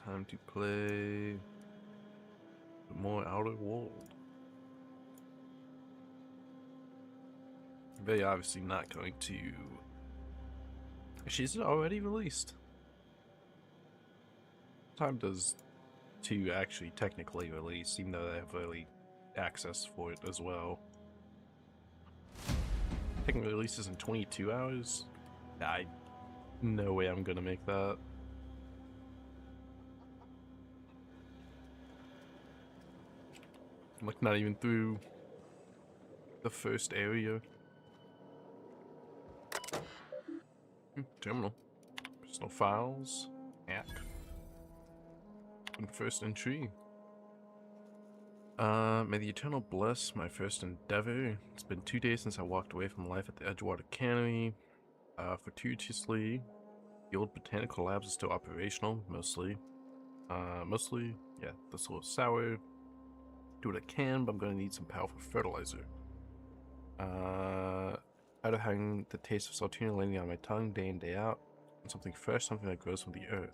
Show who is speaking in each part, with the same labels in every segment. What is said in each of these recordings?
Speaker 1: Time to play more Outer World. Very obviously not going to. She's already released. Time does 2 actually technically release, even though they have early access for it as well. Technically releases in 22 hours. No way I'm gonna make that. I'm like not even through the first area. Terminal. Personal files. App. And first entry. May the Eternal bless my first endeavor. It's been 2 days since I walked away from life at the Edgewater Cannery. Fortuitously, the old botanical labs are still operational, mostly. Yeah, that's a little sour. Do what I can, but I'm gonna need some powerful fertilizer. Out of having the taste of saltine landing on my tongue day in, day out, and something fresh, something that grows from the earth.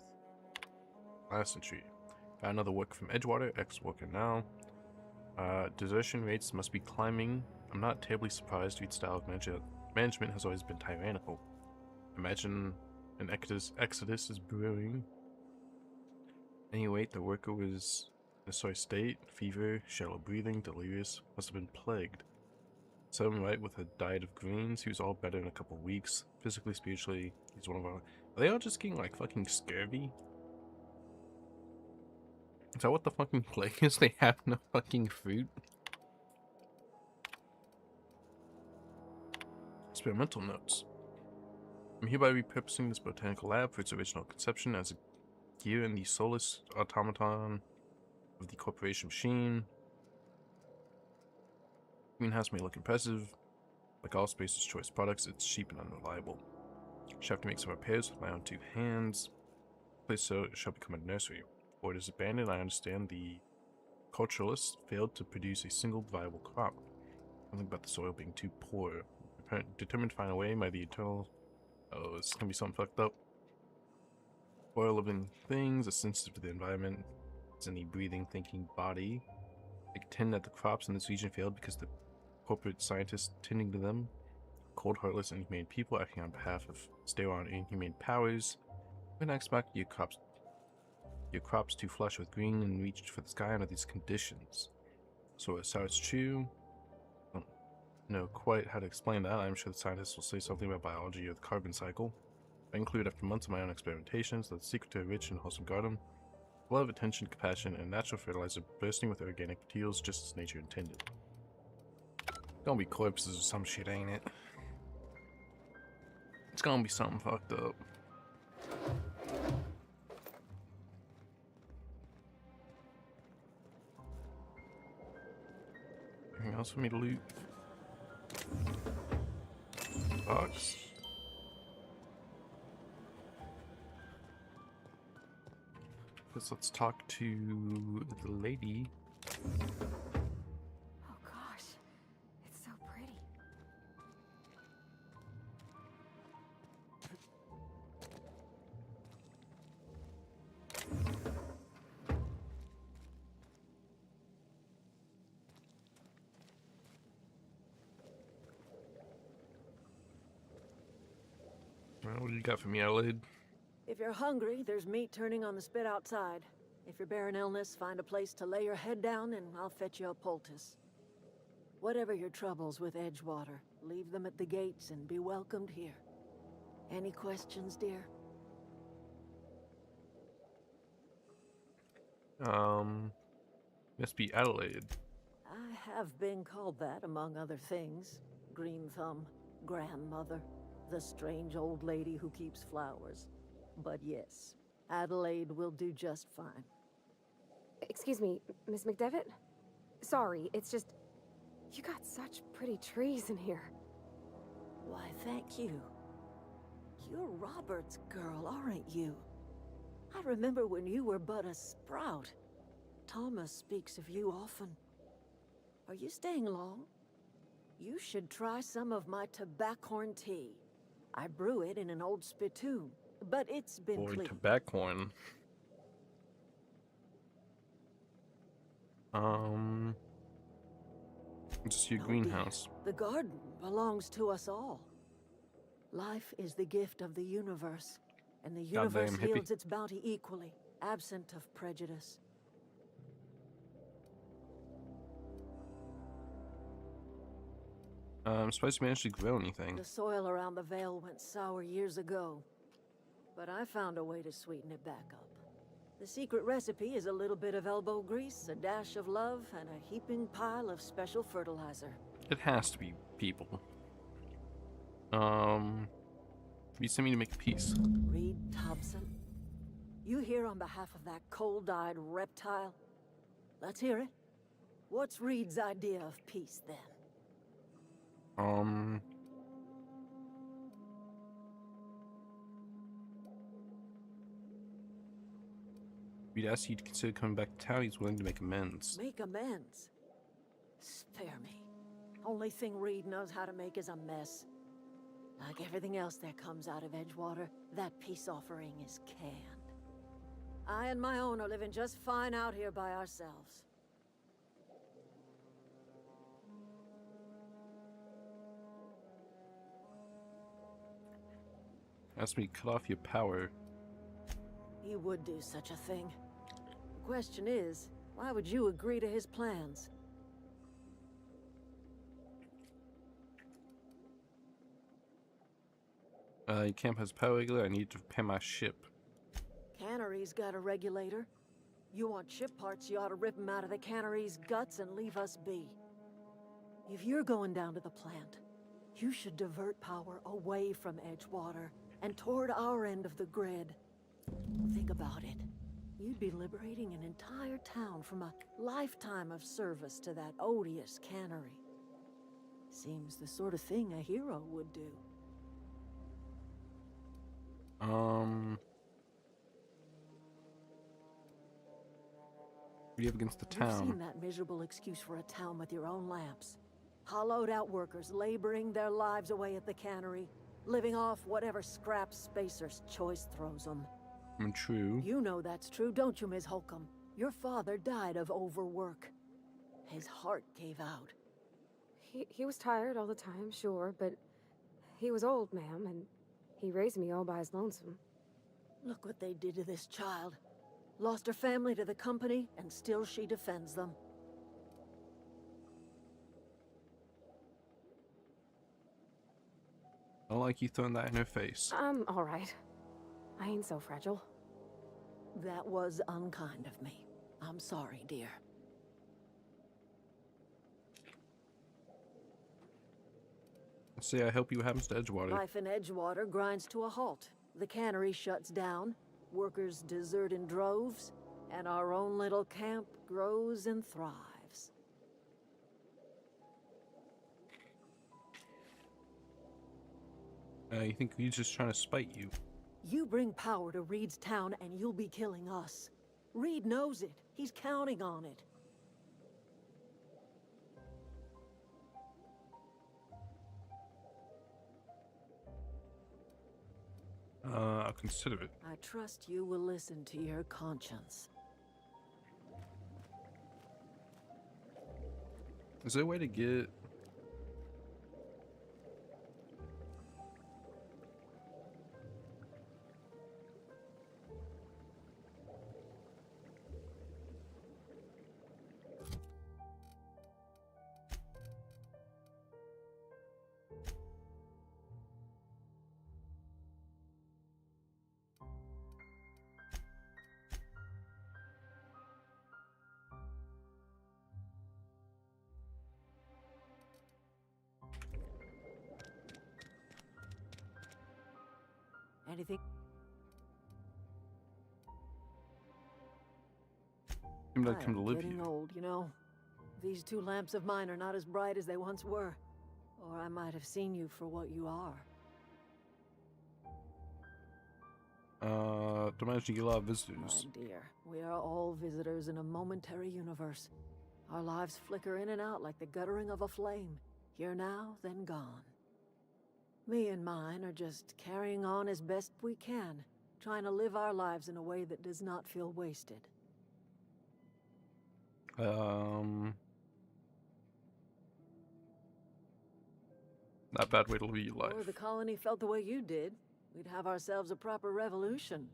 Speaker 1: Last entry. Got another work from Edgewater, ex-worker now. Desertion rates must be climbing. I'm not terribly surprised. Reed's style of management has always been tyrannical. Imagine an exodus is brewing. Anyway, the worker was in a sorry state, fever, shallow breathing, delirious, must have been plagued. Some right with a diet of greens, he was all better in a couple weeks. Physically, spiritually, he's one of our... Are they all just getting like fucking scurvy? Is that what the fucking plague is? They have no fucking food? Experimental notes. I'm hereby repurposing this botanical lab for its original conception as a gear in the soulless automaton of the corporation machine. Greenhouse may look impressive. Like all Spacer's choice products, it's cheap and unreliable. Shall have to make some repairs with my own 2 hands. Place shall become a nursery. Or it is abandoned. I understand the culturalists failed to produce a single viable crop. Something about the soil being too poor. Determined to find a way by the eternal... Oh, it's gonna be something fucked up. Oil living things are sensitive to the environment. As any breathing, thinking body. I contend that the crops in this region failed because the corporate scientists tending to them, cold, heartless, inhumane people acting on behalf of sterile and inhumane powers. When I expect your crops to flush with green and reach for the sky under these conditions. So it's true. I don't know quite how to explain that. I'm sure the scientists will say something about biology or the carbon cycle. I include after months of my own experimentations that the secret to a rich and wholesome garden, love, attention, compassion, and natural fertilizer bursting with organic materials just as nature intended. Gonna be corpses or some shit, ain't it? It's gonna be something fucked up. Anything else for me to loot? Box. Guess let's talk to the lady.
Speaker 2: Oh gosh, it's so pretty.
Speaker 1: Well, what do you got for me, Adelaide?
Speaker 3: If you're hungry, there's meat turning on the spit outside. If you're bearing illness, find a place to lay your head down and I'll fetch you a poultice. Whatever your troubles with Edgewater, leave them at the gates and be welcomed here. Any questions, dear?
Speaker 1: Must be Adelaide.
Speaker 3: I have been called that, among other things. Green Thumb, grandmother, the strange old lady who keeps flowers. But yes, Adelaide will do just fine.
Speaker 2: Excuse me, Miss McDevitt? Sorry, it's just... You got such pretty trees in here.
Speaker 3: Why, thank you. You're Robert's girl, aren't you? I remember when you were but a sprout. Thomas speaks of you often. Are you staying long? You should try some of my tobaccorn tea. I brew it in an old spittoon, but it's been
Speaker 1: Boy,
Speaker 3: cleaned.
Speaker 1: tobaccorn. Just your
Speaker 3: No,
Speaker 1: greenhouse.
Speaker 3: dear. The garden belongs to us all. Life is the gift of the universe, and the universe
Speaker 1: Goddamn hippie.
Speaker 3: yields its bounty equally, absent of prejudice.
Speaker 1: I'm surprised you managed to grow anything.
Speaker 3: The soil around the Vale went sour years ago, but I found a way to sweeten it back up. The secret recipe is a little bit of elbow grease, a dash of love, and a heaping pile of special fertilizer.
Speaker 1: It has to be people. You sent me to make a piece.
Speaker 3: Reed Thompson, you here on behalf of that cold-eyed reptile? Let's hear it. What's Reed's idea of peace, then?
Speaker 1: We'd ask you to consider coming back to town. He's willing to make amends.
Speaker 3: Make amends? Spare me. Only thing Reed knows how to make is a mess. Like everything else that comes out of Edgewater, that peace offering is canned. I and my own are living just fine out here by ourselves.
Speaker 1: Ask me to cut off your power.
Speaker 3: He would do such a thing. The question is, why would you agree to his plans?
Speaker 1: Your camp has power regulator. I need to repair my ship.
Speaker 3: Cannery's got a regulator. You want ship parts, you ought to rip them out of the cannery's guts and leave us be. If you're going down to the plant, you should divert power away from Edgewater and toward our end of the grid. Think about it. You'd be liberating an entire town from a lifetime of service to that odious cannery. Seems the sort of thing a hero would do.
Speaker 1: What do you have against the
Speaker 3: You've seen
Speaker 1: town?
Speaker 3: that miserable excuse for a town with your own lamps. Hollowed out workers laboring their lives away at the cannery, living off whatever scrap Spacer's choice throws them.
Speaker 1: True.
Speaker 3: You know that's true, don't you, Ms. Holcomb? Your father died of overwork. His heart gave out.
Speaker 2: He was tired all the time, sure, but he was old, ma'am, and he raised me all by his lonesome.
Speaker 3: Look what they did to this child. Lost her family to the company, and still she defends them.
Speaker 1: I don't like you throwing that in her face.
Speaker 2: I'm all right. I ain't so fragile.
Speaker 3: That was unkind of me. I'm sorry, dear.
Speaker 1: Say I help you what happens to Edgewater.
Speaker 3: Life in Edgewater grinds to a halt. The cannery shuts down, workers desert in droves, and our own little camp grows and thrives.
Speaker 1: You think he's just trying to spite you?
Speaker 3: You bring power to Reed's town and you'll be killing us. Reed knows it. He's counting on it.
Speaker 1: I'll consider it.
Speaker 3: I trust you will listen to your conscience.
Speaker 1: Is there a way to get...
Speaker 3: Anything?
Speaker 1: Seemed like come to
Speaker 3: I'm
Speaker 1: live
Speaker 3: getting
Speaker 1: here.
Speaker 3: old, you know. These two lamps of mine are not as bright as they once were. Or I might have seen you for what you are.
Speaker 1: Don't imagine you get a lot of
Speaker 3: My
Speaker 1: visitors.
Speaker 3: dear, we are all visitors in a momentary universe. Our lives flicker in and out like the guttering of a flame. Here now, then gone. Me and mine are just carrying on as best we can, trying to live our lives in a way that does not feel wasted.
Speaker 1: Not a bad way to live your life.
Speaker 3: Or the colony felt the way you did, we'd have ourselves a proper revolution.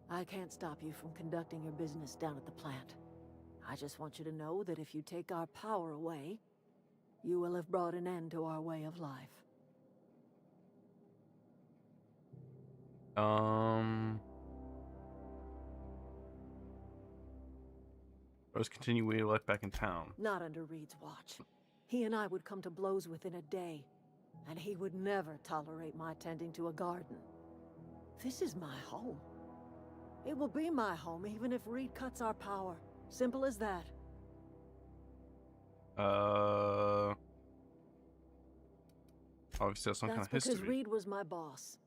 Speaker 3: I can't stop you from conducting your business down at the plant. I just want you to know that if you take our power away, you will have brought an end to our way of life.
Speaker 1: Let's continue your life back in town.
Speaker 3: Not under Reed's watch. He and I would come to blows within a day, and he would never tolerate my tending to a garden. This is my home. It will be my home even if Reed cuts our power. Simple as that.
Speaker 1: Obviously that's some kind of
Speaker 3: That's
Speaker 1: history.
Speaker 3: because Reed was my boss.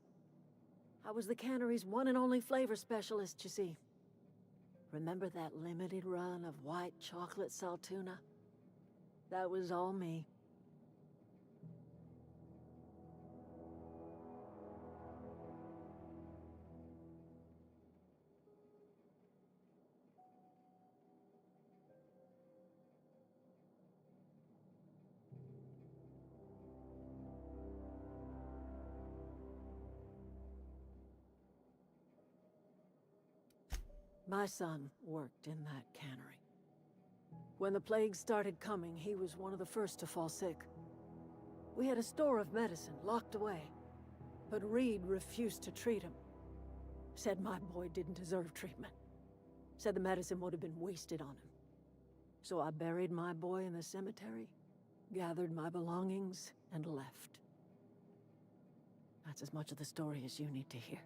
Speaker 3: I was the cannery's one and only flavor specialist, you see. Remember that limited run of white chocolate saltuna? That was all me. My son worked in that cannery. When the plague started coming, he was one of the first to fall sick. We had a store of medicine locked away, but Reed refused to treat him. Said my boy didn't deserve treatment. Said the medicine would have been wasted on him. So I buried my boy in the cemetery, gathered my belongings, and left. That's as much of the story as you need to hear.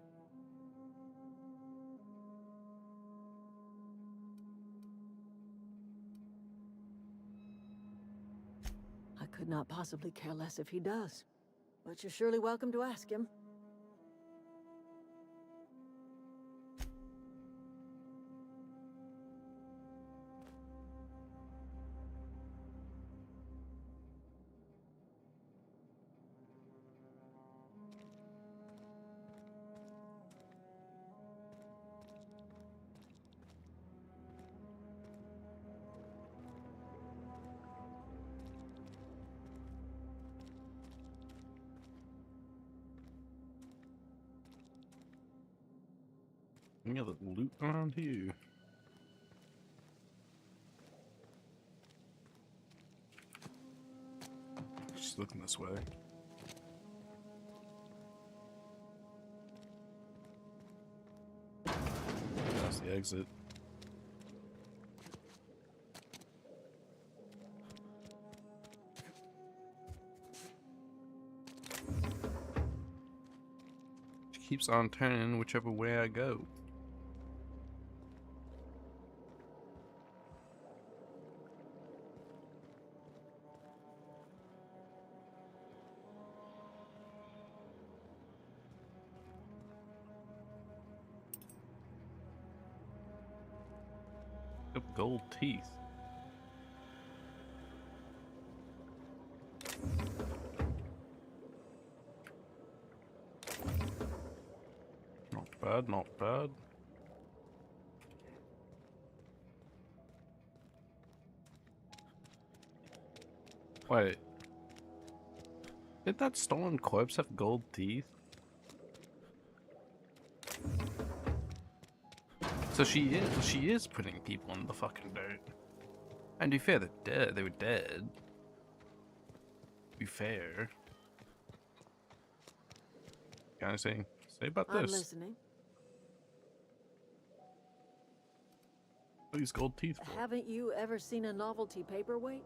Speaker 3: I could not possibly care less if he does, but you're surely welcome to ask him.
Speaker 1: Any other loot around here? Just looking this way. That's the exit. She keeps on turning whichever way I go. Gold teeth. Not bad, not bad. Wait. Did that stolen corpse have gold teeth? So she is putting people in the fucking dirt. And to be fair, they're dead. They were dead. To be fair. Kind of say about
Speaker 3: I'm
Speaker 1: this.
Speaker 3: listening.
Speaker 1: What are these gold teeth for?
Speaker 3: Haven't you ever seen a novelty paperweight?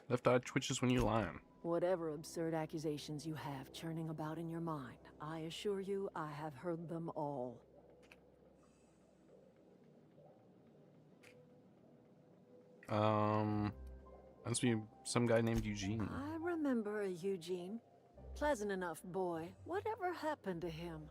Speaker 1: Left eye twitches when you're lying.
Speaker 3: Whatever absurd accusations you have churning about in your mind, I assure you I have heard them all.
Speaker 1: Must be some guy named Eugene.
Speaker 3: I remember a Eugene. Pleasant enough boy. Whatever happened to him?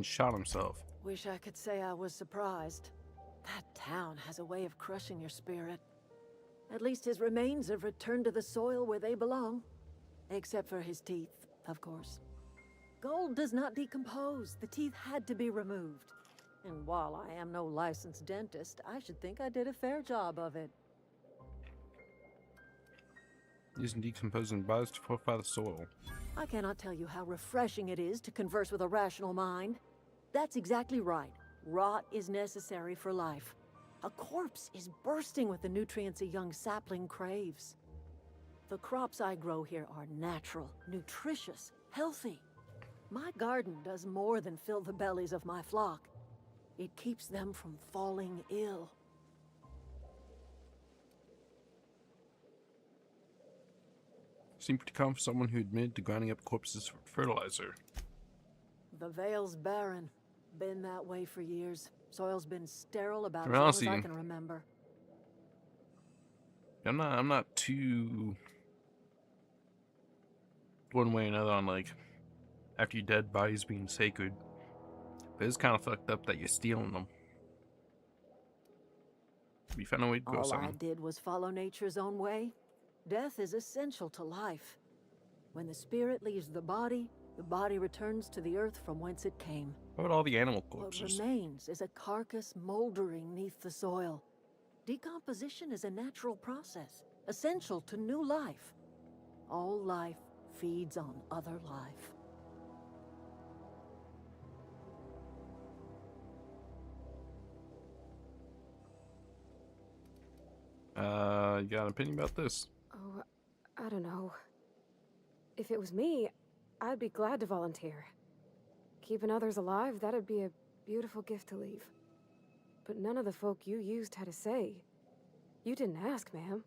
Speaker 1: and shot himself.
Speaker 3: Wish I could say I was surprised. That town has a way of crushing your spirit. At least his remains have returned to the soil where they belong. Except for his teeth, of course. Gold does not decompose. The teeth had to be removed. And while I am no licensed dentist, I should think I did a fair job of it.
Speaker 1: Using decomposing bodies to fortify the soil.
Speaker 3: I cannot tell you how refreshing it is to converse with a rational mind. That's exactly right. Rot is necessary for life. A corpse is bursting with the nutrients a young sapling craves. The crops I grow here are natural, nutritious, healthy. My garden does more than fill the bellies of my flock. It keeps them from falling ill.
Speaker 1: Seemed pretty calm for someone who admitted to grinding up corpses for fertilizer.
Speaker 3: The Vale's barren. Been that way for years. Soil's been sterile about
Speaker 1: To
Speaker 3: as
Speaker 1: be
Speaker 3: long
Speaker 1: honest
Speaker 3: as
Speaker 1: with
Speaker 3: I
Speaker 1: you,
Speaker 3: can remember.
Speaker 1: I'm not too one way or another on like after your dead bodies being sacred. But it's kind of fucked up that you're stealing them. We found a way to grow
Speaker 3: All
Speaker 1: something.
Speaker 3: I did was follow nature's own way. Death is essential to life. When the spirit leaves the body returns to the earth from whence it came.
Speaker 1: What about all the animal
Speaker 3: What
Speaker 1: corpses?
Speaker 3: remains is a carcass moldering neath the soil. Decomposition is a natural process, essential to new life. All life feeds on other life.
Speaker 1: You got an opinion about this?
Speaker 2: Oh, I don't know. If it was me, I'd be glad to volunteer. Keeping others alive, that'd be a beautiful gift to leave. But none of the folk you used had a say. You didn't ask, ma'am.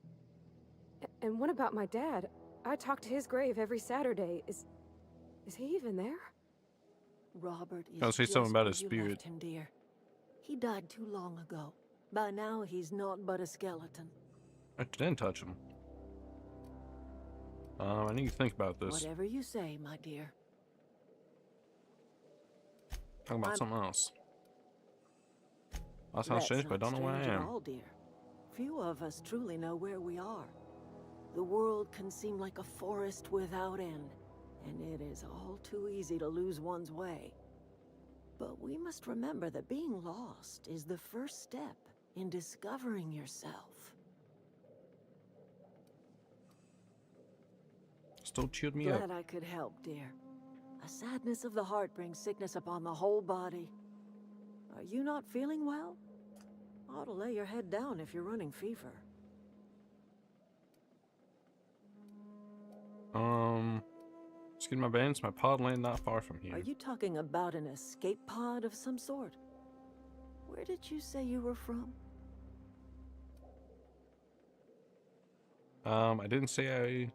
Speaker 2: And what about my dad? I talk to his grave every Saturday. Is he even there?
Speaker 3: Robert is
Speaker 1: I'll say
Speaker 3: just
Speaker 1: something about
Speaker 3: where
Speaker 1: his
Speaker 3: you
Speaker 1: spirit.
Speaker 3: left him, dear. He died too long ago. By now, he's naught but a skeleton.
Speaker 1: I didn't touch him. I need to think about this.
Speaker 3: Whatever you say, my dear.
Speaker 1: Talk about something else. That sounds
Speaker 3: That's
Speaker 1: strange, but I
Speaker 3: not
Speaker 1: don't know where I
Speaker 3: strange at
Speaker 1: am.
Speaker 3: all, dear. Few of us truly know where we are. The world can seem like a forest without end, and it is all too easy to lose one's way. But we must remember that being lost is the first step in discovering yourself.
Speaker 1: Still cheered me up.
Speaker 3: Glad I could help, dear. A sadness of the heart brings sickness upon the whole body. Are you not feeling well? Ought to lay your head down if you're running fever.
Speaker 1: Just getting my balance. My pod land not far from
Speaker 3: Are
Speaker 1: here.
Speaker 3: you talking about an escape pod of some sort? Where did you say you were from?
Speaker 1: I didn't say I.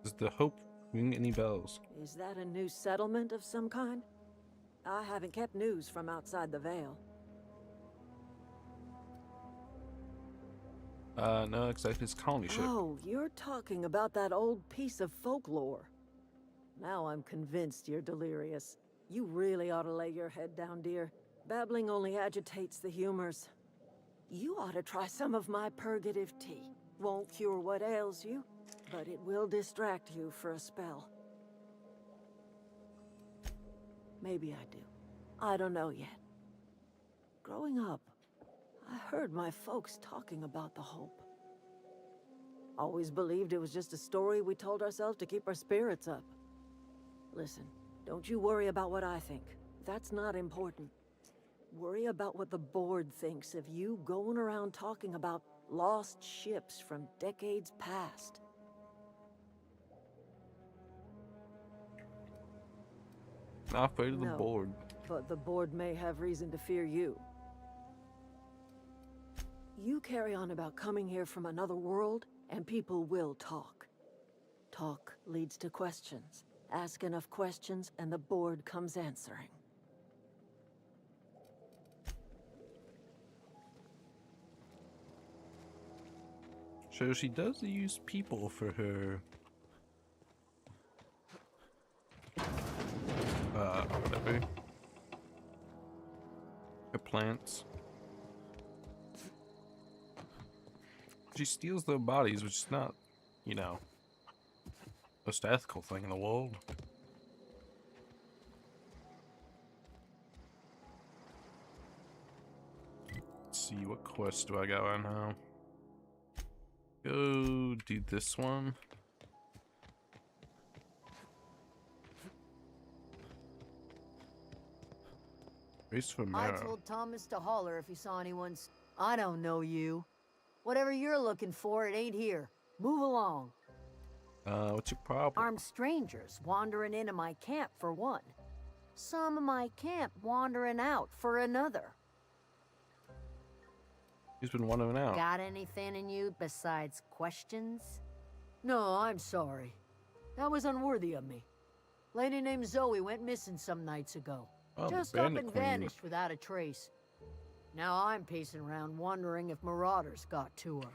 Speaker 1: Does the hope ring any bells?
Speaker 3: Is that a new settlement of some kind? I haven't kept news from outside the Vale.
Speaker 1: No, exactly. It's a colony ship.
Speaker 3: Oh, you're talking about that old piece of folklore. Now I'm convinced you're delirious. You really ought to lay your head down, dear. Babbling only agitates the humors. You ought to try some of my purgative tea. Won't cure what ails you, but it will distract you for a spell. Maybe I do. I don't know yet. Growing up, I heard my folks talking about the hope. Always believed it was just a story we told ourselves to keep our spirits up. Listen, don't you worry about what I think. That's not important. Worry about what the board thinks of you going around talking about lost ships from decades past.
Speaker 1: Not afraid of the
Speaker 3: No.
Speaker 1: board.
Speaker 3: But the board may have reason to fear you. You carry on about coming here from another world, and people will talk. Talk leads to questions. Ask enough questions, and the board comes answering.
Speaker 1: So she does use people for her. Whatever. plants. She steals their bodies, which is not, you know, most ethical thing in the world. Let's see, what quest do I got right now? Go do this one. Race for
Speaker 4: I
Speaker 1: Mara.
Speaker 4: told Thomas to holler if he saw anyone's. I don't know you. Whatever you're looking for, it ain't here. Move along.
Speaker 1: What's your problem?
Speaker 4: Armed strangers wandering into my camp for one. Some of my camp wandering out for another.
Speaker 1: He's been wandering out.
Speaker 4: Got anything in you besides questions? No, I'm sorry. That was unworthy of me. Lady named Zoe went missing some nights ago.
Speaker 1: Oh, the
Speaker 4: Just up
Speaker 1: bandit
Speaker 4: and
Speaker 1: queen.
Speaker 4: vanished without a trace. Now I'm pacing around wondering if marauders got to her.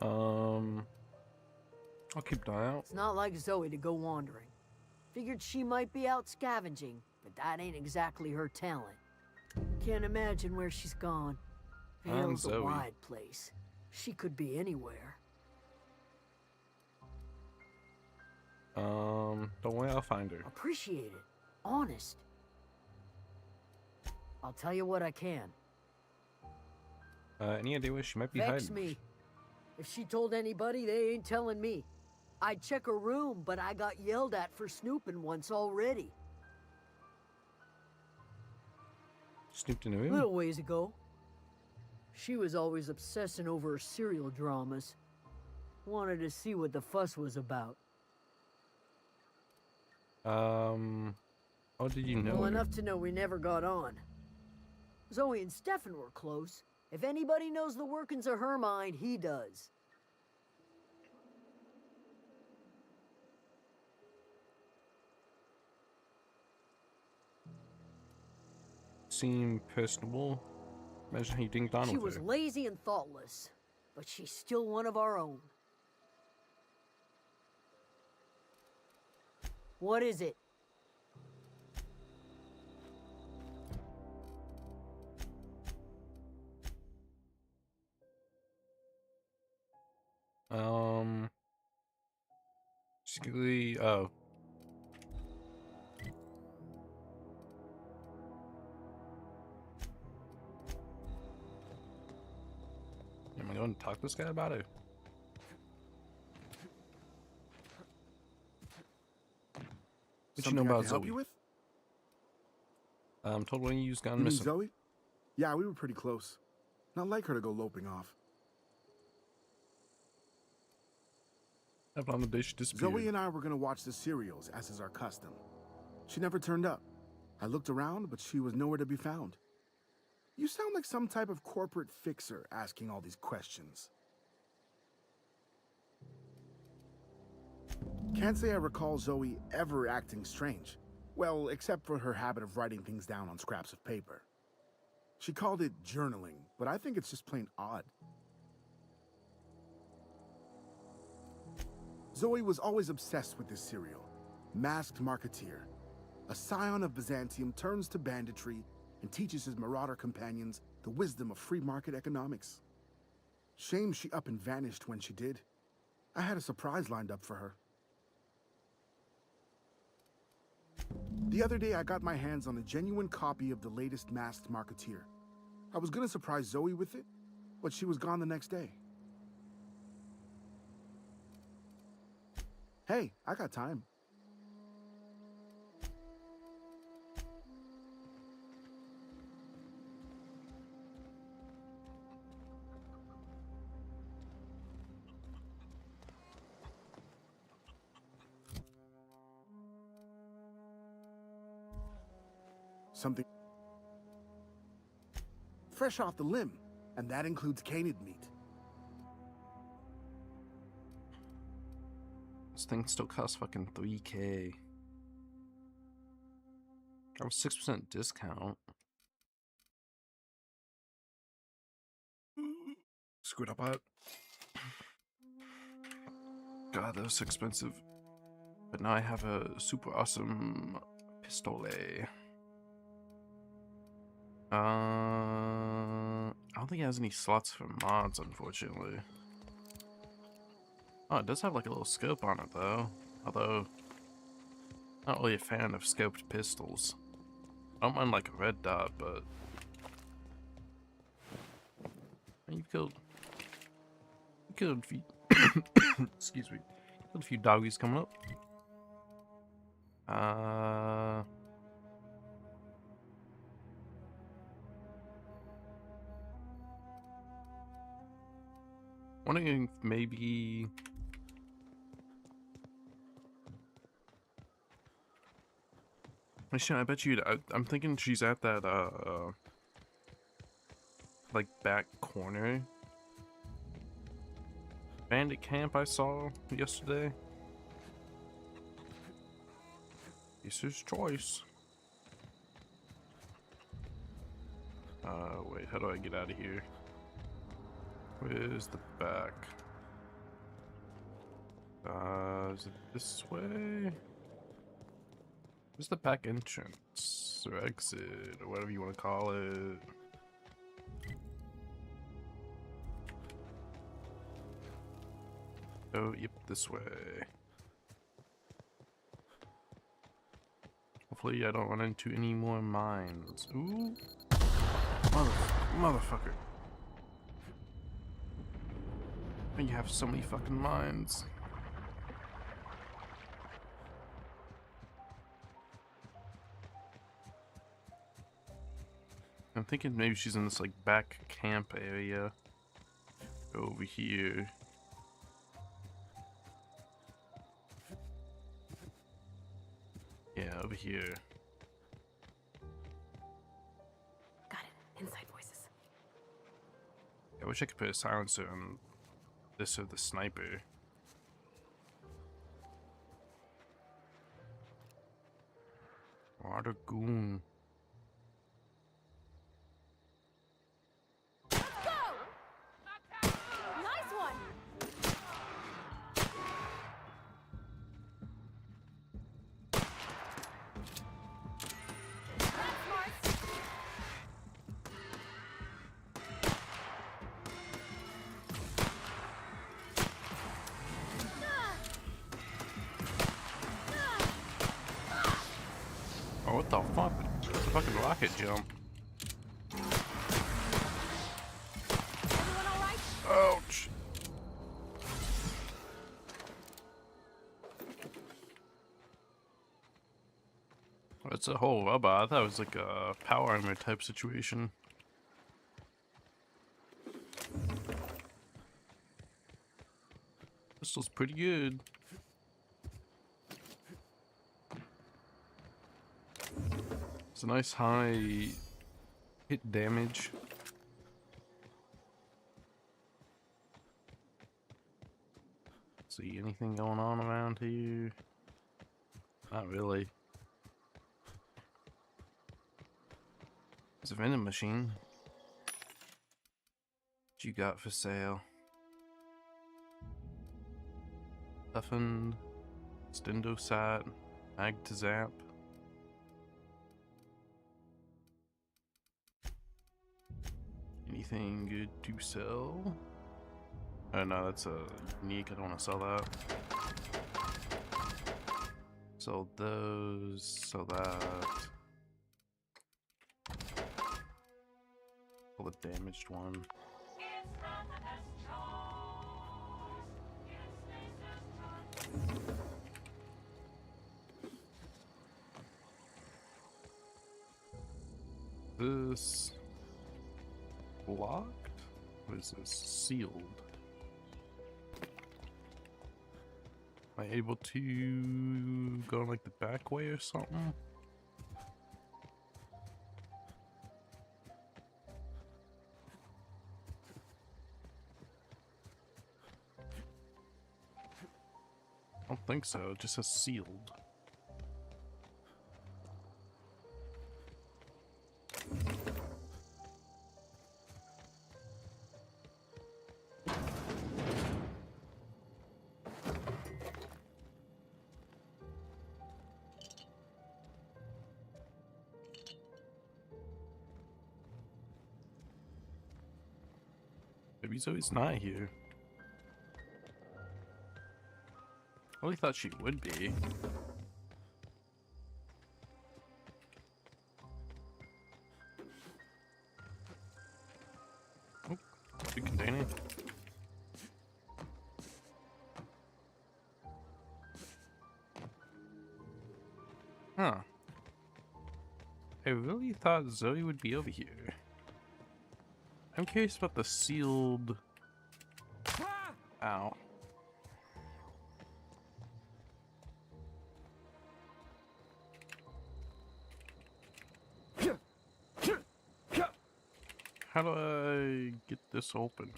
Speaker 1: I'll keep an eye out.
Speaker 4: It's not like Zoe to go wandering. Figured she might be out scavenging, but that ain't exactly her talent. Can't imagine where she's gone. Vale's a
Speaker 1: Zoe.
Speaker 4: wide place. She could be anywhere.
Speaker 1: Don't worry, I'll find her.
Speaker 4: Appreciate it. Honest. I'll tell you what I can.
Speaker 1: Any idea where she might be
Speaker 4: Vex
Speaker 1: hiding?
Speaker 4: me. If she told anybody, they ain't telling me. I'd check her room, but I got yelled at for snooping once already.
Speaker 1: Snooped in her room?
Speaker 4: Little ways ago. She was always obsessing over her serial dramas. Wanted to see what the fuss was about.
Speaker 1: How did you know
Speaker 4: Well,
Speaker 1: her?
Speaker 4: enough to know we never got on. Zoe and Stefan were close. If anybody knows the workings of her mind, he does.
Speaker 1: Seem personable. Imagine how you dinged on
Speaker 4: She
Speaker 1: with
Speaker 4: was
Speaker 1: her.
Speaker 4: lazy and thoughtless, but she's still one of our own. What is it?
Speaker 1: Basically, oh. Am I going to talk to this guy about it? What you know
Speaker 5: Something I
Speaker 1: about
Speaker 5: can help
Speaker 1: Zoe?
Speaker 5: you with?
Speaker 1: Told when you used gone
Speaker 5: You mean
Speaker 1: missing.
Speaker 5: Zoe? Yeah, we were pretty close. Not like her to go loping off.
Speaker 1: Happened on the day she disappeared.
Speaker 5: Zoe and I were gonna watch the serials, as is our custom. She never turned up. I looked around, but she was nowhere to be found. You sound like some type of corporate fixer asking all these questions. Can't say I recall Zoe ever acting strange. Well, except for her habit of writing things down on scraps of paper. She called it journaling, but I think it's just plain odd. Zoe was always obsessed with this serial, Masked Marketeer. A scion of Byzantium turns to banditry and teaches his marauder companions the wisdom of free market economics. Shame she up and vanished when she did. I had a surprise lined up for her. The other day, I got my hands on a genuine copy of the latest Masked Marketeer. I was gonna surprise Zoe with it, but she was gone the next day. Hey, I got time. Something fresh off the limb, and that includes canid meat.
Speaker 1: This thing still costs fucking 3K. I have a 6% discount. Screwed up on it. God, that was expensive. But now I have a super awesome pistole. I don't think it has any slots for mods, unfortunately. Oh, it does have like a little scope on it though. Although, not really a fan of scoped pistols. I don't mind like a red dot, but you killed a few. Excuse me. Killed a few doggies coming up. Wondering if maybe. I bet you. I'm thinking she's at that like back corner bandit camp I saw yesterday. User's choice. Wait, how do I get out of here? Where's the back? Is it this way? Where's the back entrance? Or exit, or whatever you want to call it. Oh, yep, this way. Hopefully I don't run into any more mines. Ooh. Motherfucker. You have so many fucking mines. I'm thinking maybe she's in this like back camp area over here. Yeah, over here.
Speaker 2: Got it. Inside voices.
Speaker 1: I wish I could put a silencer on this or the sniper. Water goon.
Speaker 2: Nice one!
Speaker 1: Oh, what the fuck? It's a fucking rocket jump.
Speaker 2: Everyone alright?
Speaker 1: Ouch! It's a whole robot. I thought it was like a power armor type situation. Pistol's pretty good. It's a nice high hit damage. See anything going on around here? Not really. There's a vending machine. What you got for sale? Toughened, Stendosat, Mag to Zap. Anything good to sell? Oh no, that's a unique. I don't want to sell that. Sell those. Sell that. Sell the damaged one. This locked? What is this? Sealed. Am I able to go like the back way or something? I don't think so. It just says sealed. Maybe Zoe's not here. I really thought she would be. Oh, big container. Huh. I really thought Zoe would be over here. I'm curious about the sealed... Ow. How do I get this open?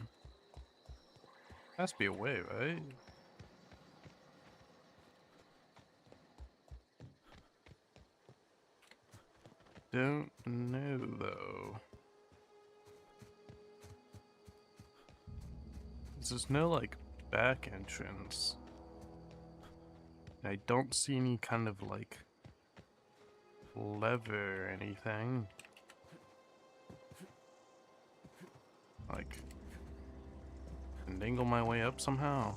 Speaker 1: Has to be a way, right? Don't know though. There's no like back entrance. I don't see any kind of like lever or anything. Like, dangle my way up somehow.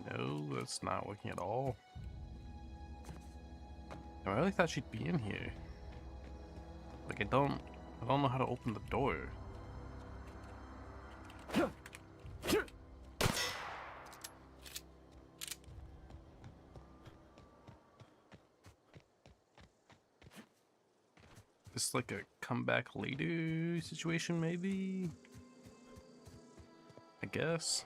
Speaker 1: No, that's not working at all. I really thought she'd be in here. Like, I don't know how to open the door. This like a come back later situation, maybe? I guess.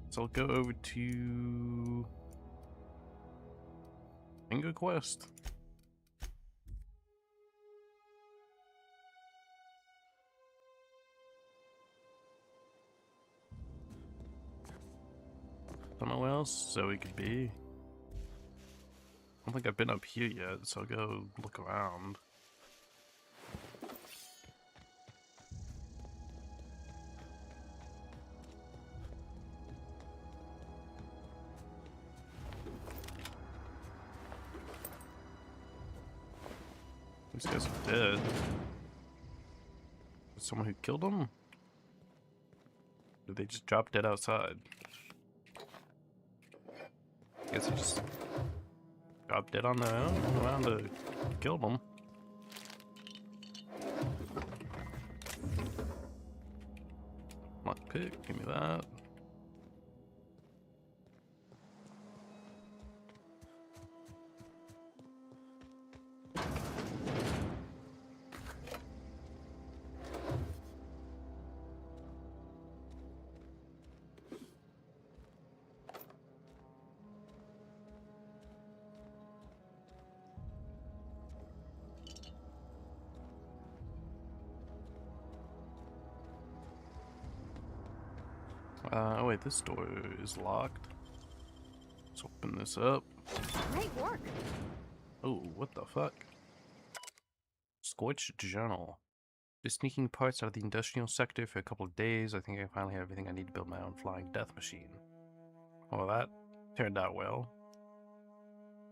Speaker 1: So I'll go over to Finger Quest. Don't know where else Zoe could be. I don't think I've been up here yet, so I'll go look around. These guys are dead. Is someone who killed them? Did they just drop dead outside? I guess they just dropped dead on their own around to kill them. Lockpick, give me that. Oh wait, this door is locked. Let's open this up.
Speaker 2: Great work.
Speaker 1: Oh, what the fuck? Scorched Journal. Just sneaking parts out of the industrial sector for a couple of days. I think I finally have everything I need to build my own flying death machine. Well, that turned out well.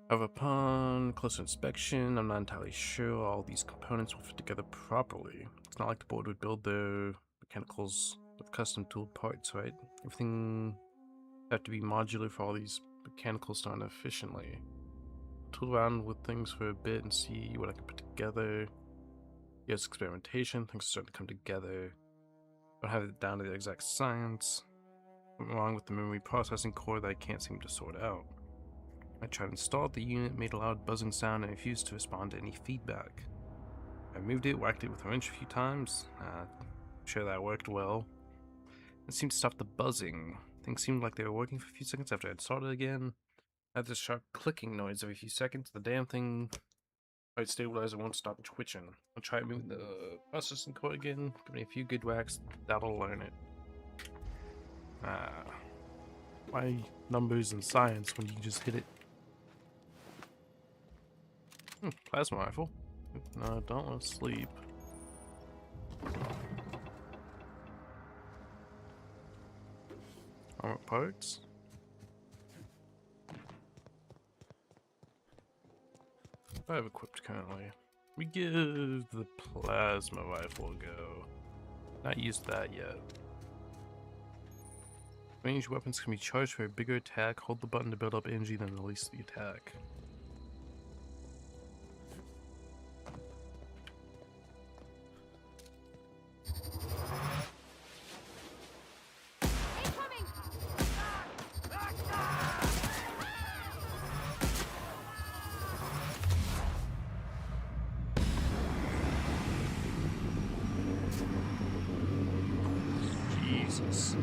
Speaker 1: However, upon closer inspection, I'm not entirely sure all these components will fit together properly. It's not like the board would build their mechanicals with custom tooled parts, right? Everything have to be modular for all these mechanicals to run efficiently. Tool around with things for a bit and see what I can put together. Yes, experimentation, things are starting to come together. Don't have it down to the exact science. Something wrong with the memory processing core that I can't seem to sort out. I tried to install the unit, made a loud buzzing sound, and refused to respond to any feedback. I moved it, whacked it with a wrench a few times. I'm sure that worked well. It seemed to stop the buzzing. Things seemed like they were working for a few seconds after I had started again. I had this sharp clicking noise every few seconds. The damn thing might stabilize and won't stop twitching. I'll try moving the processing core again. Give me a few good whacks. That'll learn it. Why numbers and science when you can just hit it? Plasma rifle. No, I don't want to sleep. Armor parts. I have equipped currently. We give the plasma rifle a go. Not used that yet. Ranged weapons can be charged for a bigger attack. Hold the button to build up energy, then release the attack. Jesus.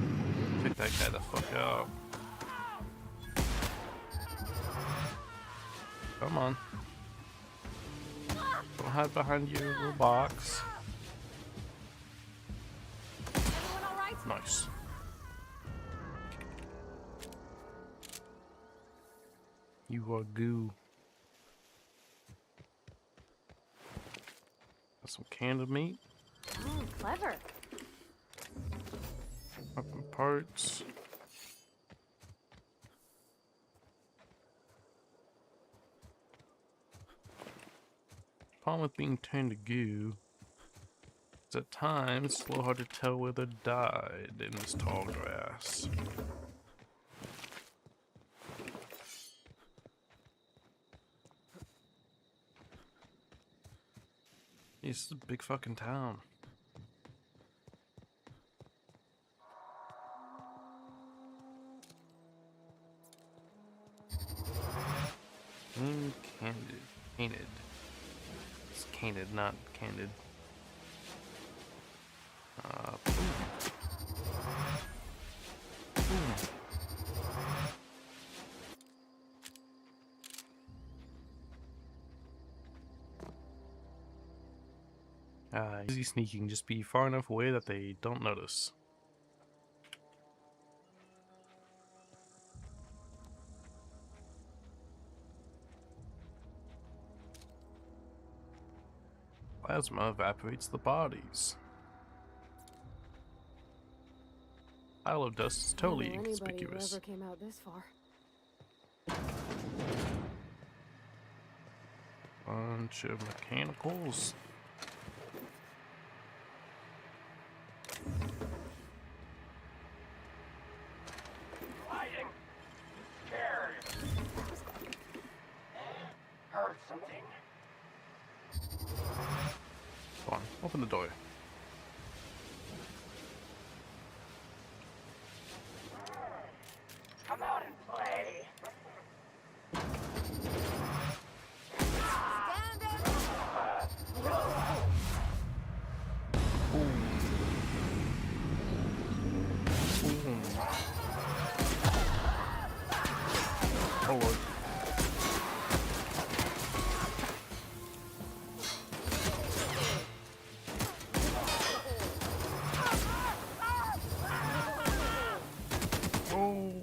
Speaker 1: Pick that guy the fuck up. Come on. Don't hide behind your little box. Nice. You are goo. Got some canned meat.
Speaker 2: Oh, clever.
Speaker 1: Weapon parts. Problem with being turned to goo is at times it's a little hard to tell whether died in this tall grass. This is a big fucking town. Painted. It's canted, not candid. Boom. Boom. Easy sneaking, just be far enough away that they don't notice. Plasma evaporates the bodies. Pile of dust is totally inconspicuous.
Speaker 2: Whoever came out this far.
Speaker 1: Bunch of mechanicals.
Speaker 6: Hiding. Scared. Heard something.
Speaker 1: Come on, open the door.
Speaker 6: Come out and play.
Speaker 1: Oh Lord. Oh.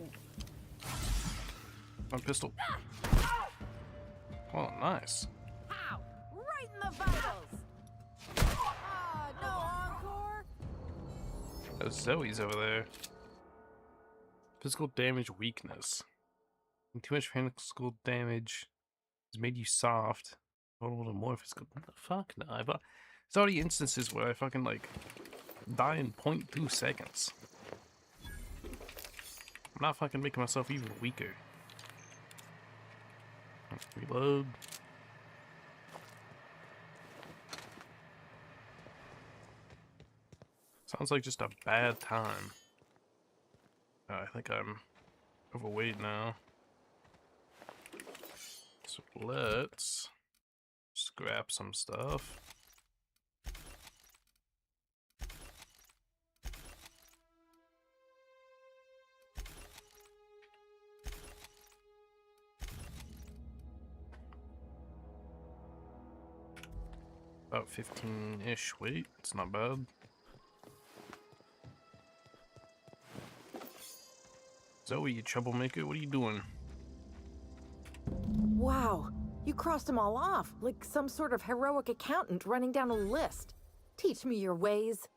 Speaker 1: My pistol. Oh, nice.
Speaker 4: Pow! Right in the vitals! No encore?
Speaker 1: Zoe's over there. Physical damage weakness. Too much physical damage has made you soft. A little more physical. What the fuck? No, I've there's already instances where I fucking like die in 0.2 seconds. I'm not fucking making myself even weaker. Reload. Sounds like just a bad time. I think I'm overweight now. So let's scrap some stuff. About 15-ish weight. It's not bad. Zoe, you troublemaker, what are you doing?
Speaker 7: Wow, you crossed them all off, like some sort of heroic accountant running down a list. Teach me your ways.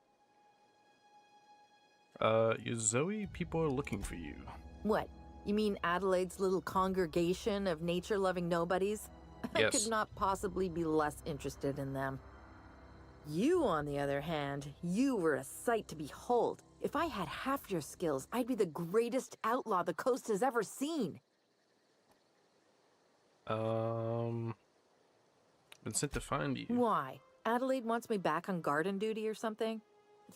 Speaker 1: Zoe, people are looking for you.
Speaker 7: What, you mean Adelaide's little congregation of nature-loving nobodies? I
Speaker 1: Yes.
Speaker 7: could not possibly be less interested in them. You, on the other hand, you were a sight to behold. If I had half your skills, I'd be the greatest outlaw the coast has ever seen.
Speaker 1: Been sent to find you.
Speaker 7: Why? Adelaide wants me back on garden duty or something?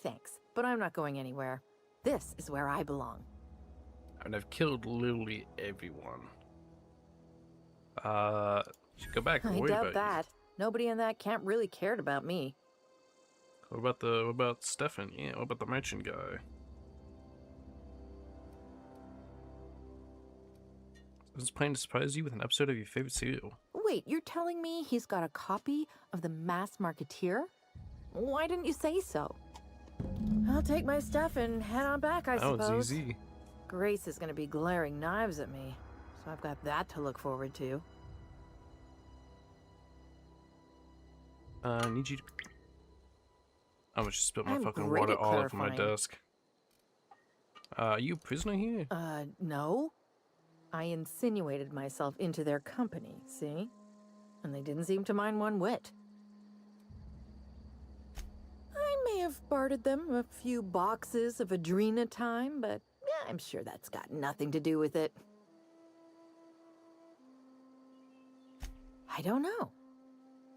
Speaker 7: Thanks, but I'm not going anywhere. This is where I belong.
Speaker 1: And I've killed literally everyone. Should go back and
Speaker 7: I
Speaker 1: worry
Speaker 7: doubt
Speaker 1: about
Speaker 7: that. Nobody in that camp really cared about me.
Speaker 1: you. What about Stefan? Yeah, what about the merchant guy? I was planning to surprise you with an episode of your favorite serial.
Speaker 7: Wait, you're telling me he's got a copy of The Mass Marketeer? Why didn't you say so? I'll take my stuff and head on back, I
Speaker 1: Oh,
Speaker 7: suppose.
Speaker 1: it's easy.
Speaker 7: Grace is gonna be glaring knives at me, so I've got that to look forward to.
Speaker 1: I need you to... I almost just spilled my
Speaker 7: I'm
Speaker 1: fucking
Speaker 7: great
Speaker 1: water
Speaker 7: at
Speaker 1: all over my
Speaker 7: clarifying.
Speaker 1: desk. Are you a prisoner here?
Speaker 7: No. I insinuated myself into their company, see? And they didn't seem to mind one whit. I may have bartered them a few boxes of Adrena time, but yeah, I'm sure that's got nothing to do with it. I don't know.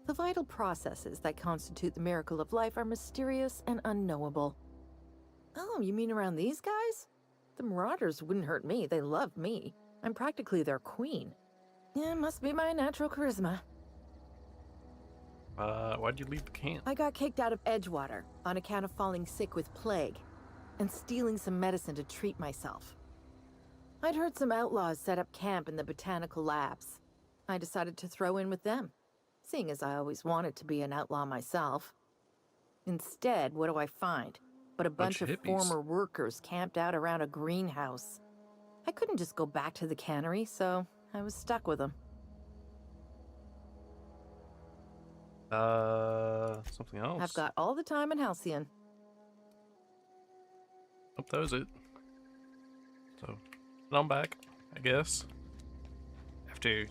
Speaker 7: The vital processes that constitute the miracle of life are mysterious and unknowable. Oh, you mean around these guys? The Marauders wouldn't hurt me. They love me. I'm practically their queen. Yeah, must be my natural charisma.
Speaker 1: Why'd you leave the camp?
Speaker 7: I got kicked out of Edgewater on account of falling sick with plague and stealing some medicine to treat myself. I'd heard some outlaws set up camp in the botanical labs. I decided to throw in with them, seeing as I always wanted to be an outlaw myself. Instead, what do I find? But a bunch of
Speaker 1: hippies.
Speaker 7: former workers camped out around a greenhouse. I couldn't just go back to the cannery, so I was stuck with them.
Speaker 1: Something else.
Speaker 7: I've got all the time in Halcyon.
Speaker 1: Oh, that was it. So, I'm back, I guess. After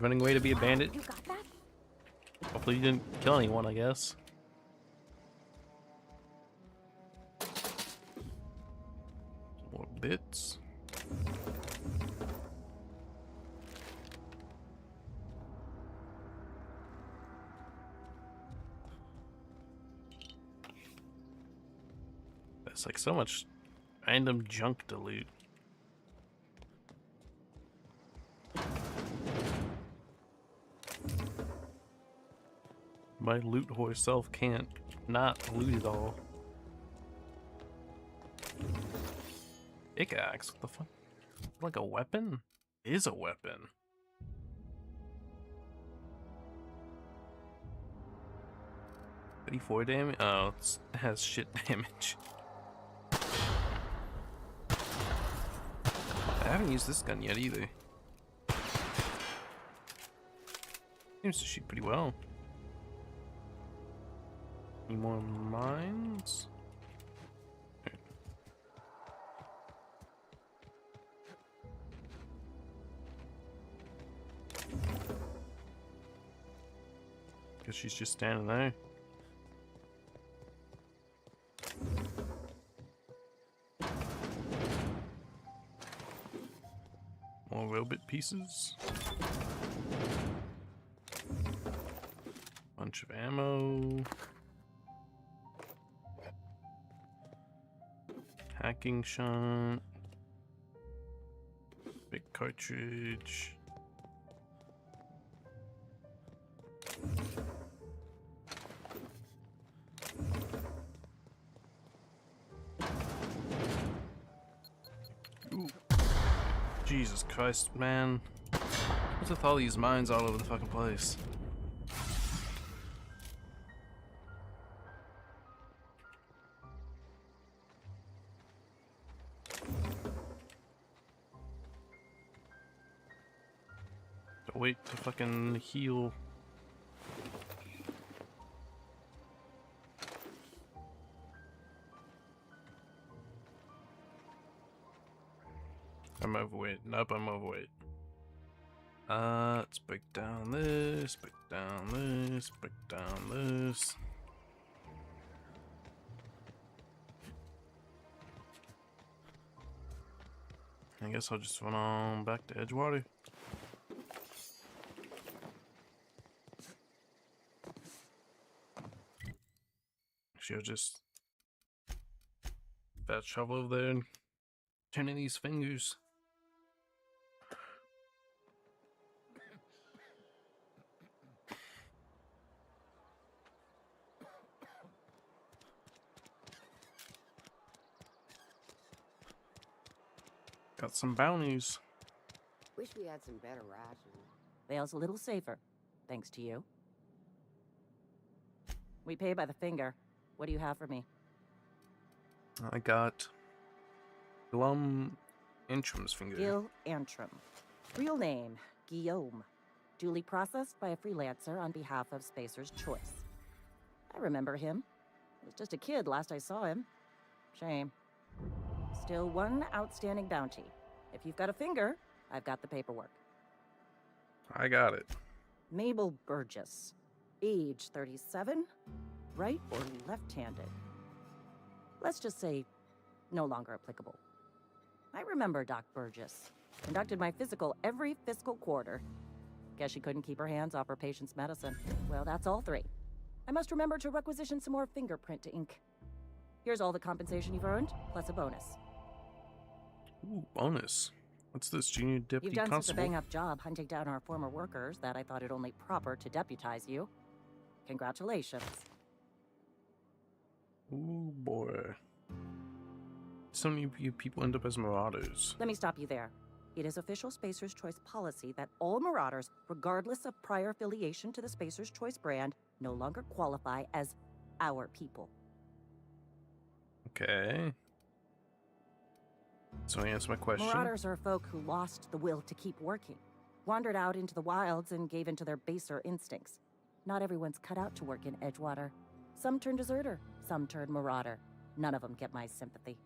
Speaker 1: running away to be a bandit.
Speaker 2: You got that?
Speaker 1: Hopefully you didn't kill anyone, I guess. Some more bits. There's like so much random junk to loot. My loot whore self can't not loot it all. Pickaxe? What the fuck? Like a weapon? It is a weapon. $34 damage? Oh, it has shit damage. I haven't used this gun yet either. Seems to shoot pretty well. Any more mines? Okay. Guess she's just standing there. More robot pieces. Bunch of ammo. Hacking shot. Big cartridge. Ooh. Jesus Christ, man. What's with all these mines all over the fucking place? Wait to fucking heal. I'm overweight. Nope, I'm overweight. Let's break down this, break down this, break down this. I guess I'll just run on back to Edgewater. She'll just fast travel over there and turn in these fingers. Got some bounties.
Speaker 8: Wish we had some better rations.
Speaker 9: Vale's a little safer, thanks to you. We pay by the finger. What do you have for me?
Speaker 1: I got Glum Intram's finger.
Speaker 9: Gil Antrim. Real name, Guillaume. Duly processed by a freelancer on behalf of Spacer's Choice. I remember him. I was just a kid last I saw him. Shame. Still one outstanding bounty. If you've got a finger, I've got the paperwork.
Speaker 1: I got it.
Speaker 9: Mabel Burgess. Age 37? Right or left-handed? Let's just say no longer applicable. I remember Doc Burgess. Conducted my physical every fiscal quarter. Guess she couldn't keep her hands off her patient's medicine. Well, that's all three. I must remember to requisition some more fingerprint to ink. Here's all the compensation you've earned, plus a bonus.
Speaker 1: Ooh, bonus. What's this, junior deputy
Speaker 9: You've done such a
Speaker 1: constable?
Speaker 9: bang-up job hunting down our former workers that I thought it only proper to deputize you. Congratulations.
Speaker 1: Ooh, boy. So many people end up as marauders.
Speaker 9: Let me stop you there. It is official Spacer's Choice policy that all marauders, regardless of prior affiliation to the Spacer's Choice brand, no longer qualify as our people.
Speaker 1: Okay. So answer my question.
Speaker 9: Marauders are folk who lost the will to keep working, wandered out into the wilds and gave into their baser instincts. Not everyone's cut out to work in Edgewater. Some turn deserter, some turn marauder. None of them get my sympathy.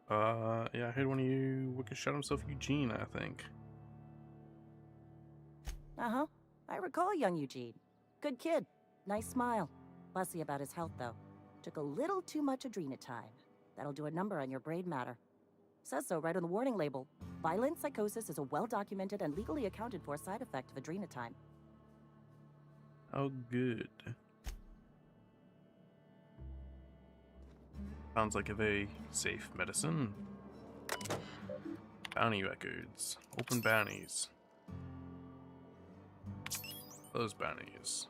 Speaker 1: Yeah, I heard one of you workers shot himself Eugene, I think.
Speaker 9: Uh-huh. I recall young Eugene. Good kid. Nice smile. Fussy about his health, though. Took a little too much adrenatime. That'll do a number on your brain matter. Says so right on the warning label. Violent psychosis is a well-documented and legally accounted for side effect of adrenatime.
Speaker 1: Oh, good. Sounds like a very safe medicine. Bounty records. Open bounties. Those bounties.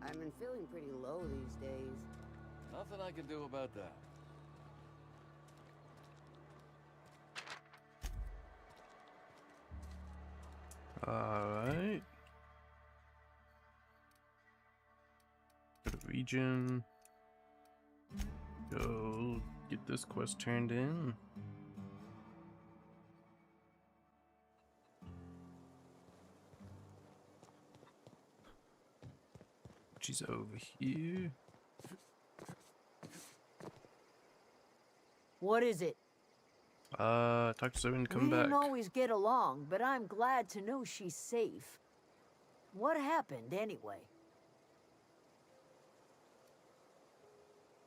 Speaker 8: I've been feeling pretty low these days.
Speaker 10: Nothing I can do about that.
Speaker 1: Alright. Go to region. Go get this quest turned in. She's over here.
Speaker 4: What is it?
Speaker 1: Talk to Zoe and come
Speaker 4: We
Speaker 1: back.
Speaker 4: didn't always get along, but I'm glad to know she's safe. What happened, anyway?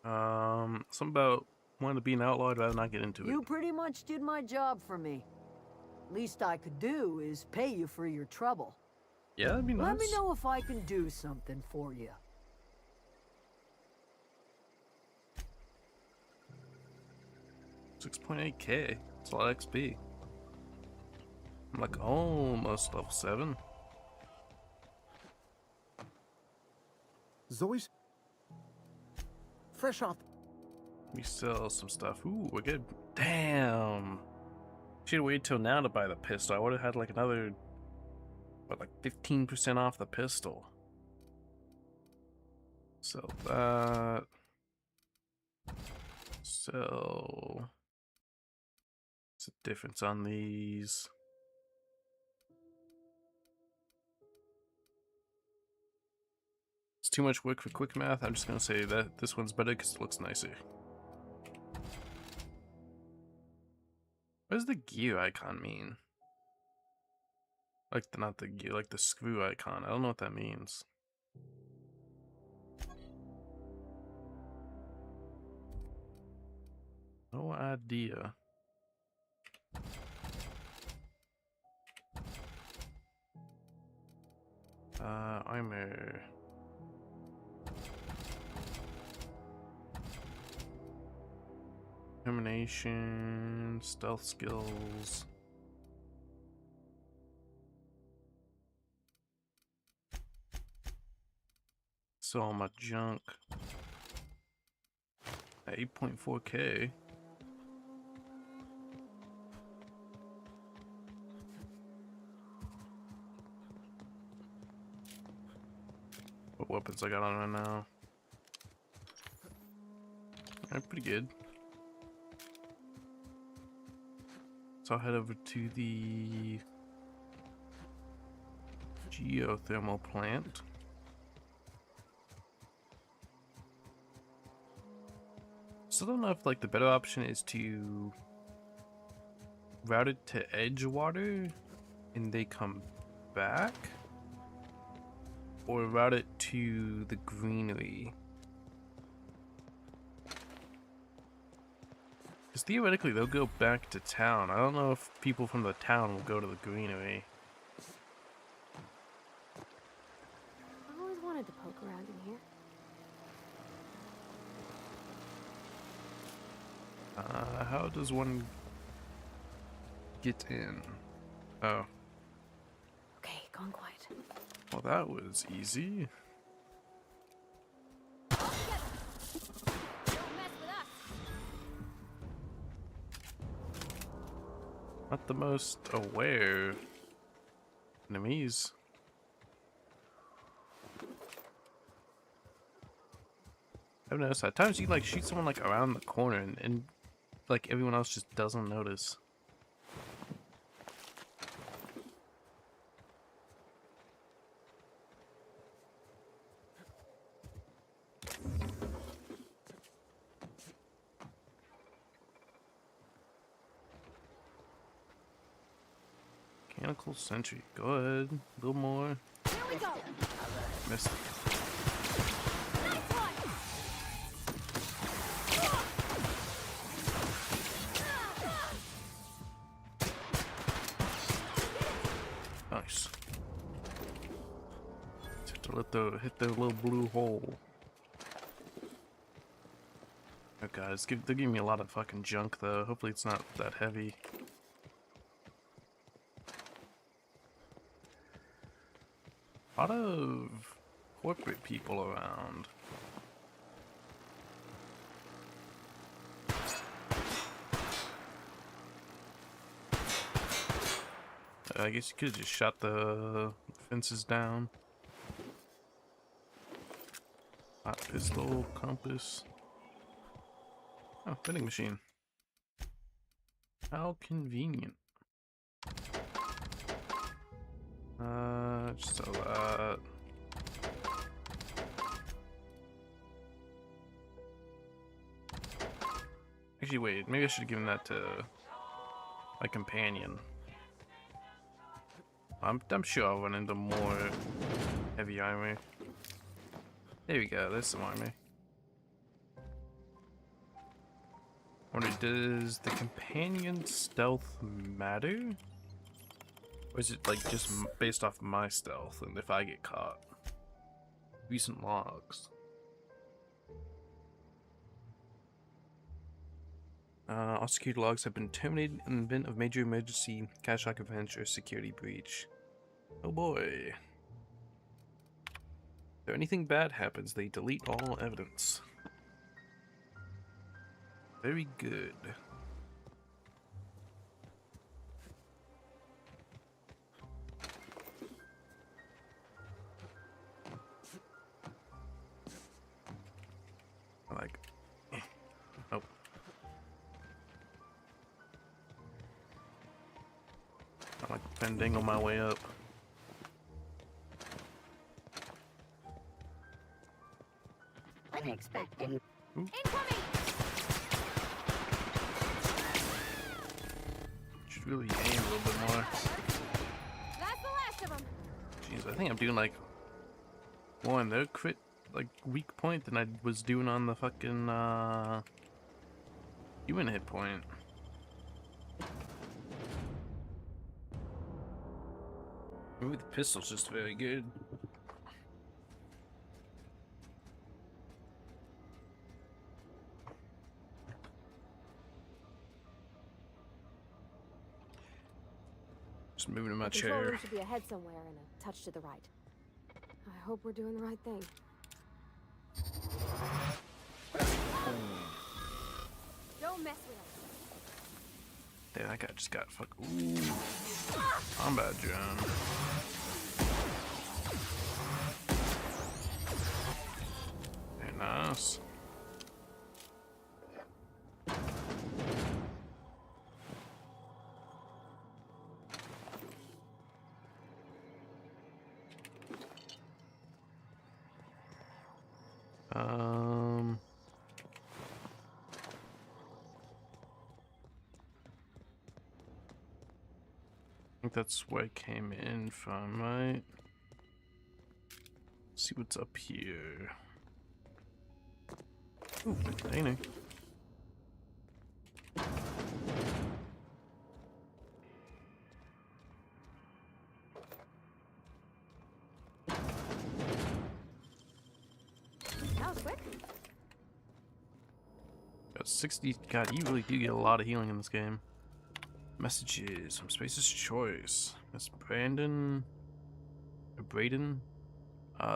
Speaker 1: Something about wanting to be an outlaw. I'd rather not get into
Speaker 4: You
Speaker 1: it.
Speaker 4: pretty much did my job for me. Least I could do is pay you for your trouble.
Speaker 1: Yeah, that'd be nice.
Speaker 4: Let me know if I can do something for you.
Speaker 1: 6.8k. That's a lot of XP. I'm like almost level 7.
Speaker 5: Zoe's fresh off.
Speaker 1: We sell some stuff. Ooh, we're good. Damn. Should've waited till now to buy the pistol. I would've had like another, what, like 15% off the pistol. Sell that. Sell. What's the difference on these? It's too much work for quick math. I'm just gonna say that this one's better because it looks nicer. What does the gear icon mean? Like not the gear, like the screw icon. I don't know what that means. No idea. Armor. Determination, stealth skills. So all my junk. At 8.4K. What weapons I got on right now? Alright, pretty good. So I'll head over to the geothermal plant. Still don't know if like the better option is to route it to Edgewater and they come back, or route it to the greenery. Because theoretically they'll go back to town. I don't know if people from the town will go to the greenery.
Speaker 2: I always wanted to poke around in here.
Speaker 1: How does one get in? Oh.
Speaker 2: Okay, gone quiet.
Speaker 1: Well, that was easy. Not the most aware enemies. I've noticed at times you can like shoot someone like around the corner and like everyone else just doesn't notice. Mechanical sentry, good. A little more.
Speaker 2: Here we go.
Speaker 1: Missed. Nice. Just have to hit the little blue hole. Oh god, they're giving me a lot of fucking junk though. Hopefully it's not that heavy. A lot of corporate people around. I guess you could have just shot the fences down. Hot pistol, compass. Oh, vending machine. How convenient. Just sell that. Actually, wait. Maybe I should have given that to my companion. I'm sure I'll run into more heavy armor. There we go. There's some armor. Wonder, does the companion stealth matter? Or is it like just based off my stealth and if I get caught? Recent logs. All security logs have been terminated in the event of major emergency, catastrophic event, or security breach. Oh boy. If anything bad happens, they delete all evidence. Very good. Like, oh. I'm like bending on my way up.
Speaker 8: Unexpected.
Speaker 2: Incoming!
Speaker 1: really aim a little bit more.
Speaker 2: That's the last of them.
Speaker 1: Jeez, I think I'm doing like more on their crit, like weak point than I was doing on the fucking human hit point. Maybe the pistol's just very good. Just moving in my
Speaker 2: The control
Speaker 1: chair.
Speaker 2: room should be ahead somewhere and a touch to the right. I hope we're doing the right thing. Don't mess with us.
Speaker 1: Damn, that guy just got fuck. Ooh. Combat John. Very nice. I think that's where I came in from, right? Let's see what's up here. Ooh, container.
Speaker 2: That was quick.
Speaker 1: Got 60. God, you really do get a lot of healing in this game. Messages from Space's Choice. That's Braden.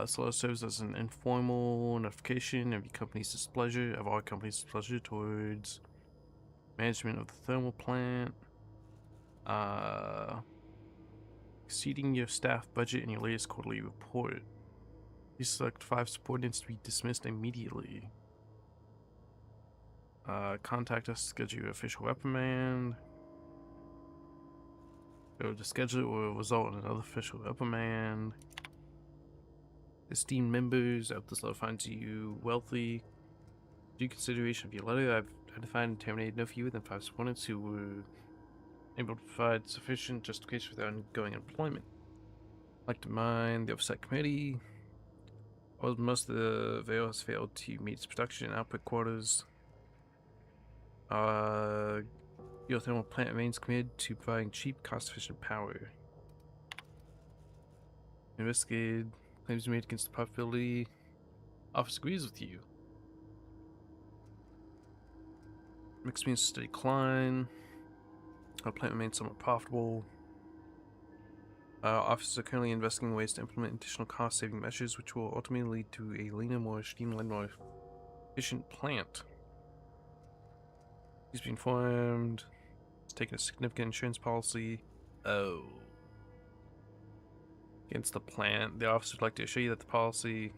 Speaker 1: This letter serves as an informal notification of your company's displeasure, of our company's displeasure towards management of the thermal plant. Exceeding your staff budget in your latest quarterly report. You select 5 subordinates to be dismissed immediately. Contact us to schedule your official reprimand. Go to schedule will result in another official reprimand. Esteemed members, I hope this letter finds you wealthy. Due consideration of your letter, I've identified and terminated no fewer than 5 subordinates who were able to provide sufficient justification for their ongoing employment. I'd like to mind the Oversight Committee. While most of the Veil has failed to meet its production and output quotas, geothermal plant remains committed to providing cheap, cost-efficient power. Investigated claims made against the profitability. Office agrees with you. Mixed means steady decline. Our plant remains somewhat profitable. Officers are currently investigating ways to implement additional cost-saving measures, which will ultimately lead to a leaner, more streamlined, more efficient plant. He's been informed. He's taken a significant insurance policy. Oh. Against the plant. The officer would like to assure you that the policy,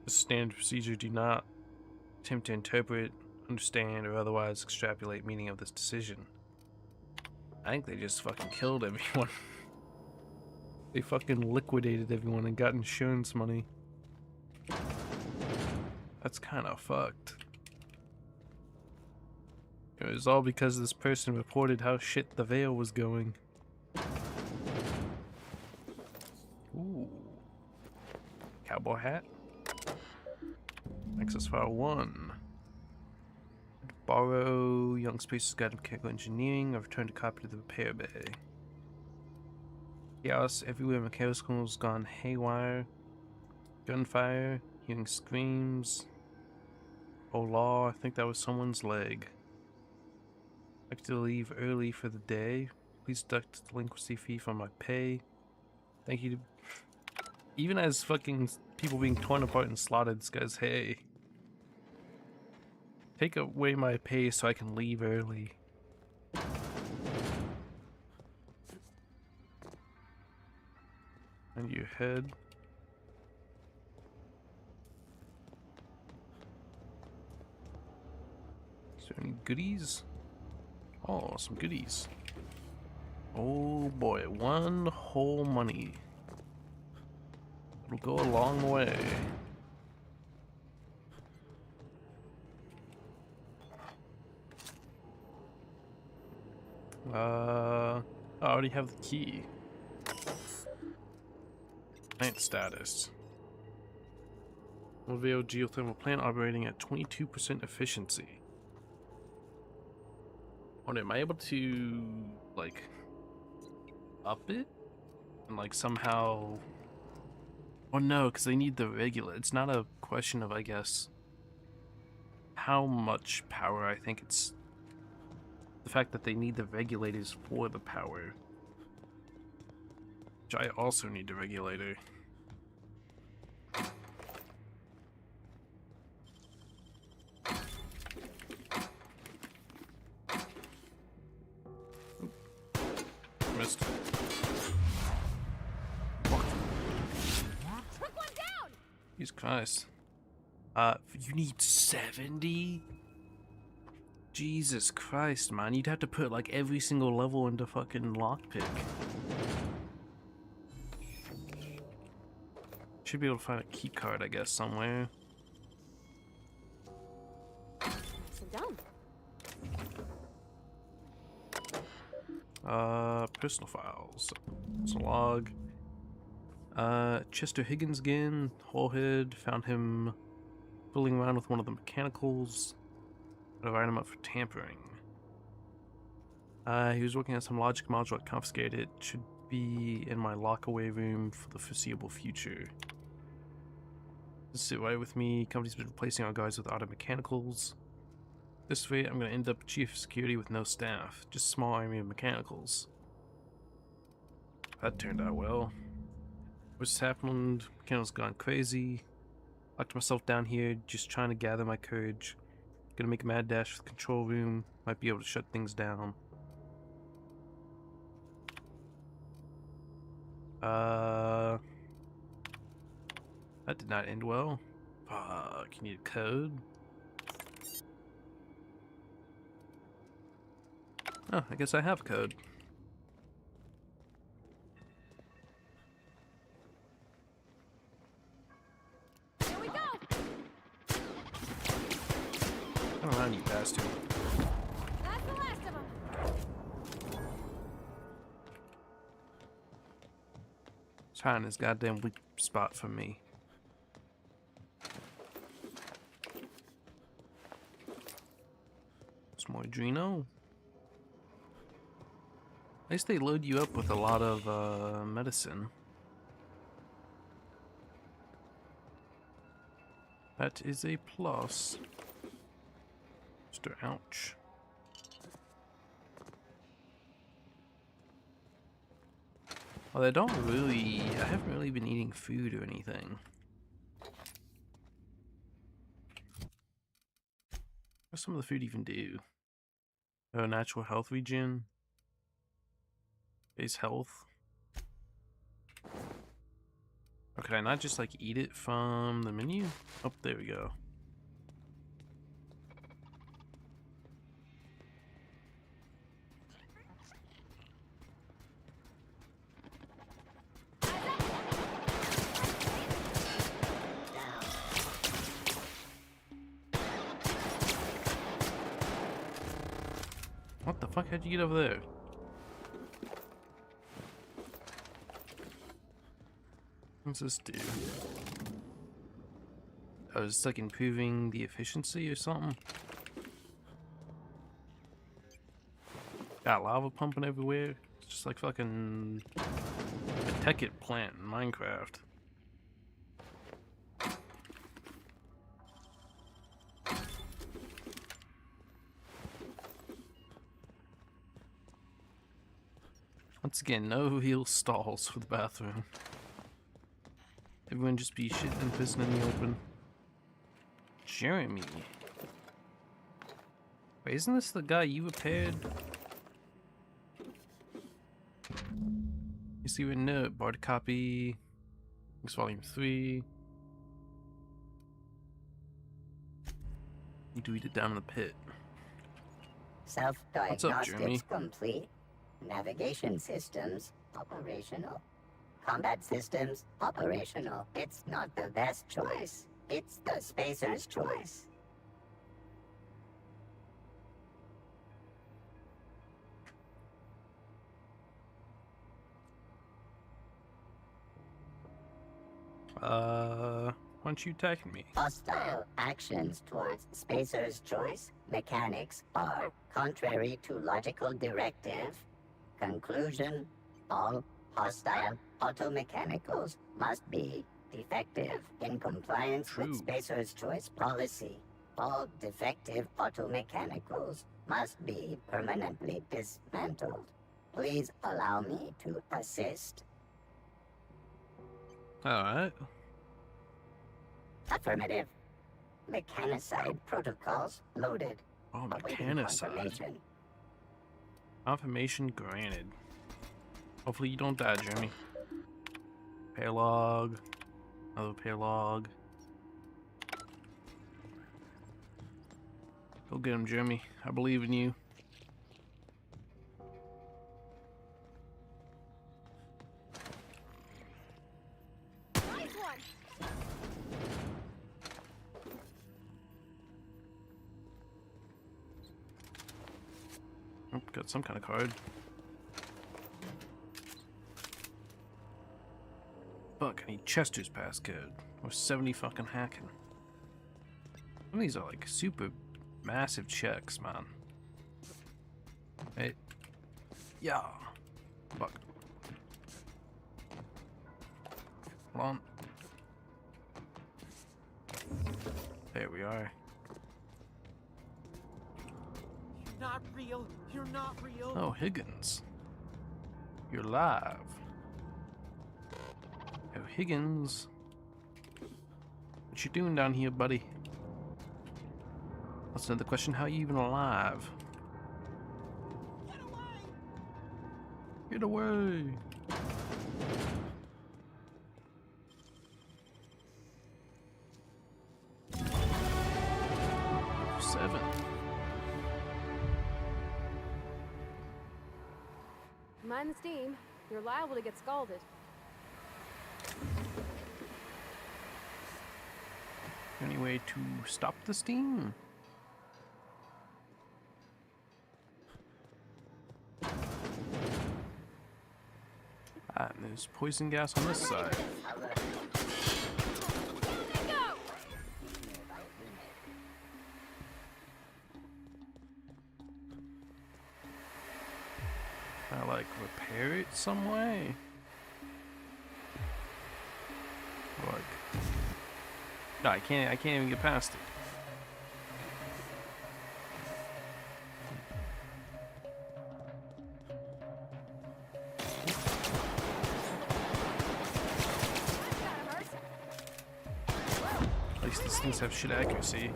Speaker 1: the standard procedure, do not attempt to interpret, understand, or otherwise extrapolate meaning of this decision. I think they just fucking killed everyone. They fucking liquidated everyone and got insurance money. That's kind of fucked. It was all because this person reported how shit the Veil was going. Ooh. Cowboy hat. Access file 1. Borrow Young Space's Guide to Mechanical Engineering. I've returned a copy to the repair bay. Chaos everywhere, mechanicals gone haywire. Gunfire, hearing screams. Oh law, I think that was someone's leg. I'd like to leave early for the day. Please deduct delinquency fee from my pay. Thank you to... Even as fucking people being torn apart and slaughtered, this guy's, hey. Take away my pay so I can leave early. And your head. Is there any goodies? Oh, some goodies. Oh boy, 1 whole money. It'll go a long way. I already have the key. Plant status. Reveal geothermal plant operating at 22% efficiency. Oh, am I able to, like, up it? And, like, somehow... Oh, no, because they need the regular. It's not a question of, I guess, how much power. I think it's the fact that they need the regulators for the power. Which I also need the regulator. Missed.
Speaker 2: Took one down!
Speaker 1: Jesus Christ. You need 70? Jesus Christ, man. You'd have to put, like, every single level into fucking lockpick. Should be able to find a key card, I guess, somewhere.
Speaker 2: Sit down.
Speaker 1: Personal files. It's a log. Chester Higgins again. Wholehead. Found him fooling around with one of the mechanicals. I've write him up for tampering. He was working on some logic module I confiscated. It should be in my lockaway room for the foreseeable future. Sit right with me. Company's been replacing our guys with auto mechanicals. This way, I'm gonna end up chief of security with no staff. Just a small army of mechanicals. That turned out well. What's happened? Mechanicals gone crazy. Locked myself down here, just trying to gather my courage. Gonna make a mad dash for the control room. Might be able to shut things down. That did not end well. Fuck, you need a code? Oh, I guess I have a code.
Speaker 2: Here we go!
Speaker 1: Come around, you bastard.
Speaker 2: That's the last of them.
Speaker 1: It's hiding this goddamn weak spot for me. Some more Adreno. At least they load you up with a lot of medicine. That is a plus. Mr. Ouch. Well, I haven't really been eating food or anything. What's some of the food even do? Oh, natural health regen. Base health. Or could I not just like eat it from the menu? Oh, there we go. What the fuck? How'd you get over there? What's this do? Oh, it's like improving the efficiency or something? Got lava pumping everywhere. It's just like fucking a Tech-It plant in Minecraft. Once again, no real stalls for the bathroom. Everyone just be shitting and pissing in the open. Jeremy. Wait, isn't this the guy you repaired? You see, we note, barred copy. It's volume 3. You do eat it down in the pit.
Speaker 11: Self-diagnostics complete. Navigation systems operational. Combat systems operational. It's not the best choice. It's the spacer's choice.
Speaker 1: Why aren't you attacking me?
Speaker 11: Hostile actions towards Spacer's Choice mechanics are contrary to logical directive. Conclusion: all hostile automechanicals must be defective in compliance
Speaker 1: True.
Speaker 11: with Spacer's Choice policy. All defective automechanicals must be permanently dismantled. Please allow me to assist.
Speaker 1: Alright.
Speaker 11: Affirmative. Mechanicide protocols loaded.
Speaker 1: Oh,
Speaker 11: Awaiting
Speaker 1: mechanicide.
Speaker 11: confirmation.
Speaker 1: Confirmation granted. Hopefully you don't die, Jeremy. Paylog. Another paylog. Go get him, Jeremy. I believe in you.
Speaker 2: Nice one.
Speaker 1: Oh, got some kind of card. Fuck, I need Chester's passcode. Or 70 fucking hacking. Some of these are like super massive checks, man. Hey. Yeah. Fuck. Hold on. There we are.
Speaker 12: You're not real. You're not real.
Speaker 1: Oh, Higgins. You're live. Oh, Higgins. What you doing down here, buddy? That's another question. How are you even alive? Get away! Seven.
Speaker 2: Mind the steam. You're liable to get scalded.
Speaker 1: Any way to stop the steam? Ah, and there's poison gas on this side. Can I like repair it some way? Or, like, no, I can't even get past it. At least these things have shit accuracy.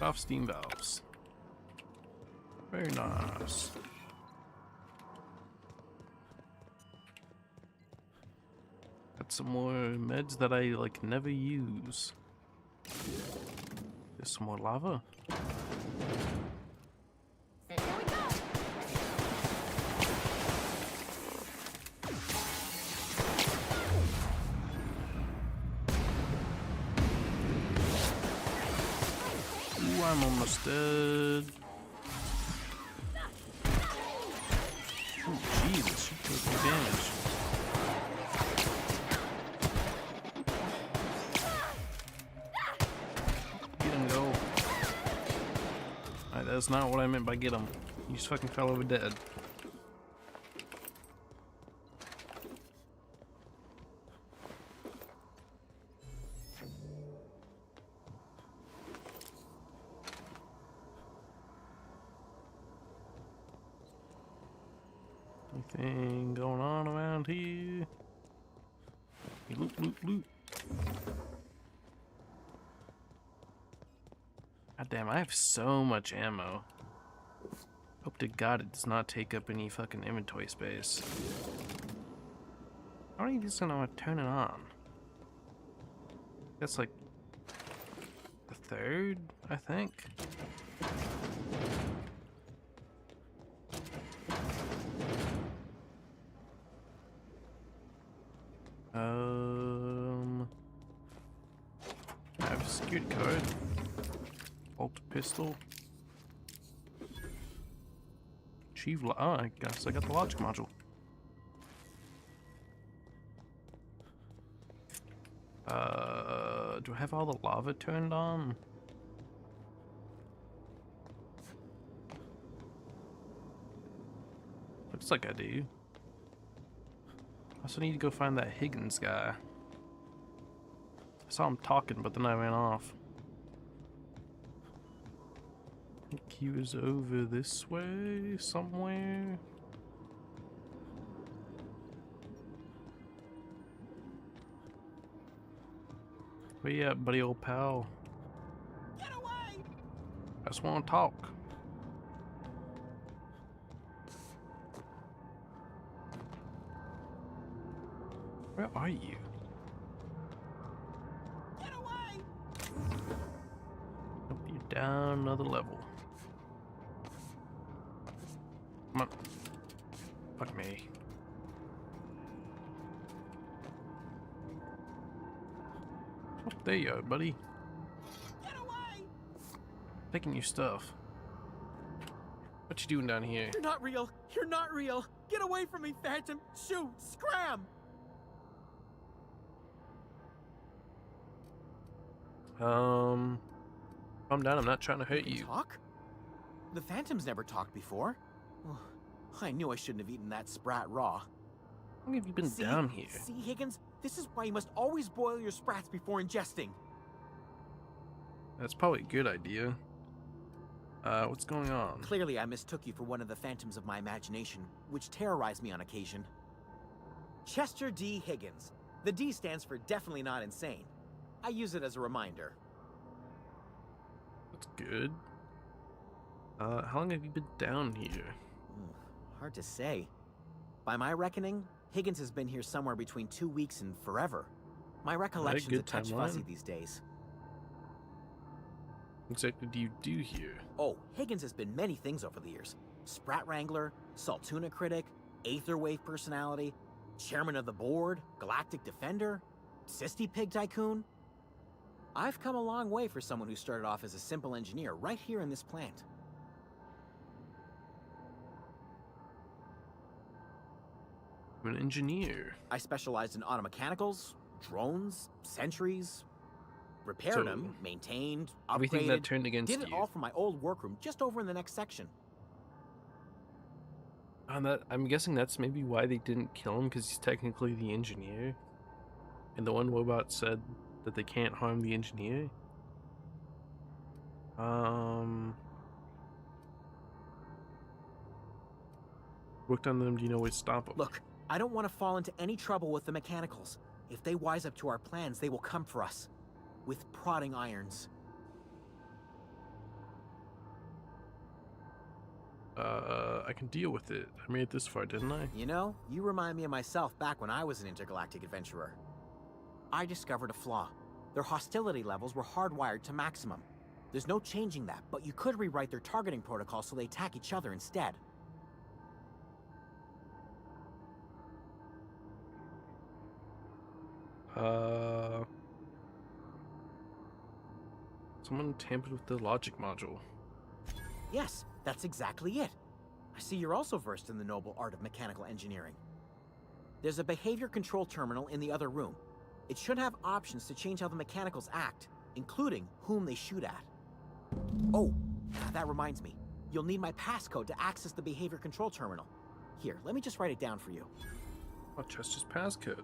Speaker 1: Off steam valves. Very nice. Got some more meds that I like never use. There's some more lava. Ooh, I'm almost dead. Oh, Jesus, she took me damage. Get him, go. Alright, that's not what I meant by get him. You just fucking fell over dead. Anything going on around here? Loot, loot, loot. God damn, I have so much ammo. Hope to God it does not take up any fucking inventory space. How are you just gonna turn it on? That's like the third, I think. I have a security card. Bolt pistol. Achieve. Oh, I guess I got the logic module. Do I have all the lava turned on? Looks like I do. I also need to go find that Higgins guy. I saw him talking, but then I ran off. I think he was over this way somewhere. Where you at, buddy, old pal?
Speaker 12: Get away!
Speaker 1: I just want to talk. Where are you?
Speaker 12: Get away!
Speaker 1: Nope, you're down another level. Come on. Fuck me. Oh, there you are, buddy.
Speaker 12: Get away!
Speaker 1: Taking your stuff. What you doing down here?
Speaker 12: You're not real! You're not real! Get away from me, Phantom! Shoot! Scram!
Speaker 1: Calm down, I'm not trying to hurt you.
Speaker 12: Talk? The Phantom's never talked before. Oh, I knew I shouldn't have eaten that sprat raw.
Speaker 1: How long have you been down here?
Speaker 12: See, Higgins? This is why you must always boil your sprats before ingesting.
Speaker 1: That's probably a good idea. What's going on?
Speaker 12: Clearly, I mistook you for one of the phantoms of my imagination, which terrorized me on occasion. Chester D. Higgins. The D stands for definitely not insane. I use it as a reminder.
Speaker 1: That's good. How long have you been down here?
Speaker 12: Hard to say. By my reckoning, Higgins has been here somewhere between 2 weeks and forever. My recollection's a touch fuzzy these days.
Speaker 1: What exactly do you do here?
Speaker 12: Oh, Higgins has been many things over the years. Sprat Wrangler, Saltuna Critic, Aetherwave Personality, Chairman of the Board, Galactic Defender, Sisty Pig Tycoon. I've come a long way for someone who started off as a simple engineer right here in this plant.
Speaker 1: I'm an engineer.
Speaker 12: I specialized in automechanicals, drones, sentries, repaired them, maintained, upgraded.
Speaker 1: Everything that turned against you.
Speaker 12: Did it all from my old workroom just over in the next section.
Speaker 1: I'm guessing that's maybe why they didn't kill him, because he's technically the engineer. And the one robot said that they can't harm the engineer. Worked on them, do you know where to stop them?
Speaker 12: Look, I don't want to fall into any trouble with the mechanicals. If they wise up to our plans, they will come for us. With prodding irons.
Speaker 1: I can deal with it. I made it this far, didn't I?
Speaker 12: You know, you remind me of myself back when I was an intergalactic adventurer. I discovered a flaw. Their hostility levels were hardwired to maximum. There's no changing that, but you could rewrite their targeting protocol so they attack each other instead.
Speaker 1: Someone tampered with the logic module.
Speaker 12: Yes, that's exactly it. I see you're also versed in the noble art of mechanical engineering. There's a behavior control terminal in the other room. It should have options to change how the mechanicals act, including whom they shoot at. Oh, that reminds me. You'll need my passcode to access the behavior control terminal. Here, let me just write it down for you.
Speaker 1: Oh, Chester's passcode.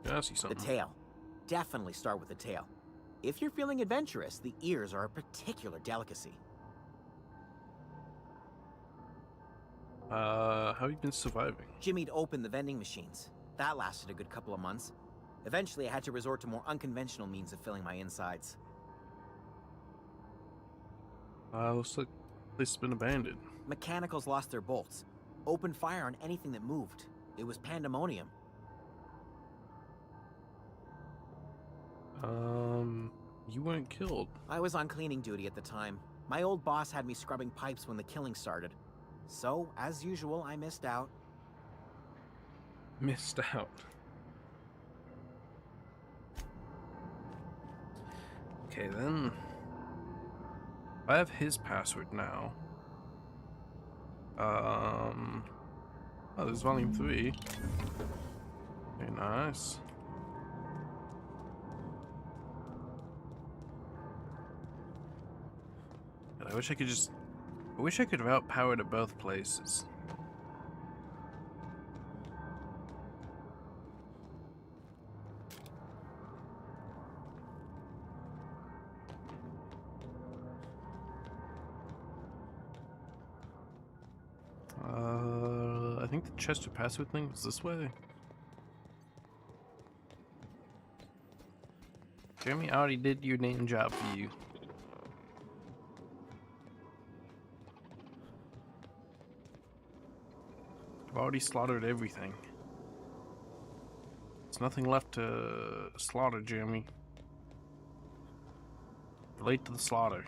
Speaker 1: Yeah, I see something.
Speaker 12: The tail. Definitely start with the tail. If you're feeling adventurous, the ears are a particular delicacy.
Speaker 1: How have you been surviving?
Speaker 12: Jimmy'd opened the vending machines. That lasted a good couple of months. Eventually, I had to resort to more unconventional means of filling my insides.
Speaker 1: Looks like the place has been abandoned.
Speaker 12: Mechanicals lost their bolts. Opened fire on anything that moved. It was pandemonium.
Speaker 1: You weren't killed.
Speaker 12: I was on cleaning duty at the time. My old boss had me scrubbing pipes when the killing started. So, as usual, I missed out.
Speaker 1: Missed out. Okay, then. I have his password now. Oh, there's volume 3. Very nice. God, I wish I could route power to both places. I think the Chester password thing was this way. Jeremy, I already did your name job for you. I've already slaughtered everything. There's nothing left to slaughter, Jeremy. Relate to the slaughter.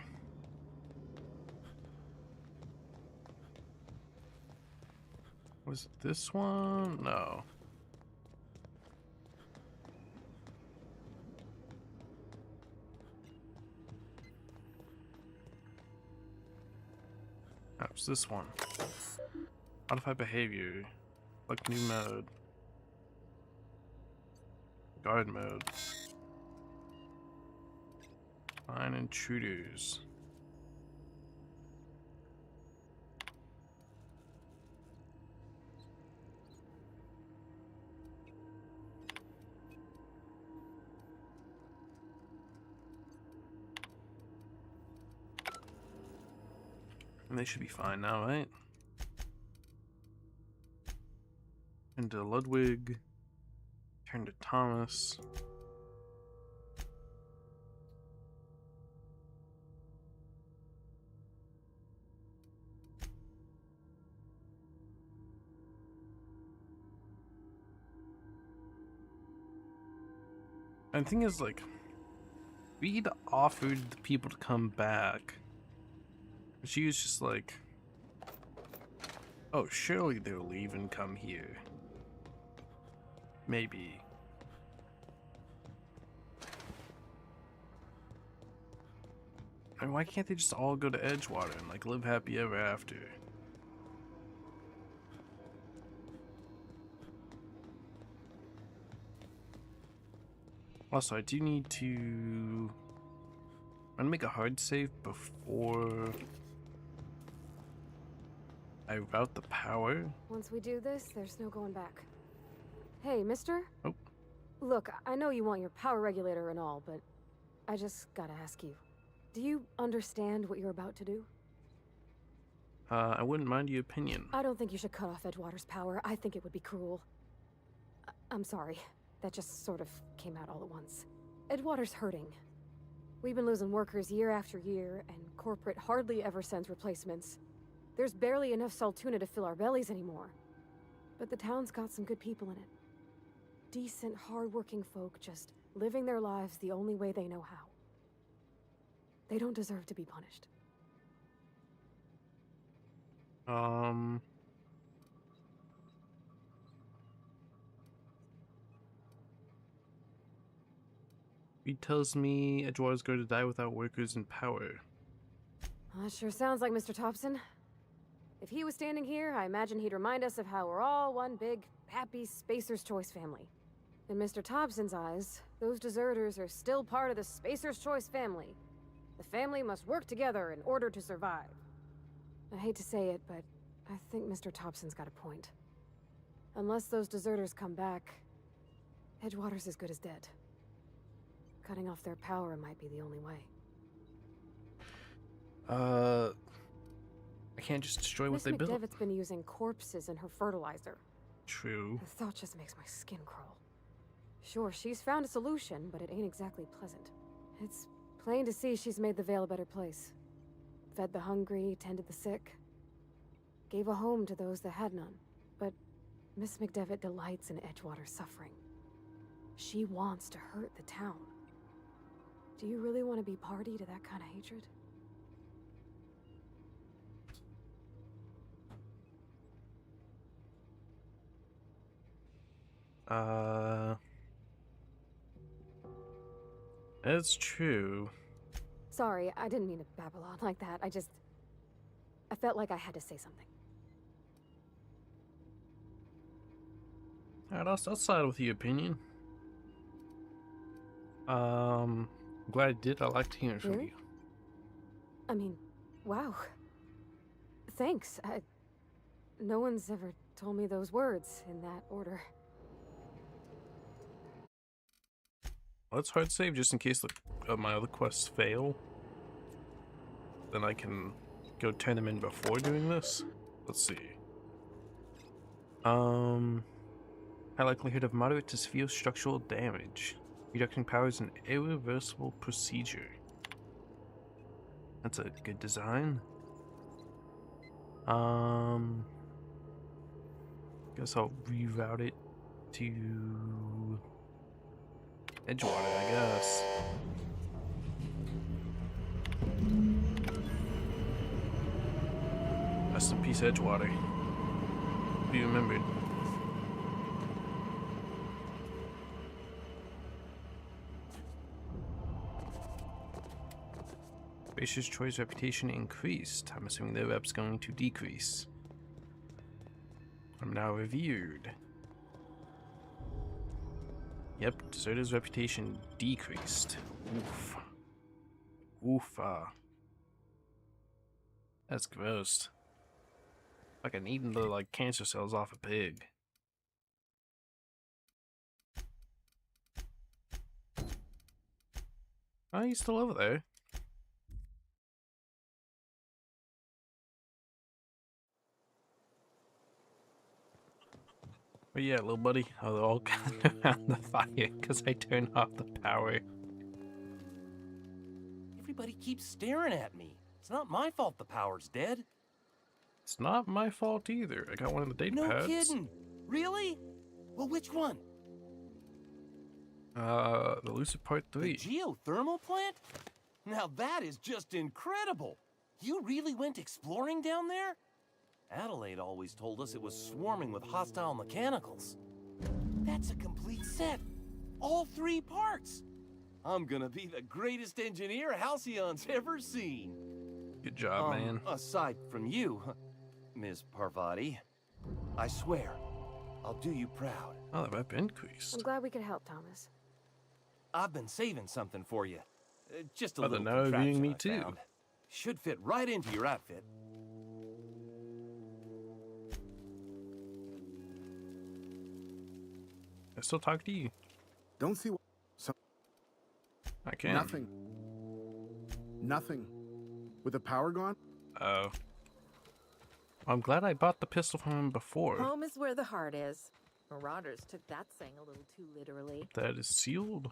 Speaker 1: Was it this one? No. That was this one. Modify behavior. Select new mode. Guard mode. Find intruders. And they should be fine now, right? Into Ludwig. Turn to Thomas. And the thing is, like, we'd offered the people to come back. She was just like, oh, surely they'll leave and come here. Maybe. And why can't they just all go to Edgewater and, like, live happy ever after? Also, I do need to... I'm gonna make a hard save before I route the power.
Speaker 2: Once we do this, there's no going back. Hey, mister?
Speaker 1: Oh.
Speaker 2: Look, I know you want your power regulator and all, but I just gotta ask you. Do you understand what you're about to do?
Speaker 1: I wouldn't mind your opinion.
Speaker 2: I don't think you should cut off Edgewater's power. I think it would be cruel. I'm sorry. That just sort of came out all at once. Edgewater's hurting. We've been losing workers year after year, and corporate hardly ever sends replacements. There's barely enough Saltuna to fill our bellies anymore. But the town's got some good people in it. Decent, hard-working folk just living their lives the only way they know how. They don't deserve to be punished.
Speaker 1: He tells me Edgewater's going to die without workers in power.
Speaker 2: That sure sounds like Mr. Thompson. If he was standing here, I imagine he'd remind us of how we're all one big, happy Spacer's Choice family. In Mr. Thompson's eyes, those deserters are still part of the Spacer's Choice family. The family must work together in order to survive. I hate to say it, but I think Mr. Thompson's got a point. Unless those deserters come back, Edgewater's as good as dead. Cutting off their power might be the only way.
Speaker 1: I can't just destroy what they built.
Speaker 2: Miss McDevitt's been using corpses in her fertilizer.
Speaker 1: True.
Speaker 2: The thought just makes my skin crawl. Sure, she's found a solution, but it ain't exactly pleasant. It's plain to see she's made the Vale a better place. Fed the hungry, tended the sick. Gave a home to those that had none. But Miss McDevitt delights in Edgewater's suffering. She wants to hurt the town. Do you really want to be party to that kind of hatred?
Speaker 1: That's true.
Speaker 2: Sorry, I didn't mean to babble on like that. I felt like I had to say something.
Speaker 1: Alright, I'll side with your opinion. I'm glad I did. I liked hearing from you.
Speaker 2: I mean, wow. Thanks. No one's ever told me those words in that order.
Speaker 1: Let's hard save just in case my other quests fail. Then I can go turn them in before doing this. Let's see. High likelihood of moderate to severe structural damage. Reduction power is an irreversible procedure. That's a good design. Guess I'll reroute it to Edgewater, I guess. Rest in peace, Edgewater. Be remembered. Spacer's Choice reputation increased. I'm assuming their rep's going to decrease. I'm now reviewed. Yep, Deserter's reputation decreased. Oof. Oofa. That's gross. Like I'm eating the cancer cells off a pig. Oh, he's still over there. But yeah, little buddy, oh, they're all gathered around the fire because I turned off the power.
Speaker 13: Everybody keeps staring at me. It's not my fault the power's dead.
Speaker 1: It's not my fault either. I got one of the data pads.
Speaker 13: No kidding. Really? Well, which one?
Speaker 1: The Lucid Part 3.
Speaker 13: The geothermal plant? Now that is just incredible. You really went exploring down there? Adelaide always told us it was swarming with hostile mechanicals. That's a complete set. All 3 parts. I'm gonna be the greatest engineer Halcyon's ever seen.
Speaker 1: Good job, man.
Speaker 13: Aside from you, Ms. Parvati, I swear, I'll do you proud.
Speaker 1: Oh, the rep increased.
Speaker 2: I'm glad we could help, Thomas.
Speaker 13: I've been saving something for you. Just a
Speaker 1: they're
Speaker 13: little
Speaker 1: now reviewing
Speaker 13: contraption
Speaker 1: me
Speaker 13: I
Speaker 1: too.
Speaker 13: found. Should fit right into your outfit.
Speaker 1: I still talk to you.
Speaker 5: Don't see what...
Speaker 1: I can.
Speaker 5: Nothing. With the power gone?
Speaker 1: Oh. I'm glad I bought the pistol from him before.
Speaker 7: Home is where the heart is. Marauders took that saying a little too literally.
Speaker 1: That is sealed.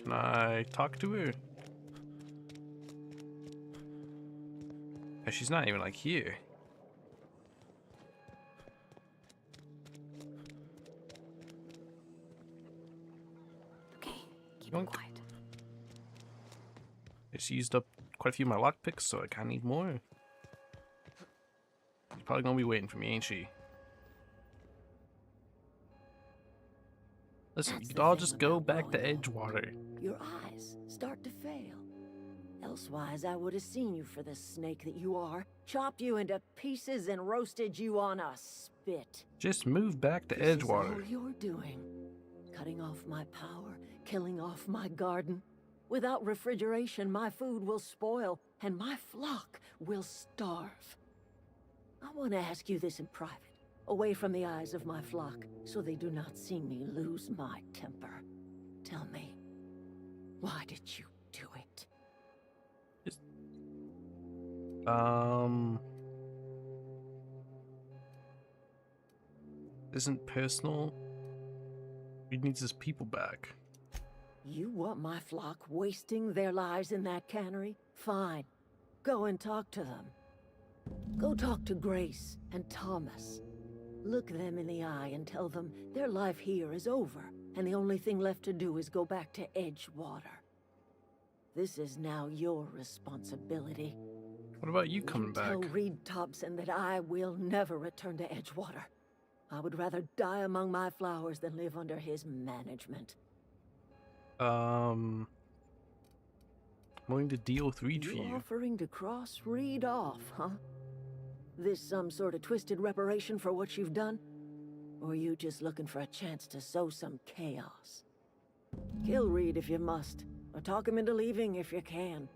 Speaker 1: Can I talk to her? She's not even here.
Speaker 2: Okay, keep it quiet.
Speaker 1: Just used up quite a few of my lockpicks, so I kinda need more. She's probably gonna be waiting for me, ain't she? Listen, you could all just go back to Edgewater.
Speaker 3: Your eyes start to fail. Elsewise, I would have seen you for the snake that you are, chopped you into pieces and roasted you on a spit.
Speaker 1: Just move back to
Speaker 3: This
Speaker 1: Edgewater.
Speaker 3: is all you're doing. Cutting off my power, killing off my garden. Without refrigeration, my food will spoil, and my flock will starve. I want to ask you this in private, away from the eyes of my flock, so they do not see me lose my temper. Tell me, why did you do it?
Speaker 1: Isn't personal. He needs his people back.
Speaker 3: You want my flock wasting their lives in that cannery? Fine. Go and talk to them. Go talk to Grace and Thomas. Look them in the eye and tell them their life here is over, and the only thing left to do is go back to Edgewater. This is now your responsibility.
Speaker 1: What about you coming back?
Speaker 3: Tell Reed Thompson that I will never return to Edgewater. I would rather die among my flowers than live under his management.
Speaker 1: I'm willing to deal with Reed for
Speaker 3: You
Speaker 1: you.
Speaker 3: offering to cross Reed off, huh? This some sort of twisted reparation for what you've done? Or you just looking for a chance to sow some chaos? Kill Reed if you must, or talk him into leaving if you can.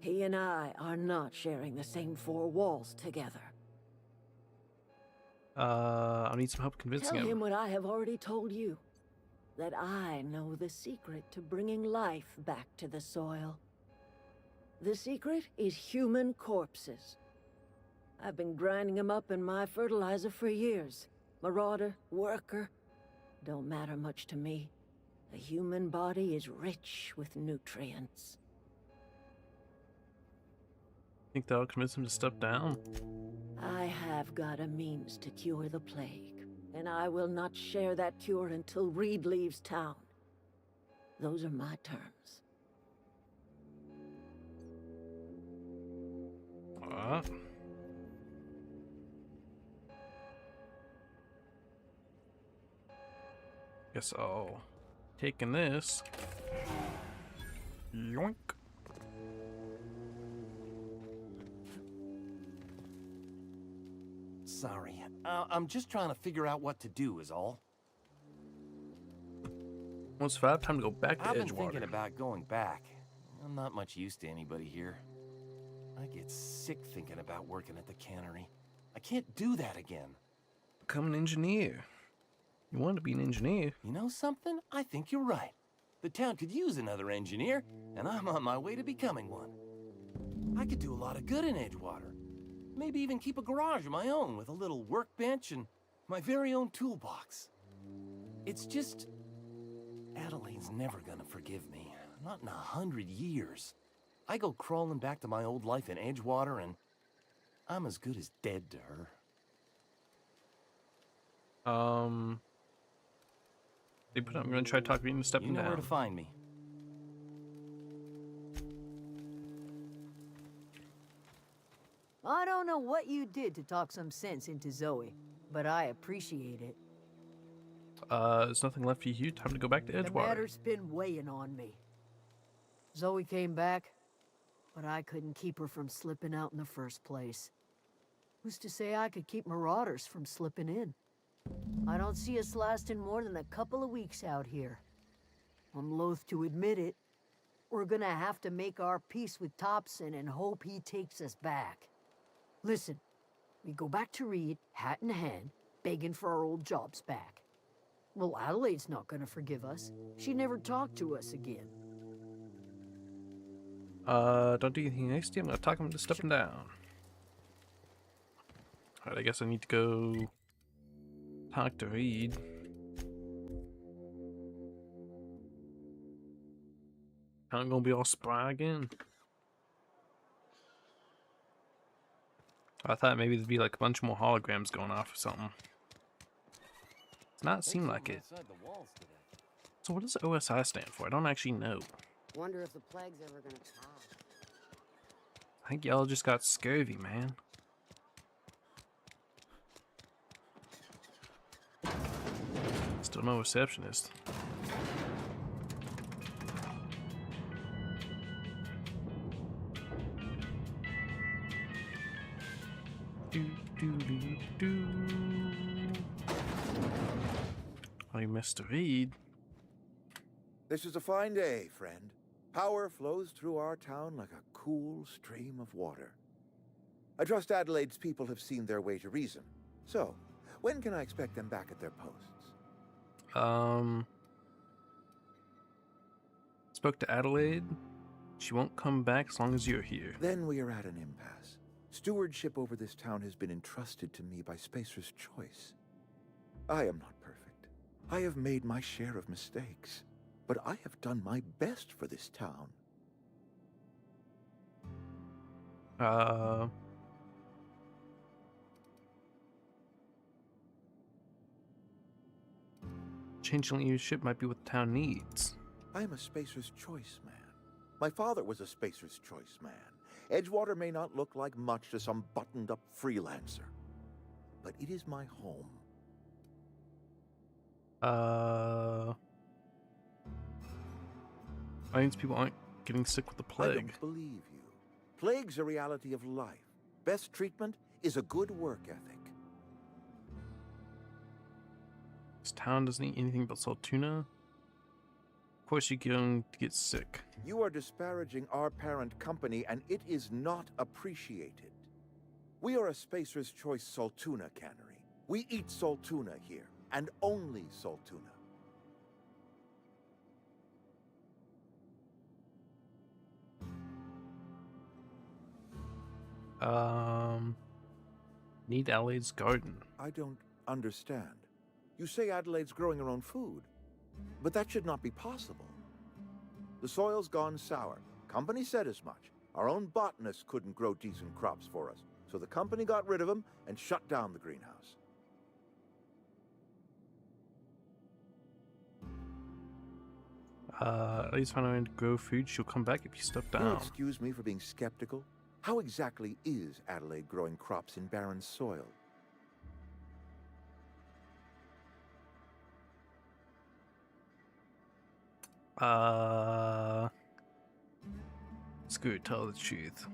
Speaker 3: He and I are not sharing the same four walls together.
Speaker 1: I need some help convincing
Speaker 3: Tell
Speaker 1: him.
Speaker 3: him what I have already told you. That I know the secret to bringing life back to the soil. The secret is human corpses. I've been grinding them up in my fertilizer for years. Marauder, worker, don't matter much to me. The human body is rich with nutrients.
Speaker 1: Think that'll convince him to step down?
Speaker 3: I have got a means to cure the plague, and I will not share that cure until Reed leaves town. Those are my terms.
Speaker 1: What? Guess I'll taking this. Yoink.
Speaker 13: Sorry. I'm just trying to figure out what to do is all.
Speaker 1: Once 5, time to go back to
Speaker 13: I've been
Speaker 1: Edgewater.
Speaker 13: thinking about going back. I'm not much use to anybody here. I get sick thinking about working at the cannery. I can't do that again.
Speaker 1: Become an engineer. You want to be an engineer.
Speaker 13: You know something? I think you're right. The town could use another engineer, and I'm on my way to becoming one. I could do a lot of good in Edgewater. Maybe even keep a garage of my own with a little workbench and my very own toolbox. It's just... Adelaide's never gonna forgive me. Not in 100 years. I go crawling back to my old life in Edgewater, and I'm as good as dead to her.
Speaker 1: I'm gonna try to talk Reed into stepping
Speaker 13: You know
Speaker 1: down.
Speaker 13: where to find me.
Speaker 4: I don't know what you did to talk some sense into Zoe, but I appreciate it.
Speaker 1: There's nothing left for you. Time to go back to
Speaker 4: The
Speaker 1: Edgewater.
Speaker 4: matter's been weighing on me. Zoe came back, but I couldn't keep her from slipping out in the first place. Who's to say I could keep marauders from slipping in? I don't see us lasting more than a couple of weeks out here. I'm loath to admit it. We're gonna have to make our peace with Thompson and hope he takes us back. Listen, we go back to Reed, hat in hand, begging for our old jobs back. Well, Adelaide's not gonna forgive us. She never talked to us again.
Speaker 1: Don't do anything nasty. I'm gonna talk him into stepping down. Alright, I guess I need to go talk to Reed. I'm gonna be all spry again. I thought maybe there'd be like a bunch more holograms going off or something. Does not seem like it. So what does OSI stand for? I don't actually know.
Speaker 8: Wonder if the plague's ever gonna pass.
Speaker 1: I think y'all just got scurvy, man. Still no receptionist. Oh, you Mr. Reed.
Speaker 14: This is a fine day, friend. Power flows through our town like a cool stream of water. I trust Adelaide's people have seen their way to reason. So, when can I expect them back at their posts?
Speaker 1: Spoke to Adelaide. She won't come back as long as you're here.
Speaker 14: Then we are at an impasse. Stewardship over this town has been entrusted to me by Spacer's Choice. I am not perfect. I have made my share of mistakes. But I have done my best for this town.
Speaker 1: Changing leadership might be what the town needs.
Speaker 14: I am a Spacer's Choice man. My father was a Spacer's Choice man. Edgewater may not look like much to some buttoned-up freelancer, but it is my home.
Speaker 1: That means people aren't getting sick with the
Speaker 14: I
Speaker 1: plague.
Speaker 14: don't believe you. Plague's a reality of life. Best treatment is a good work ethic.
Speaker 1: This town doesn't eat anything but salt tuna. Of course you're going to get sick.
Speaker 14: You are disparaging our parent company, and it is not appreciated. We are a Spacer's Choice salt tuna cannery. We eat salt tuna here, and only salt tuna.
Speaker 1: Need Adelaide's garden.
Speaker 14: I don't understand. You say Adelaide's growing her own food, but that should not be possible. The soil's gone sour. Company said as much. Our own botanist couldn't grow decent crops for us, so the company got rid of him and shut down the greenhouse.
Speaker 1: Adelaide's found a way to grow food. She'll come back if you step
Speaker 14: Will
Speaker 1: down.
Speaker 14: you excuse me for being skeptical? How exactly is Adelaide growing crops in barren soil?
Speaker 1: Screw it, tell the truth.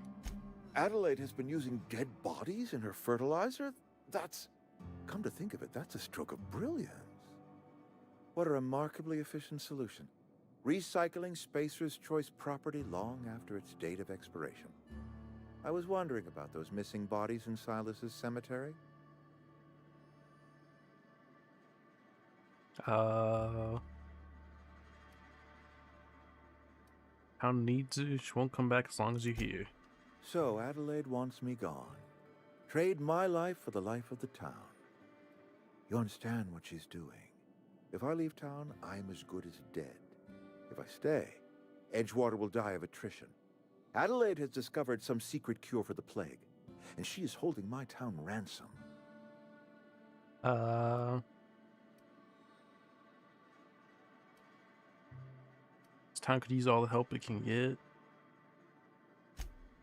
Speaker 14: Adelaide has been using dead bodies in her fertilizer? That's... Come to think of it, that's a stroke of brilliance. What a remarkably efficient solution. Recycling Spacer's Choice property long after its date of expiration. I was wondering about those missing bodies in Silas's cemetery.
Speaker 1: Town needs you. She won't come back as long as you're here.
Speaker 14: So Adelaide wants me gone. Trade my life for the life of the town. You understand what she's doing. If I leave town, I'm as good as dead. If I stay, Edgewater will die of attrition. Adelaide has discovered some secret cure for the plague, and she is holding my town ransom.
Speaker 1: This town could use all the help it can get.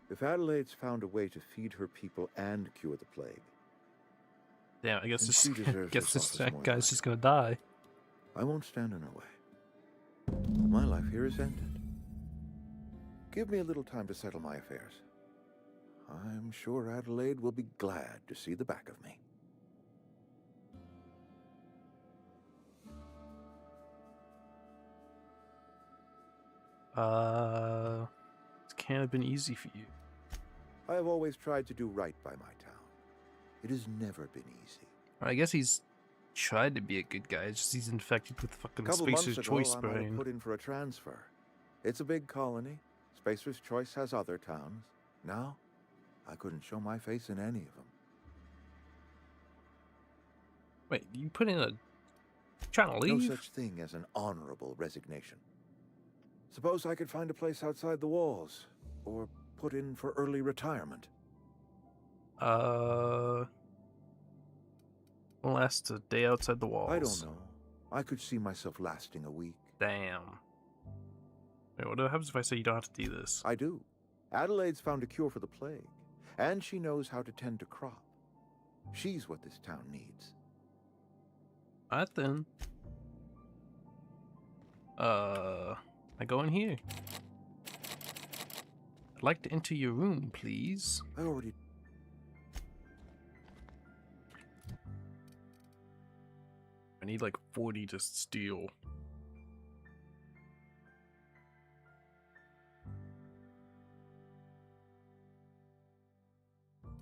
Speaker 14: If Adelaide's found a way to feed her people and cure the plague,
Speaker 1: Damn, I guess
Speaker 14: then
Speaker 1: this,
Speaker 14: she deserves
Speaker 1: guess
Speaker 14: this
Speaker 1: this
Speaker 14: office more
Speaker 1: guy's
Speaker 14: than
Speaker 1: just gonna die.
Speaker 14: I won't stand in her way. My life here is ended. Give me a little time to settle my affairs. I'm sure Adelaide will be glad to see the back of me.
Speaker 1: This can't have been easy for you.
Speaker 14: I have always tried to do right by my town. It has never been easy.
Speaker 1: I guess he's tried to be a good guy. It's just he's infected with fucking
Speaker 14: A couple
Speaker 1: Spacer's
Speaker 14: months ago,
Speaker 1: Choice
Speaker 14: I might have
Speaker 1: brain.
Speaker 14: put in for a transfer. It's a big colony. Spacer's Choice has other towns. Now, I couldn't show my face in any of them.
Speaker 1: Wait, you put in a... trying to leave?
Speaker 14: No such thing as an honorable resignation. Suppose I could find a place outside the walls, or put in for early retirement.
Speaker 1: Won't last a day outside the walls.
Speaker 14: I don't know. I could see myself lasting a week.
Speaker 1: Damn. Wait, what happens if I say you don't have to do this?
Speaker 14: I do. Adelaide's found a cure for the plague, and she knows how to tend to crop. She's what this town needs.
Speaker 1: Alright then. I go in here. I'd like to enter your room, please.
Speaker 14: I already...
Speaker 1: I need like 40 to steal.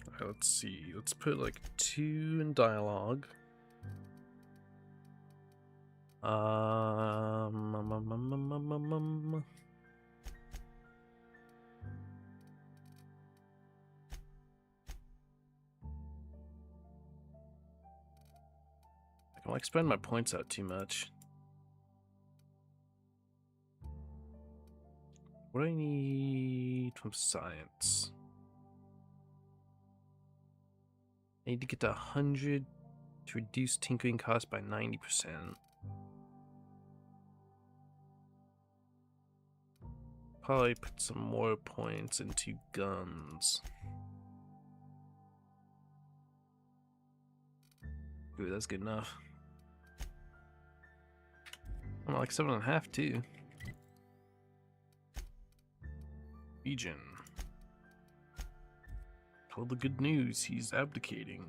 Speaker 1: Alright, let's see. Let's put like 2 in dialogue. I don't like spreading my points out too much. What do I need from science? I need to get to 100 to reduce tinkering cost by 90%. Probably put some more points into guns. Ooh, that's good enough. I'm like 7.5 too. Legion. Tell the good news, he's abdicating.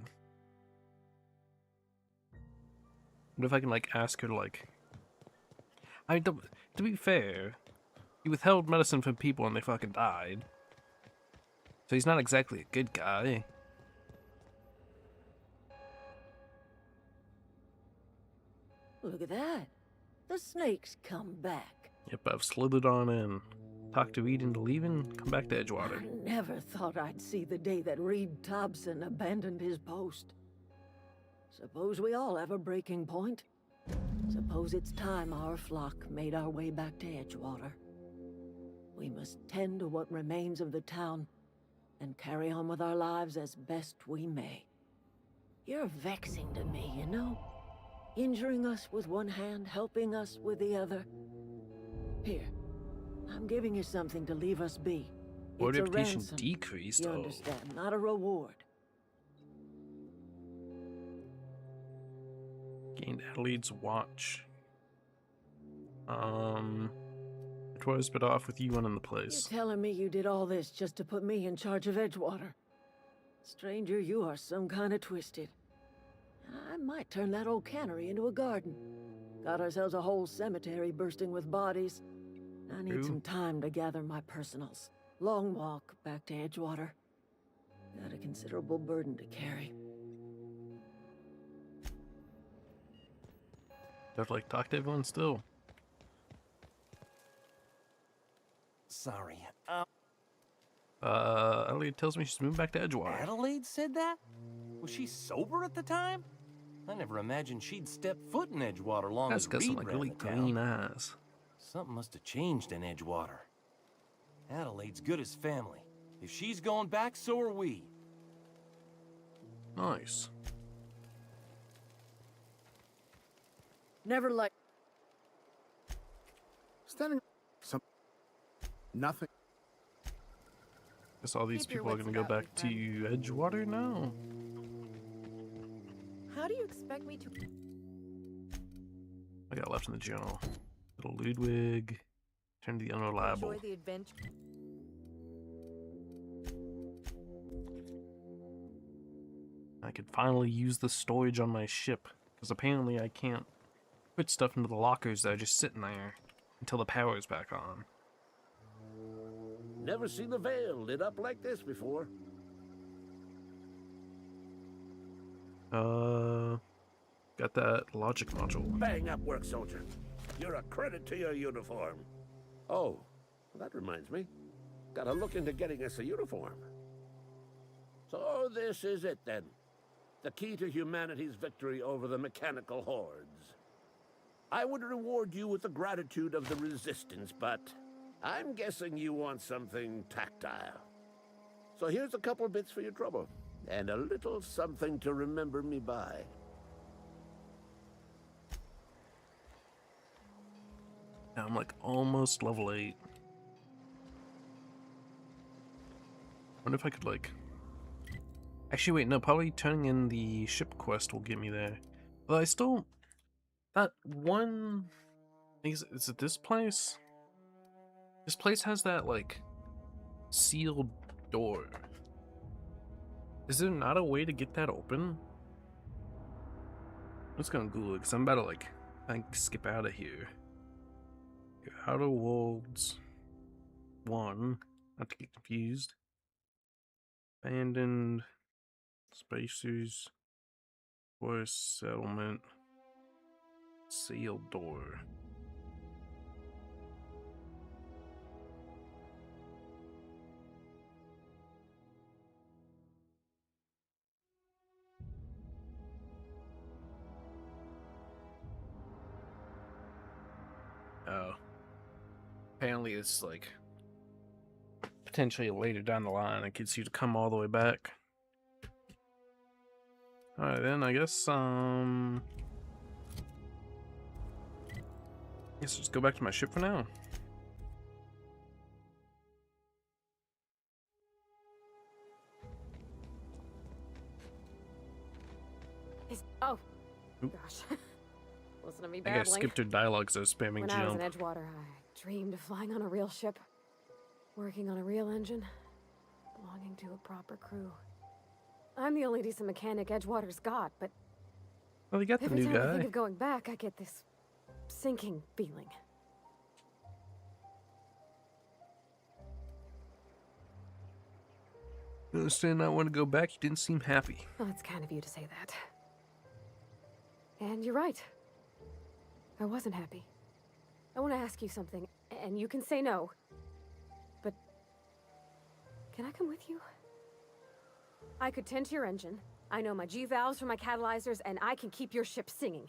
Speaker 1: What if I can, like, ask her to, like... I mean, to be fair, he withheld medicine from people and they fucking died. So he's not exactly a good guy.
Speaker 3: Look at that. The snake's come back.
Speaker 1: Yep, I've slithered on in. Talk to Reed into leaving, come back to Edgewater.
Speaker 3: I never thought I'd see the day that Reed Thompson abandoned his post. Suppose we all have a breaking point. Suppose it's time our flock made our way back to Edgewater. We must tend to what remains of the town and carry on with our lives as best we may. You're vexing to me, you know? Injuring us with one hand, helping us with the other. Here, I'm giving you something to leave us be.
Speaker 1: Board
Speaker 3: It's a
Speaker 1: reputation
Speaker 3: ransom.
Speaker 1: decreased.
Speaker 3: You
Speaker 1: Oh.
Speaker 3: understand, not a reward.
Speaker 1: Gained Adelaide's watch. Edgewater's been off with you running the place.
Speaker 3: You're telling me you did all this just to put me in charge of Edgewater? Stranger, you are some kind of twisted. I might turn that old cannery into a garden. Got ourselves a whole cemetery bursting with bodies. I need some time to gather my personals. Long walk back to Edgewater. Got a considerable burden to carry.
Speaker 1: I'd like talk to everyone still.
Speaker 13: Sorry.
Speaker 1: Adelaide tells me she's moving back to Edgewater.
Speaker 13: Adelaide said that? Was she sober at the time? I never imagined she'd step foot in Edgewater long
Speaker 1: That's
Speaker 13: as
Speaker 1: got
Speaker 13: Reed
Speaker 1: some like
Speaker 13: ran
Speaker 1: really
Speaker 13: the town.
Speaker 1: green eyes.
Speaker 13: Something must have changed in Edgewater. Adelaide's good as family. If she's going back, so are we.
Speaker 1: Nice.
Speaker 4: Never like...
Speaker 5: Standing... Some... Nothing.
Speaker 1: Guess all these
Speaker 7: Keep your
Speaker 1: people are
Speaker 7: wits
Speaker 1: gonna go
Speaker 7: about
Speaker 1: back to Edgewater now.
Speaker 7: How do you expect me to...
Speaker 1: I got left in the journal. Little Ludwig. Turn to the unreliable.
Speaker 7: Enjoy the adventure?
Speaker 1: I could finally use the storage on my ship. Because apparently I can't put stuff into the lockers that are just sitting there until the power's back on.
Speaker 15: Never seen the Vale lit up like this before.
Speaker 1: Got that logic module.
Speaker 15: Bang up work, soldier. You're a credit to your uniform. Oh, that reminds me. Gotta look into getting us a uniform. So this is it then. The key to humanity's victory over the mechanical hordes. I would reward you with the gratitude of the Resistance, but I'm guessing you want something tactile. So here's a couple bits for your trouble, and a little something to remember me by.
Speaker 1: Now I'm like almost level 8. Wonder if I could like... Actually wait, no, probably turning in the ship quest will get me there. But I still... That one... Is it this place? This place has that like sealed door. Is there not a way to get that open? I'm just gonna Google it because I'm about to like I think skip out of here. Outer Worlds 1, not to get confused. Abandoned Spacers, Forest Settlement, Sealed Door. Oh. Apparently it's like potentially later down the line it gets you to come all the way back. Alright then, I guess just go back to my ship for now.
Speaker 2: Oh,
Speaker 1: Oop.
Speaker 2: gosh. Listen to me
Speaker 1: I
Speaker 2: babbling.
Speaker 1: guess I skipped her dialogue, so I was spamming
Speaker 2: When I was in
Speaker 1: GM.
Speaker 2: Edgewater, I dreamed of flying on a real ship. Working on a real engine, belonging to a proper crew. I'm the only decent mechanic Edgewater's got, but
Speaker 1: Well, you got the
Speaker 2: every
Speaker 1: new
Speaker 2: time I think
Speaker 1: guy.
Speaker 2: of going back, I get this sinking feeling.
Speaker 1: I understand not want to go back. You didn't seem happy.
Speaker 2: Well, it's kind of you to say that. And you're right. I wasn't happy. I want to ask you something, and you can say no. But can I come with you? I could tend to your engine. I know my G-valves from my catalyzers, and I can keep your ship singing.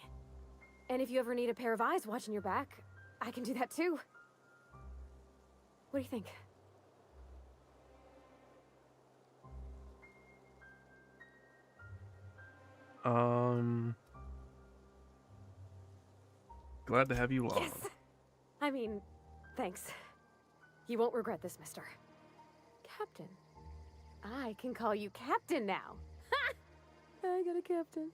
Speaker 2: And if you ever need a pair of eyes watching your back, I can do that too. What do you think?
Speaker 1: Glad to have you along.
Speaker 2: Yes! I mean, thanks. You won't regret this, mister. Captain. I can call you Captain now. Ha! I got a captain.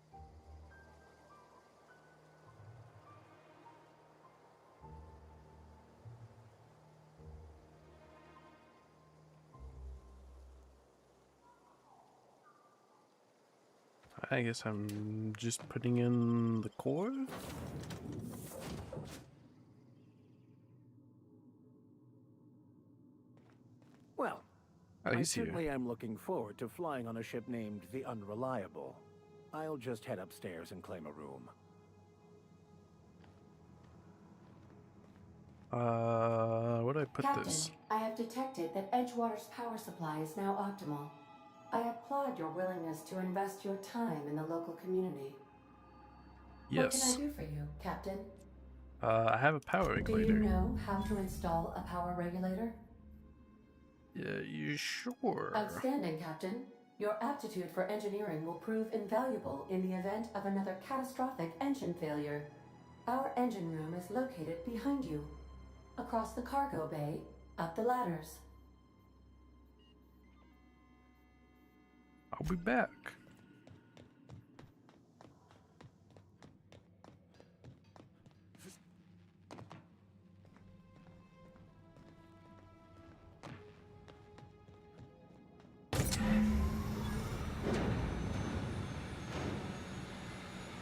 Speaker 1: I guess I'm just putting in the core.
Speaker 16: Well,
Speaker 1: Oh,
Speaker 16: I
Speaker 1: he's here.
Speaker 16: certainly am looking forward to flying on a ship named the Unreliable. I'll just head upstairs and claim a room.
Speaker 1: Where do I put
Speaker 17: Captain,
Speaker 1: this?
Speaker 17: I have detected that Edgewater's power supply is now optimal. I applaud your willingness to invest your time in the local community.
Speaker 1: Yes.
Speaker 17: What can I do for you, Captain?
Speaker 1: I have a power regulator.
Speaker 17: Do you know how to install a power regulator?
Speaker 1: Yeah, you sure?
Speaker 17: Outstanding, Captain. Your aptitude for engineering will prove invaluable in the event of another catastrophic engine failure. Our engine room is located behind you. Across the cargo bay, up the ladders.
Speaker 1: I'll be back.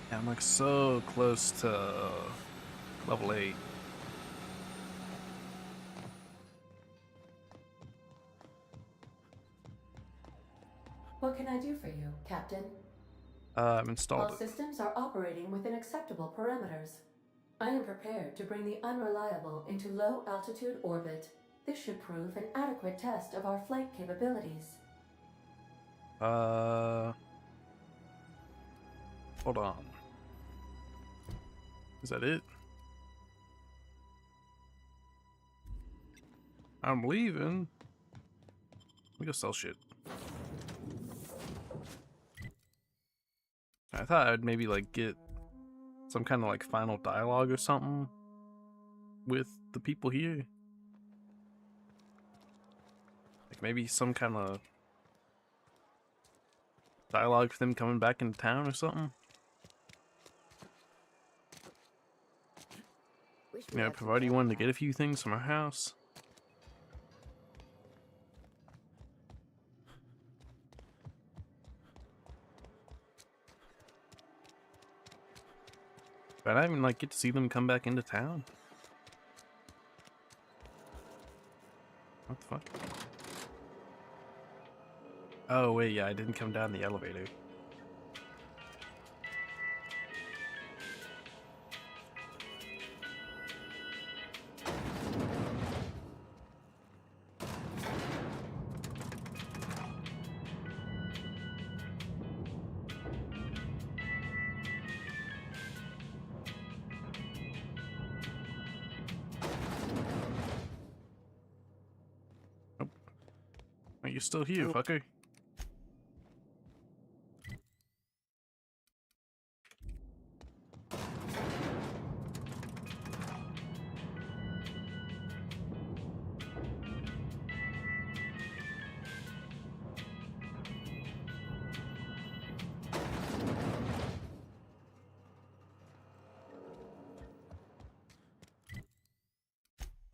Speaker 1: Yeah, I'm like so close to level 8.
Speaker 17: What can I do for you, Captain?
Speaker 1: I've installed
Speaker 17: All
Speaker 1: it.
Speaker 17: systems are operating within acceptable parameters. I am prepared to bring the Unreliable into low-altitude orbit. This should prove an adequate test of our flight capabilities.
Speaker 1: Hold on. Is that it? I'm leaving. Let me go sell shit. I thought I'd maybe like get some kind of like final dialogue or something with the people here. Like maybe some kind of dialogue for them coming back into town or something. You know, provide you one to get a few things from our house. But I even like get to see them come back into town. What the fuck? Oh wait, yeah, I didn't come down the elevator. Are you still here, fucker?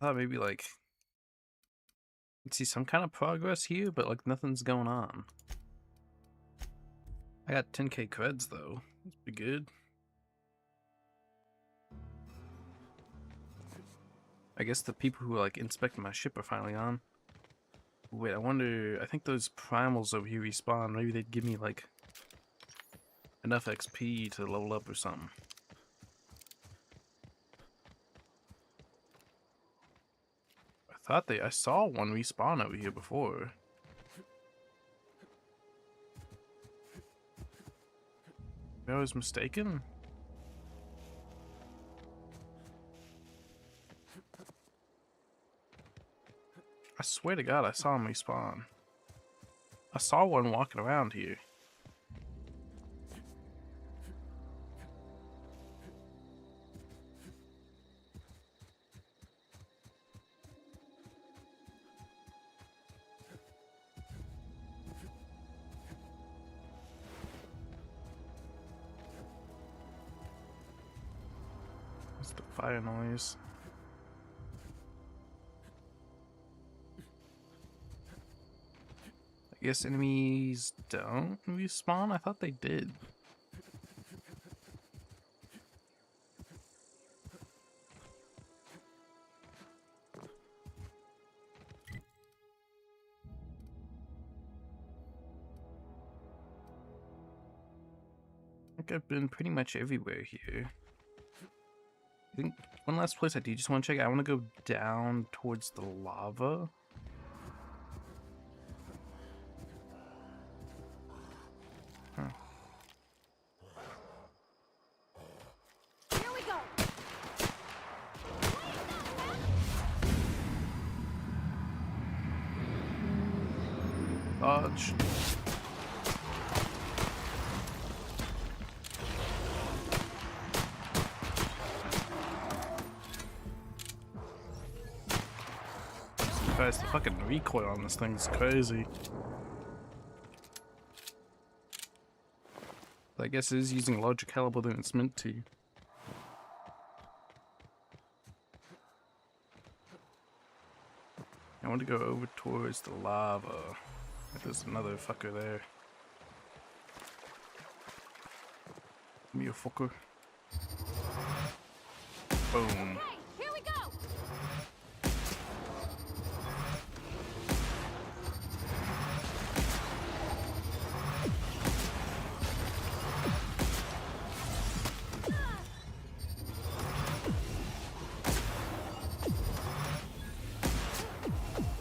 Speaker 1: I thought maybe like can see some kind of progress here, but like nothing's going on. I got 10k creds though. That's pretty good. I guess the people who like inspecting my ship are finally on. Wait, I wonder, I think those primals over here respawn. Maybe they'd give me like enough XP to level up or something. I saw one respawn over here before. Maybe I was mistaken? I swear to God, I saw him respawn. I saw one walking around here. It's the fire noise. I guess enemies don't respawn? I thought they did. I think I've been pretty much everywhere here. I think one last place I do just want to check. I want to go down towards the lava. Huh.
Speaker 2: Here we go.
Speaker 1: Dodge. Guys, the fucking recoil on this thing is crazy. I guess it is using a larger caliber than it's meant to. I want to go over towards the lava. There's another fucker there. Give me a fucker. Boom.
Speaker 2: Here we go.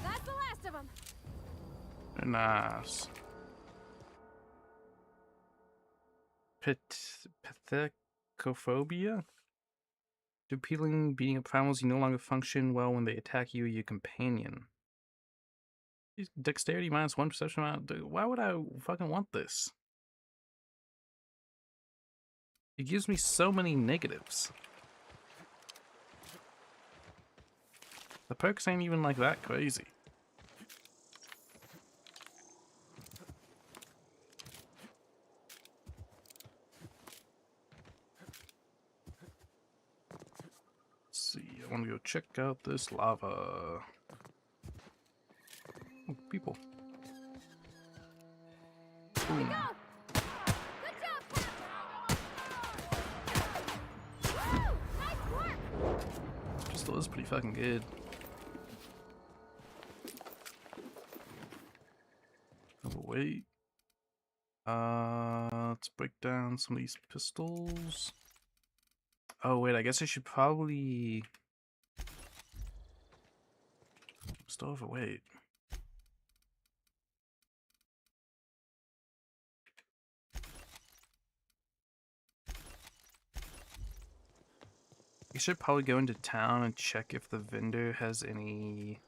Speaker 2: That's the last of them.
Speaker 1: Nice. Pithecophobia? Due to beating up primals, you no longer function well when they attack you or your companion. Dexterity -1, perception -. Why would I fucking want this? It gives me so many negatives. The perks ain't even like that crazy. I want to go check out this lava. Oh, people. Boom. Pistol is pretty fucking good. Overweight. Let's break down some of these pistols. Oh wait, I guess I should probably still overweight. You should probably go into town and check if the vendor has any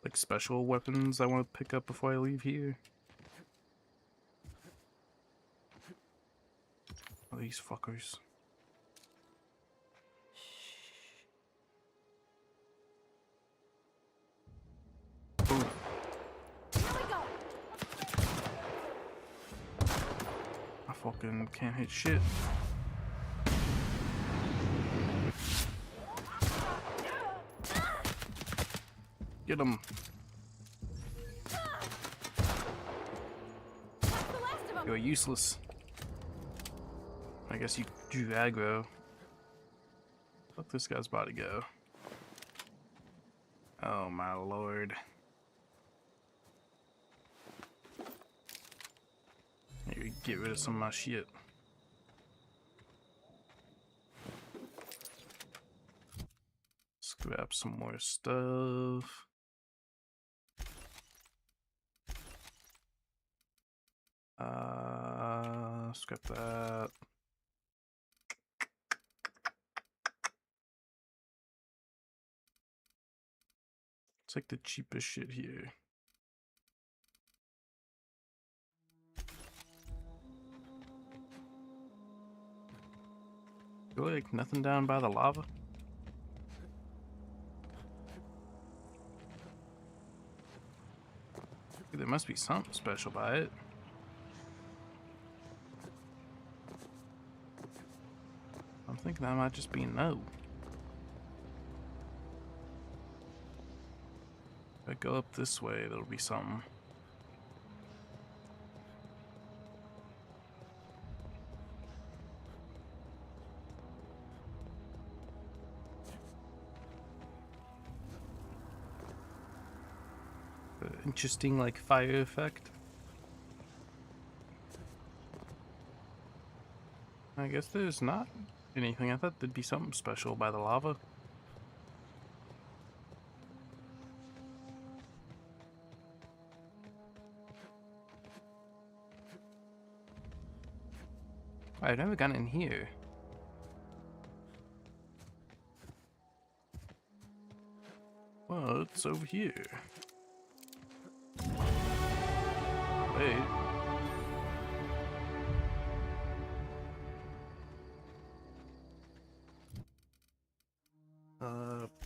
Speaker 1: like special weapons I want to pick up before I leave here. Oh, these fuckers. Boom. I fucking can't hit shit. Get him. You're useless. I guess you drew aggro. Let this guy's body go. Oh my lord. Here, get rid of some of my shit. Let's grab some more stuff. Scrap that. Take the cheapest shit here. Really, like nothing down by the lava? There must be something special by it. I'm thinking that might just be no. If I go up this way, there'll be something. Interesting, like, fire effect. I guess there's not anything. I thought there'd be something special by the lava. I've never gone in here. Well, it's over here. Wait.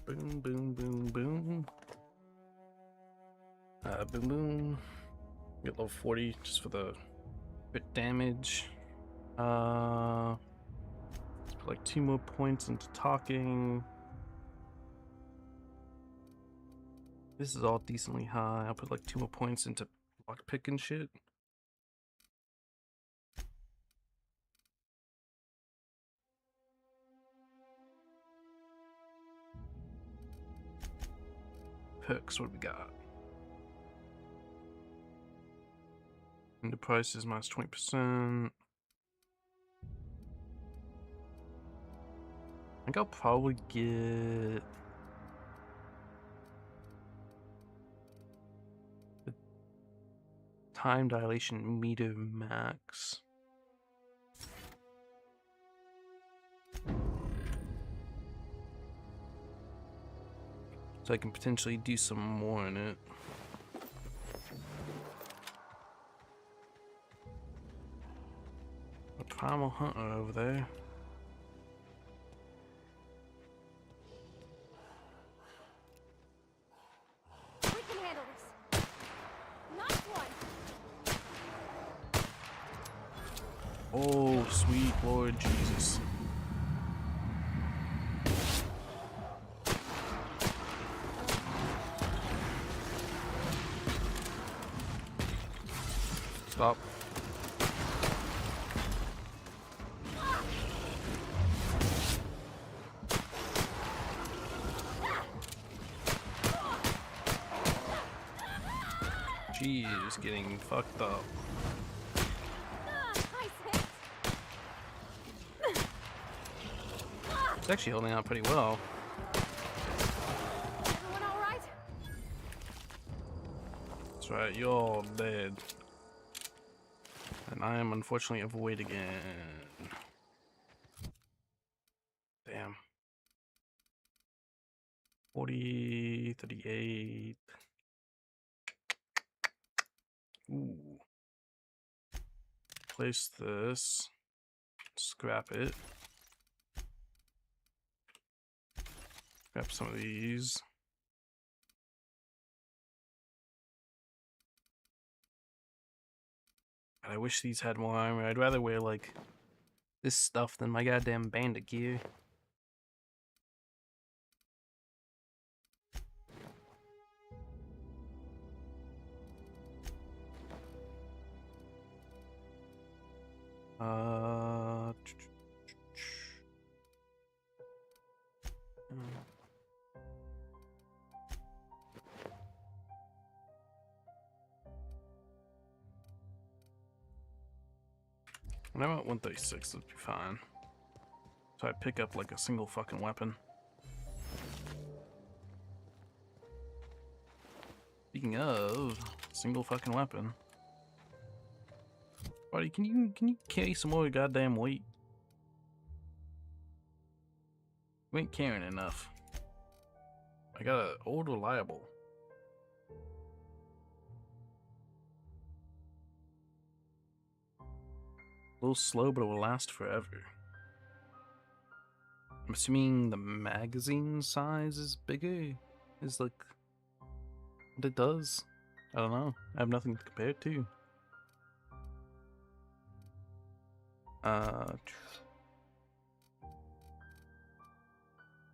Speaker 1: Boom, boom, boom, boom. Boom, boom. Get level 40 just for the crit damage. Let's put like 2 more points into talking. This is all decently high. I'll put like 2 more points into lockpick and shit. Perks, what do we got? And the price is minus 20%. I think I'll probably get the time dilation meter max. So I can potentially do some more in it. A primal hunter over there.
Speaker 18: We can handle this. Nice one.
Speaker 1: Oh, sweet Lord Jesus. Stop. Jeez, getting fucked up. It's actually holding out pretty well.
Speaker 18: Everyone all right?
Speaker 1: That's right, you're all dead. And I am unfortunately overweight again. Damn. 40, 38. Ooh. Place this. Scrap it. Grab some of these. God, I wish these had more armor. I'd rather wear, like, this stuff than my goddamn bandit gear. Uh. When I'm at 136, that'd be fine. So I pick up like a single fucking weapon. Speaking of single fucking weapon, buddy, can you carry some more goddamn weight? You ain't carrying enough. I got an old reliable. A little slow, but it will last forever. I'm assuming the magazine size is bigger. Is like what it does. I don't know. I have nothing to compare it to.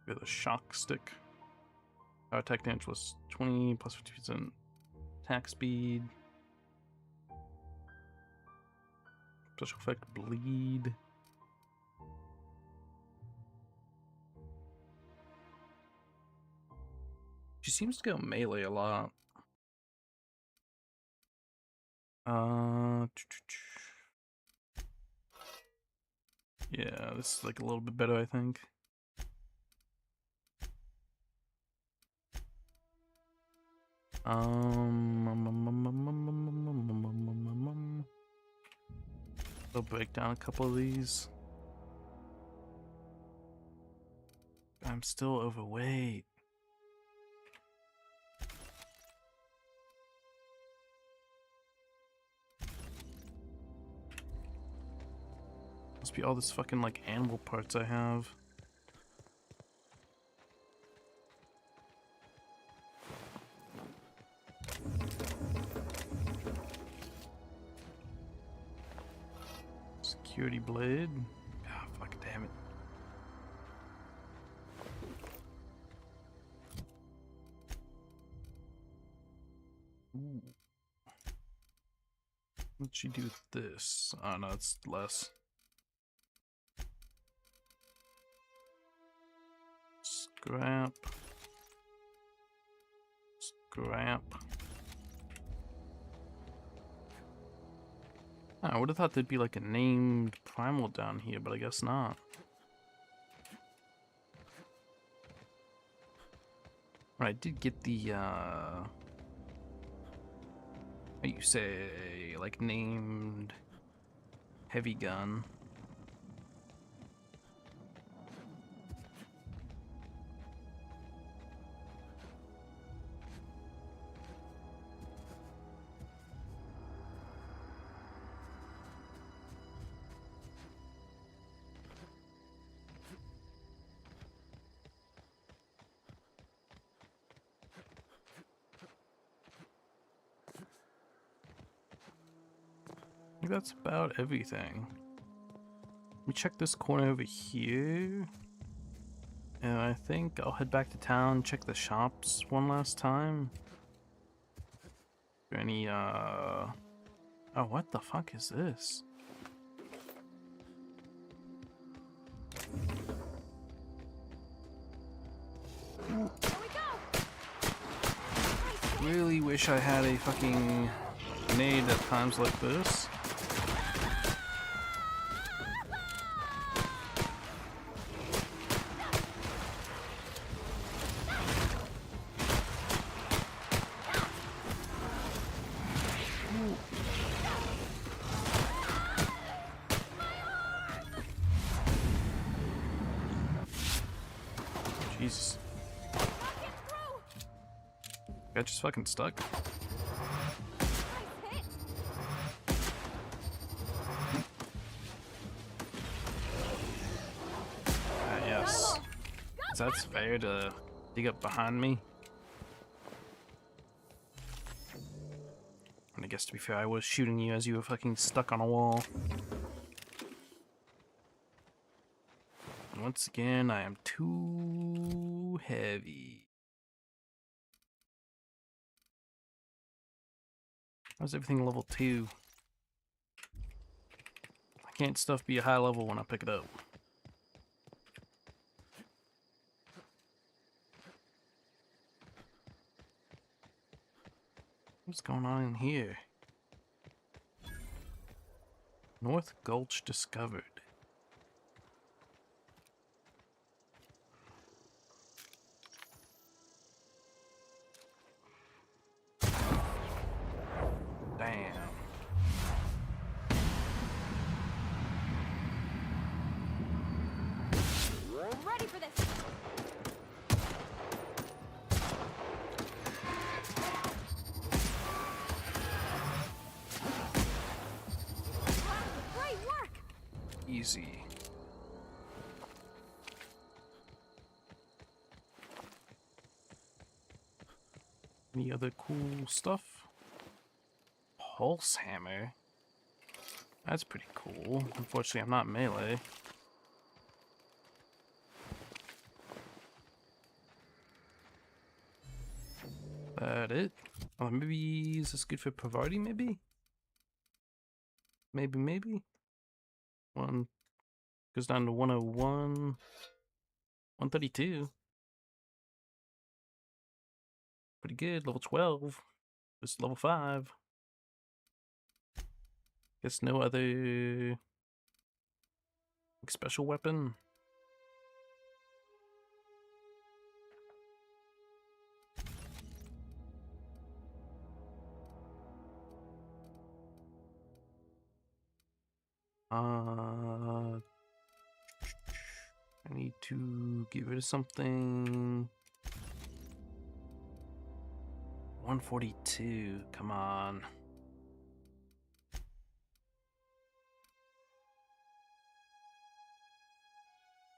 Speaker 1: With a shock stick. Our attack damage was 20 plus 50% attack speed. Special effect bleed. She seems to go melee a lot. Yeah, this is like a little bit better, I think. I'll break down a couple of these. I'm still overweight. Must be all this fucking like animal parts I have. Security blade. Ah, fuck, damn it. Ooh. What'd she do with this? Oh no, it's less. Scrap. Scrap. I would have thought there'd be like a named primal down here, but I guess not. I did get the, what you say, like named heavy gun. I think that's about everything. Let me check this corner over here. And I think I'll head back to town, check the shops one last time. Any, oh, what the fuck is this? Really wish I had a fucking grenade at times like this. Jesus. Got just fucking stuck. Yes. Is that fair to dig up behind me? And I guess to be fair, I was shooting you as you were fucking stuck on a wall. And once again, I am too heavy. How's everything level 2? I Can't stuff be a high level when I pick it up? What's going on in here? North Gulch discovered. Damn.
Speaker 18: Ready for this. Great work.
Speaker 1: Easy. Any other cool stuff? Pulse hammer. That's pretty cool. Unfortunately, I'm not melee. That it? Oh, maybe is this good for Pavarti? Maybe. Maybe. One goes down to 101, 132. Pretty good. Level 12. Just level 5. Guess no other special weapon. I need to get rid of something. 142. Come on.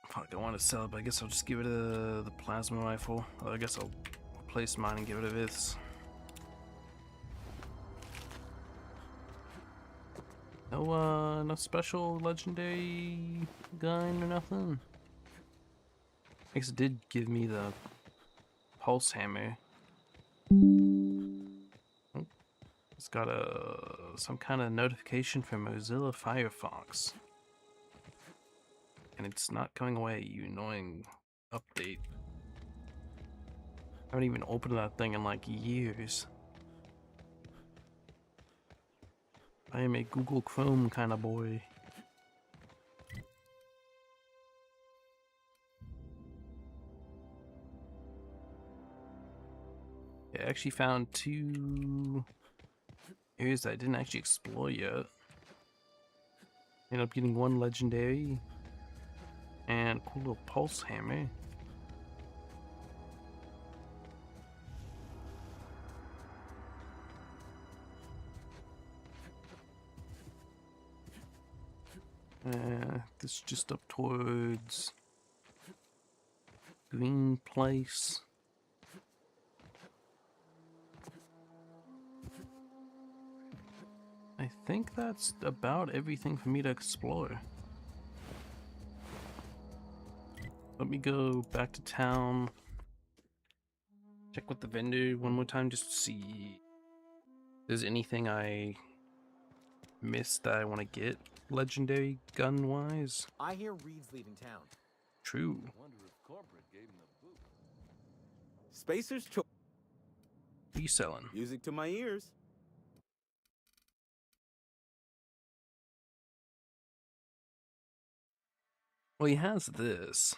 Speaker 1: Fuck, I want to sell it, but I guess I'll just give it the plasma rifle. I guess I'll replace mine and get rid of this. No special legendary gun or nothing. I guess it did give me the pulse hammer. Oh, it's got some kind of notification from Mozilla Firefox. And it's not going away, you annoying update. I haven't even opened that thing in like years. I am a Google Chrome kind of boy. Yeah, I actually found 2 areas that I didn't actually explore yet. Ended up getting 1 legendary and a cool little pulse hammer. This is just up towards Green Place. I think that's about everything for me to explore. Let me go back to town. Check with the vendor one more time just to see if there's anything I missed that I want to get legendary gun wise.
Speaker 12: I hear Reed's leaving town.
Speaker 1: True.
Speaker 10: I wonder if corporate gave him the boot.
Speaker 19: Spacer's choice.
Speaker 1: What are you selling?
Speaker 19: Music to my ears.
Speaker 1: Well, he has this.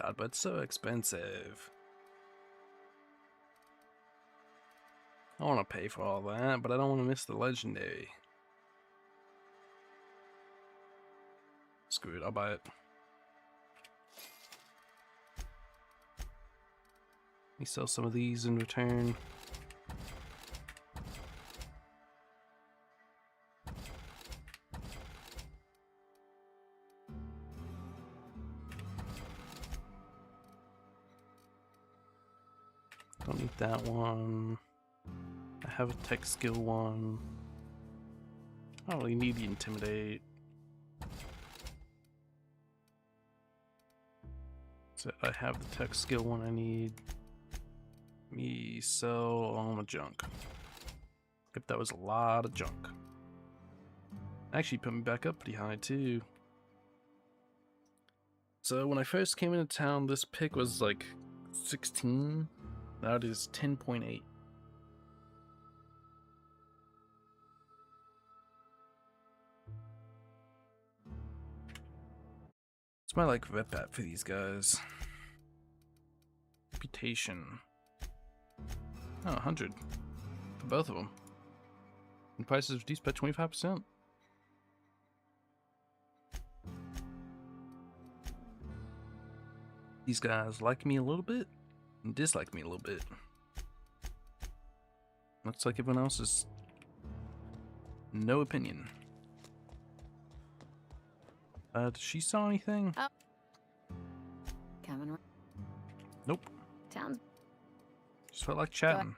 Speaker 1: God, but it's so expensive. I want to pay for all that, but I don't want to miss the legendary. Screw it, I'll buy it. Let me sell some of these in return. Don't need that one. I have a tech skill one. I don't really need the intimidate. So I have the tech skill one I need. Me sell all my junk. Yep, that was a lot of junk. Actually put me back up pretty high too. So when I first came into town, this pick was like 16. Now it is 10.8. It's my like rep app for these guys. Reputation. Oh, 100 for both of them. And prices reduced by 25%. These guys like me a little bit and dislike me a little bit. Looks like everyone else is no opinion. Does she saw anything?
Speaker 20: Oh. Coming.
Speaker 1: Nope.
Speaker 20: Sounds.
Speaker 1: Just felt like chatting.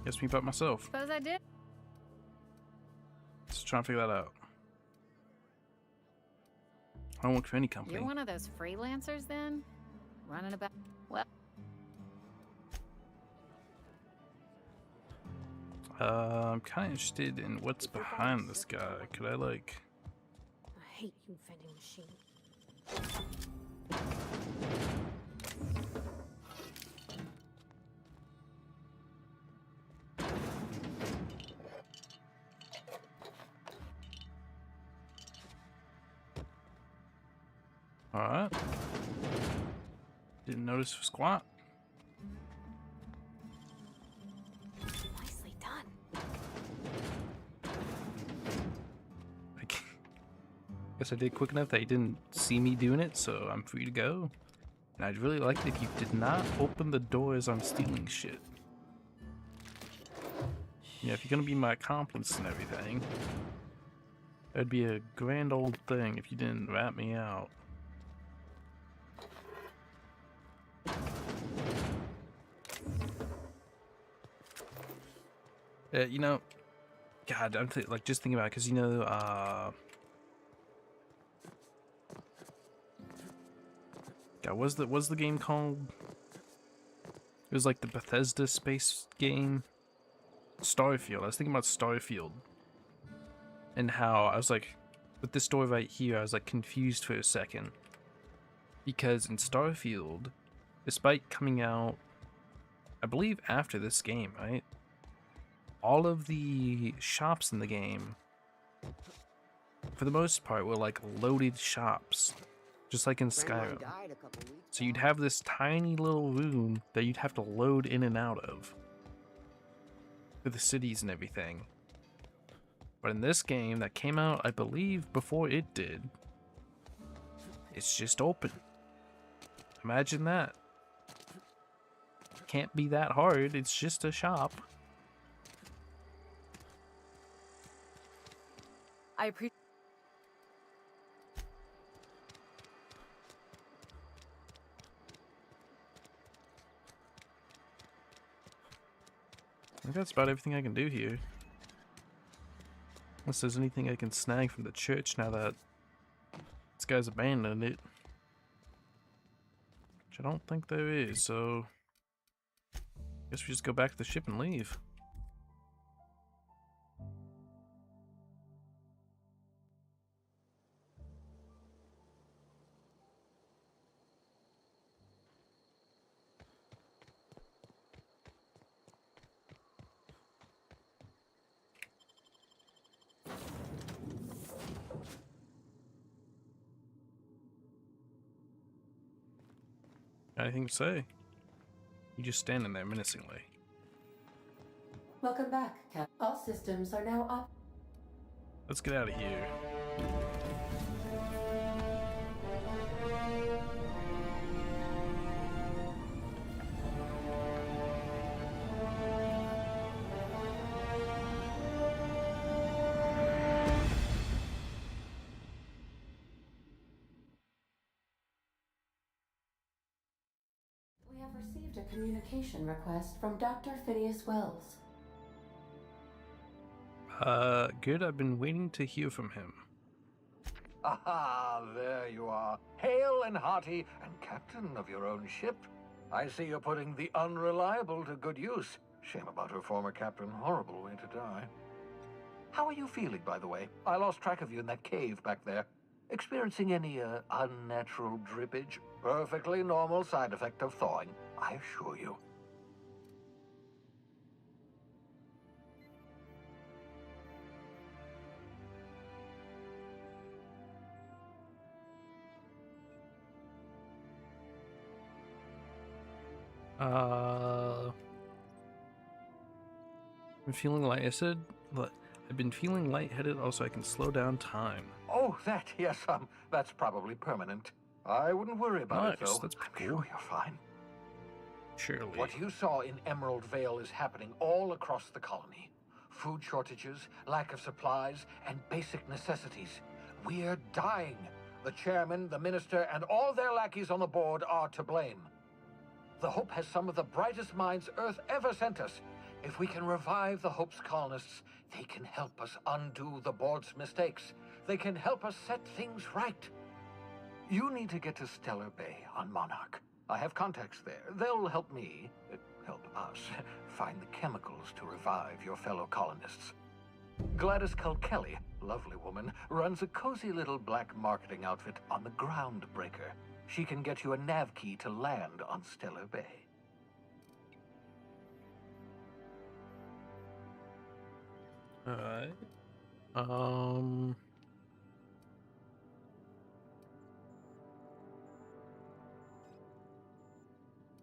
Speaker 1: Guess me about myself.
Speaker 20: Suppose I did.
Speaker 1: Just trying to figure that out. I don't work for any company.
Speaker 20: You're one of those freelancers then? Running about. Well.
Speaker 1: I'm kind of interested in what's behind this guy. Could I like...
Speaker 2: I hate you, vending machine.
Speaker 1: Alright. Didn't notice for squat.
Speaker 2: Nicely done.
Speaker 1: Guess I did quick enough that he didn't see me doing it, so I'm free to go. And I'd really like it if you did not open the door as I'm stealing shit. Yeah, if you're gonna be my accomplice and everything, that'd be a grand old thing if you didn't rat me out. You know, God, I'm like just thinking about it, because you know, God, what's the game called? It was like the Bethesda space game, Starfield. I was thinking about Starfield, and how I was like, with this story right here, I was like confused for a second, because in Starfield, despite coming out, I believe after this game, right? All of the shops in the game, for the most part, were like loaded shops, just like in Skyrim. So you'd have this tiny little room that you'd have to load in and out of for the cities and everything. But in this game that came out, I believe, before it did, it's just open. Imagine that. Can't be that hard, it's just a shop.
Speaker 7: I appreciate.
Speaker 1: I think that's about everything I can do here. Unless there's anything I can snag from the church now that this guy's abandoned it. Which I don't think there is, so... guess we just go back to the ship and leave. Anything to say? You just standing there menacingly.
Speaker 17: Welcome back, Cap. All systems are now up.
Speaker 1: Let's get out of here.
Speaker 17: We have received a communication request from Dr. Phineas Wells.
Speaker 1: Good. I've been waiting to hear from him.
Speaker 21: Aha, there you are. Hale and hearty, and captain of your own ship. I see you're putting the unreliable to good use. Shame about her former captain. Horrible way to die. How are you feeling, by the way? I lost track of you in that cave back there. Experiencing any, unnatural drippage? Perfectly normal side effect of thawing, I assure you.
Speaker 1: I'm feeling light. I said, look, I've been feeling lightheaded. Also, I can slow down time.
Speaker 21: Oh, that, yes, that's probably permanent. I wouldn't worry about it, though.
Speaker 1: That's
Speaker 21: I'm
Speaker 1: cool.
Speaker 21: sure you're fine.
Speaker 1: Surely.
Speaker 21: What you saw in Emerald Vale is happening all across the colony. Food shortages, lack of supplies, and basic necessities. We're dying. The chairman, the minister, and all their lackeys on the board are to blame. The Hope has some of the brightest minds Earth ever sent us. If we can revive the Hope's colonists, they can help us undo the board's mistakes. They can help us set things right. You need to get to Stellar Bay on Monarch. I have contacts there. They'll help me, help us, find the chemicals to revive your fellow colonists. Gladys Kelly, lovely woman, runs a cozy little black marketing outfit on the Groundbreaker. She can get you a nav key to land on Stellar Bay.
Speaker 1: Alright.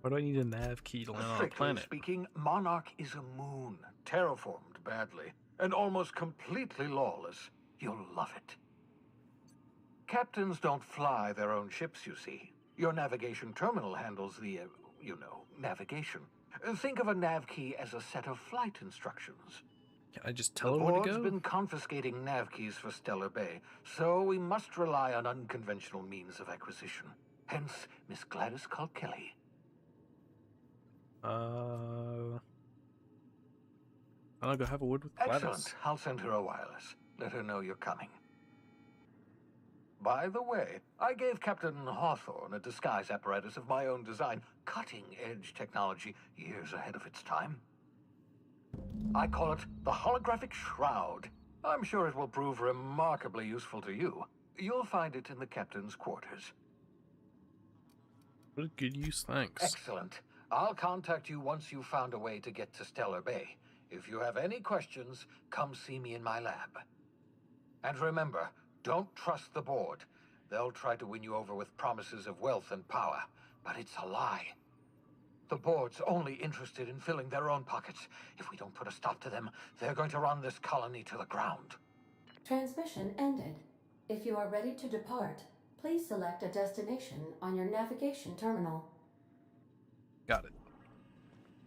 Speaker 1: Why do I need a nav key to land on a
Speaker 21: Strictly
Speaker 1: planet?
Speaker 21: speaking, Monarch is a moon, terraformed badly, and almost completely lawless. You'll love it. Captains don't fly their own ships, you see. Your navigation terminal handles the, navigation. Think of a nav key as a set of flight instructions.
Speaker 1: Can I just tell
Speaker 21: The
Speaker 1: her where to
Speaker 21: board's
Speaker 1: go?
Speaker 21: been confiscating nav keys for Stellar Bay, so we must rely on unconventional means of acquisition. Hence, Miss Gladys Kelly.
Speaker 1: I'll go have a word with Gladys.
Speaker 21: Excellent. I'll send her a wireless. Let her know you're coming. By the way, I gave Captain Hawthorne a disguise apparatus of my own design, cutting-edge technology, years ahead of its time. I call it the holographic shroud. I'm sure it will prove remarkably useful to you. You'll find it in the captain's quarters.
Speaker 1: What a good use, thanks.
Speaker 21: Excellent. I'll contact you once you've found a way to get to Stellar Bay. If you have any questions, come see me in my lab. And remember, don't trust the board. They'll try to win you over with promises of wealth and power, but it's a lie. The board's only interested in filling their own pockets. If we don't put a stop to them, they're going to run this colony to the ground.
Speaker 17: Transmission ended. If you are ready to depart, please select a destination on your navigation terminal.
Speaker 1: Got it.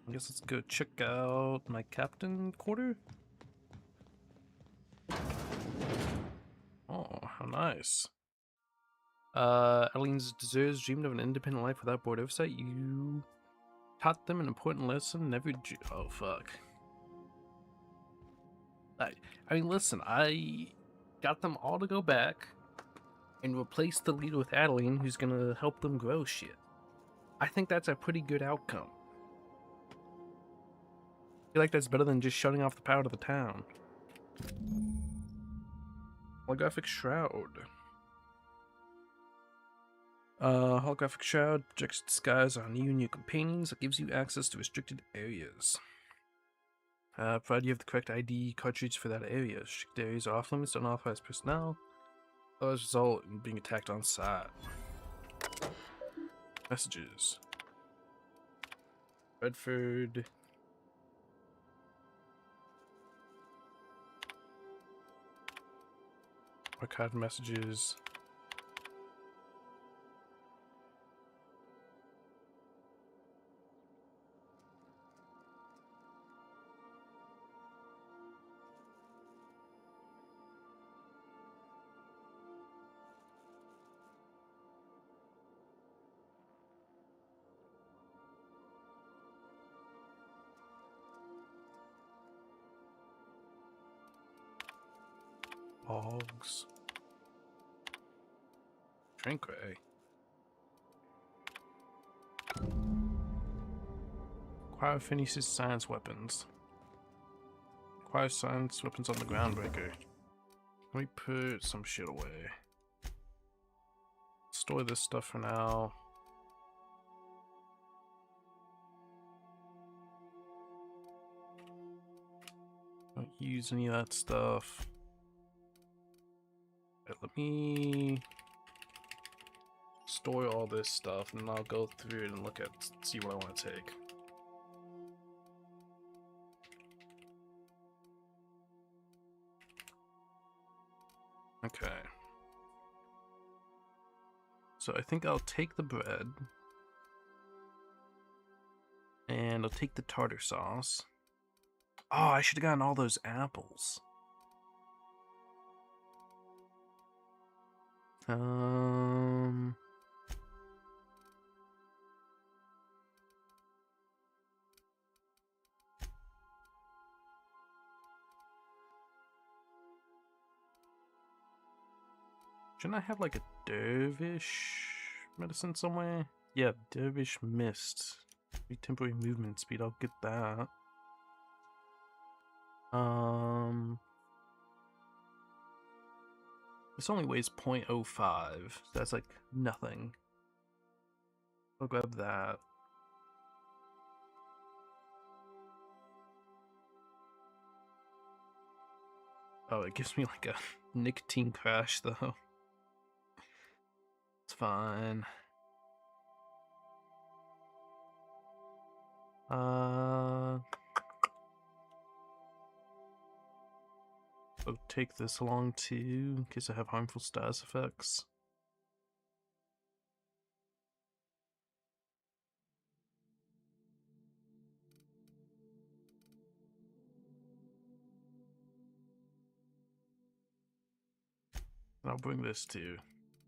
Speaker 1: I guess let's go check out my captain quarter. Oh, how nice. Adeline's deserters dreamed of an independent life without board oversight. You taught them an important lesson. Never. Oh fuck. I mean, listen. I got them all to go back and replace the leader with Adeline, who's gonna help them grow shit. I think that's a pretty good outcome. I feel like that's better than just shutting off the power to the town. Holographic Shroud. Holographic Shroud projects disguise on you and your companions. It gives you access to restricted areas. Provided you have the correct ID cartridge for that area. Restricted areas are off limits to unauthorized personnel. Others result in being attacked on sight. Messages. Redford. Archive messages. Logs. Tranquil. Acquire finishes science weapons. Acquire science weapons on the groundbreaker. Let me put some shit away. Store this stuff for now. Don't use any of that stuff. Right, let me store all this stuff and then I'll go through it and look at, see what I want to take. Okay. So I think I'll take the bread. And I'll take the tartar sauce. Oh, I should have gotten all those apples. Shouldn't I have like a dervish medicine somewhere? Yeah, dervish mist. Temporary movement speed, I'll get that. This only weighs 0.05, so that's like nothing. I'll grab that. Oh, it gives me like a nicotine crash though. It's fine. I'll take this along too, in case I have harmful status effects. And I'll bring this too.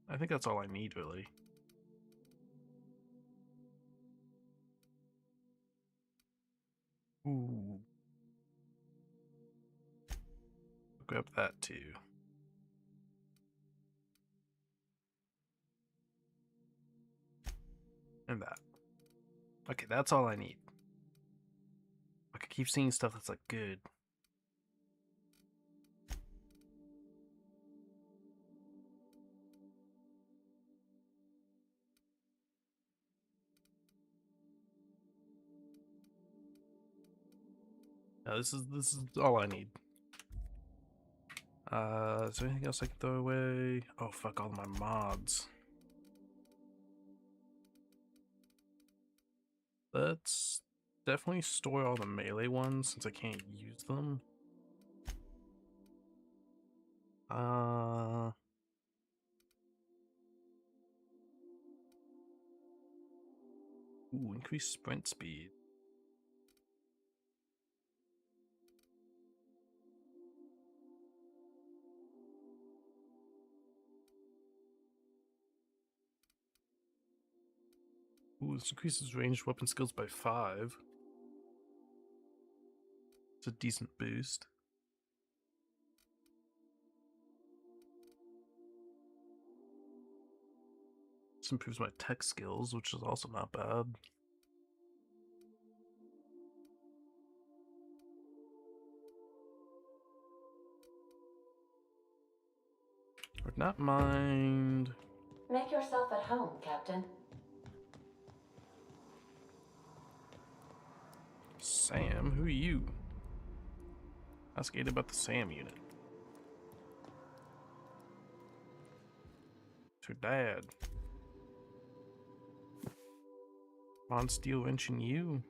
Speaker 1: I think that's all I need, really. Ooh. I'll grab that too. And that. Okay, that's all I need. I could keep seeing stuff that's like good. No, this is all I need. Is there anything else I can throw away? Oh fuck, all of my mods. Let's definitely store all the melee ones since I can't use them. Ooh, increase sprint speed. Ooh, this increases ranged weapon skills by 5. It's a decent boost. This improves my tech skills, which is also not bad. Would not mind.
Speaker 17: Make yourself at home, Captain.
Speaker 1: Sam, who are you? Ask Ada about the Sam unit. It's her dad. On steel wrenching you.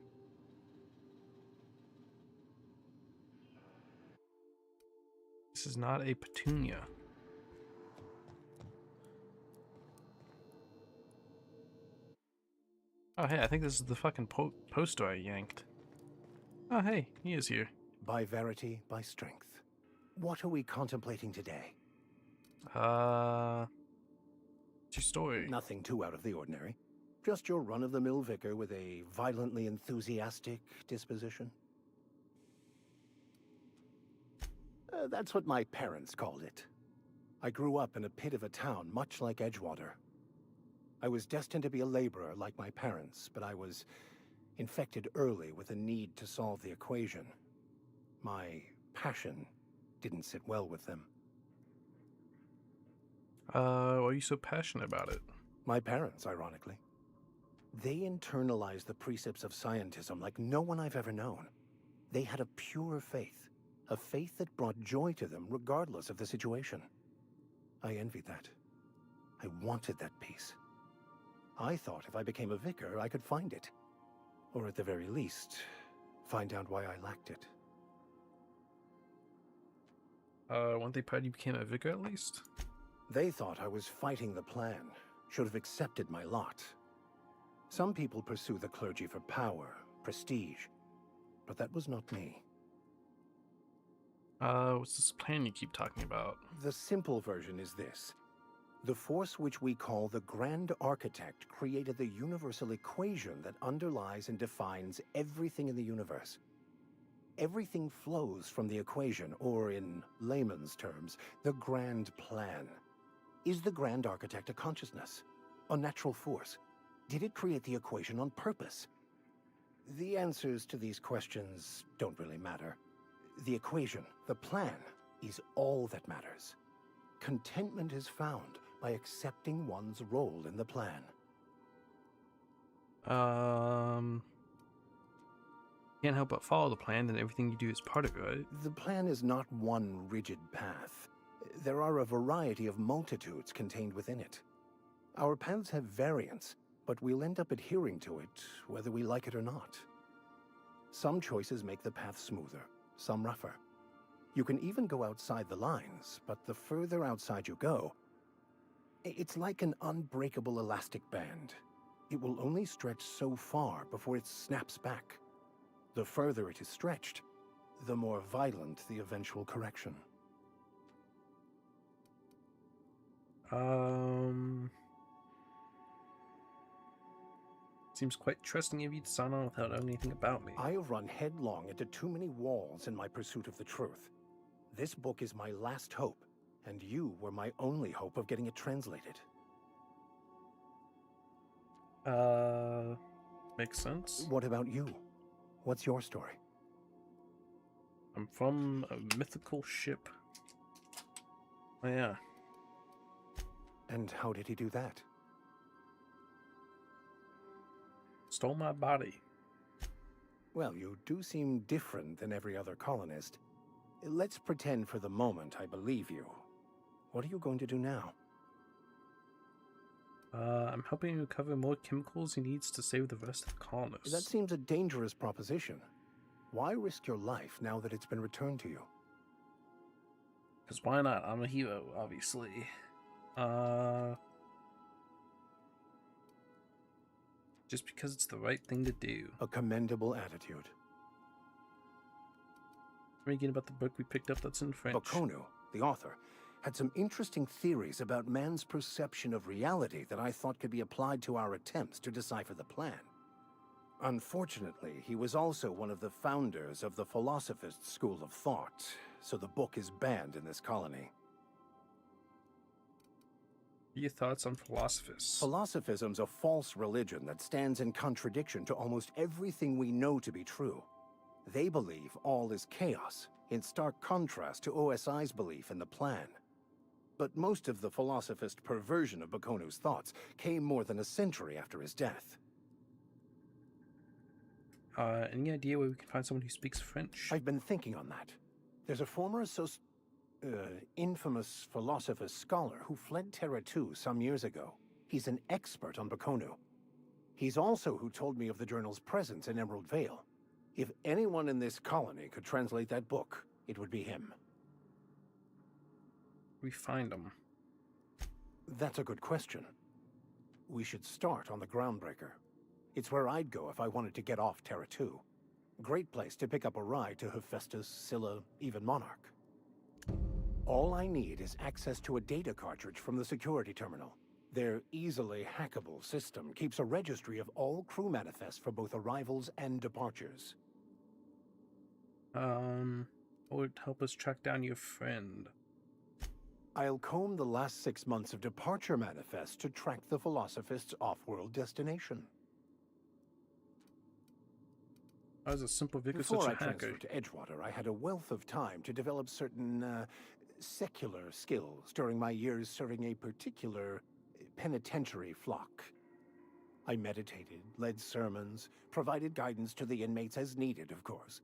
Speaker 1: This is not a petunia. Oh hey, I think this is the fucking poster I yanked. Oh hey, he is here.
Speaker 16: By verity, by strength. What are we contemplating today?
Speaker 1: What's your story?
Speaker 16: Nothing too out of the ordinary. Just your run-of-the-mill vicar with a violently enthusiastic disposition. That's what my parents called it. I grew up in a pit of a town, much like Edgewater. I was destined to be a laborer like my parents, but I was infected early with a need to solve the equation. My passion didn't sit well with them.
Speaker 1: Why are you so passionate about it?
Speaker 16: My parents, ironically. They internalized the precepts of scientism like no one I've ever known. They had a pure faith, a faith that brought joy to them regardless of the situation. I envied that. I wanted that peace. I thought if I became a vicar, I could find it. Or at the very least, find out why I lacked it.
Speaker 1: Weren't they proud you became a vicar at least?
Speaker 16: They thought I was fighting the plan, should have accepted my lot. Some people pursue the clergy for power, prestige, but that was not me.
Speaker 1: What's this plan you keep talking about?
Speaker 16: The simple version is this. The force which we call the Grand Architect created the universal equation that underlies and defines everything in the universe. Everything flows from the equation, or in layman's terms, the grand plan. Is the Grand Architect a consciousness? A natural force? Did it create the equation on purpose? The answers to these questions don't really matter. The equation, the plan, is all that matters. Contentment is found by accepting one's role in the plan.
Speaker 1: Can't help but follow the plan, and everything you do is part of it, right?
Speaker 16: The plan is not one rigid path. There are a variety of multitudes contained within it. Our paths have variance, but we'll end up adhering to it, whether we like it or not. Some choices make the path smoother, some rougher. You can even go outside the lines, but the further outside you go, it's like an unbreakable elastic band. It will only stretch so far before it snaps back. The further it is stretched, the more violent the eventual correction.
Speaker 1: Seems quite trusting of you to sign on without knowing anything about me.
Speaker 16: I have run headlong into too many walls in my pursuit of the truth. This book is my last hope, and you were my only hope of getting it translated.
Speaker 1: Makes sense.
Speaker 16: What about you? What's your story?
Speaker 1: I'm from a mythical ship. Oh, yeah.
Speaker 16: And how did he do that?
Speaker 1: Stole my body.
Speaker 16: Well, you do seem different than every other colonist. Let's pretend for the moment I believe you. What are you going to do now?
Speaker 1: I'm helping him recover more chemicals he needs to save the rest of the colonists.
Speaker 16: That seems a dangerous proposition. Why risk your life now that it's been returned to you?
Speaker 1: Because why not? I'm a hero, obviously. Just because it's the right thing to do.
Speaker 16: A commendable attitude.
Speaker 1: Tell me again about the book we picked up that's in French.
Speaker 16: Baconu, the author, had some interesting theories about man's perception of reality that I thought could be applied to our attempts to decipher the plan. Unfortunately, he was also one of the founders of the Philosophist school of thought, so the book is banned in this colony.
Speaker 1: What are your thoughts on philosophists?
Speaker 16: Philosophism's a false religion that stands in contradiction to almost everything we know to be true. They believe all is chaos, in stark contrast to OSI's belief in the plan. But most of the philosophist perversion of Bakonu's thoughts came more than a century after his death.
Speaker 1: Any idea where we can find someone who speaks French?
Speaker 16: I've been thinking on that. There's a former infamous philosophist scholar who fled Terra 2 some years ago. He's an expert on Baconu. He's also who told me of the journal's presence in Emerald Vale. If anyone in this colony could translate that book, it would be him.
Speaker 1: We find him.
Speaker 16: That's a good question. We should start on the Groundbreaker. It's where I'd go if I wanted to get off Terra 2. Great place to pick up a ride to Hephaestus, Scylla, even Monarch. All I need is access to a data cartridge from the security terminal. Their easily hackable system keeps a registry of all crew manifests for both arrivals and departures.
Speaker 1: What would help us track down your friend?
Speaker 16: I'll comb the last 6 months of departure manifests to track the Philosophist's off-world destination.
Speaker 1: How is a simple vicar
Speaker 16: Before
Speaker 1: such
Speaker 16: I
Speaker 1: a hacker?
Speaker 16: transferred to Edgewater, I had a wealth of time to develop certain secular skills during my years serving a particular penitentiary flock. I meditated, led sermons, provided guidance to the inmates as needed, of course.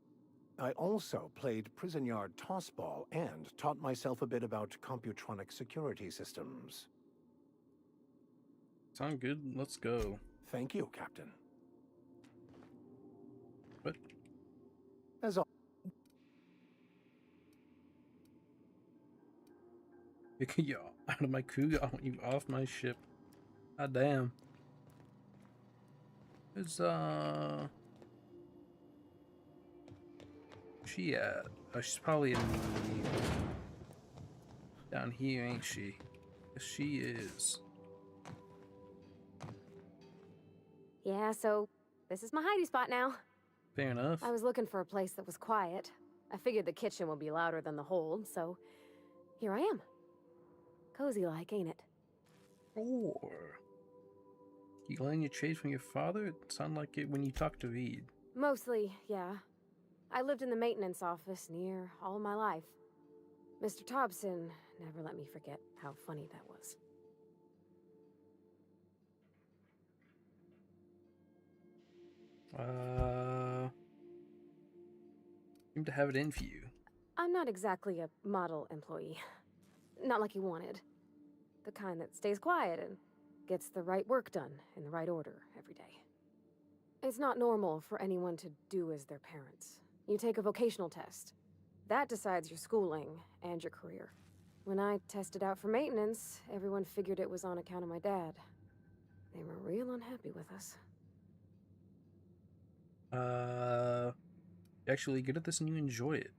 Speaker 16: I also played prison yard tossball and taught myself a bit about computronic security systems.
Speaker 1: Sound good? Let's go.
Speaker 16: Thank you, Captain.
Speaker 1: What?
Speaker 16: As all.
Speaker 1: You out of my crew. I want you off my ship. God damn. It's she at? Oh, she's probably in the down here, ain't she? Yes, she is.
Speaker 2: Yeah, so this is my hidey spot now.
Speaker 1: Fair enough.
Speaker 2: I was looking for a place that was quiet. I figured the kitchen would be louder than the hold, so here I am. Cozy like, ain't it?
Speaker 1: Or you learn your trade from your father? It sounded like it when you talked to Reed.
Speaker 2: Mostly, yeah. I lived in the maintenance office near all my life. Mr. Thompson never let me forget how funny that was.
Speaker 1: Seem to have it in for you.
Speaker 2: I'm not exactly a model employee. Not like you wanted. The kind that stays quiet and gets the right work done in the right order every day. It's not normal for anyone to do as their parents. You take a vocational test. That decides your schooling and your career. When I tested out for maintenance, everyone figured it was on account of my dad. They were real unhappy with us.
Speaker 1: You're actually good at this and you enjoy it.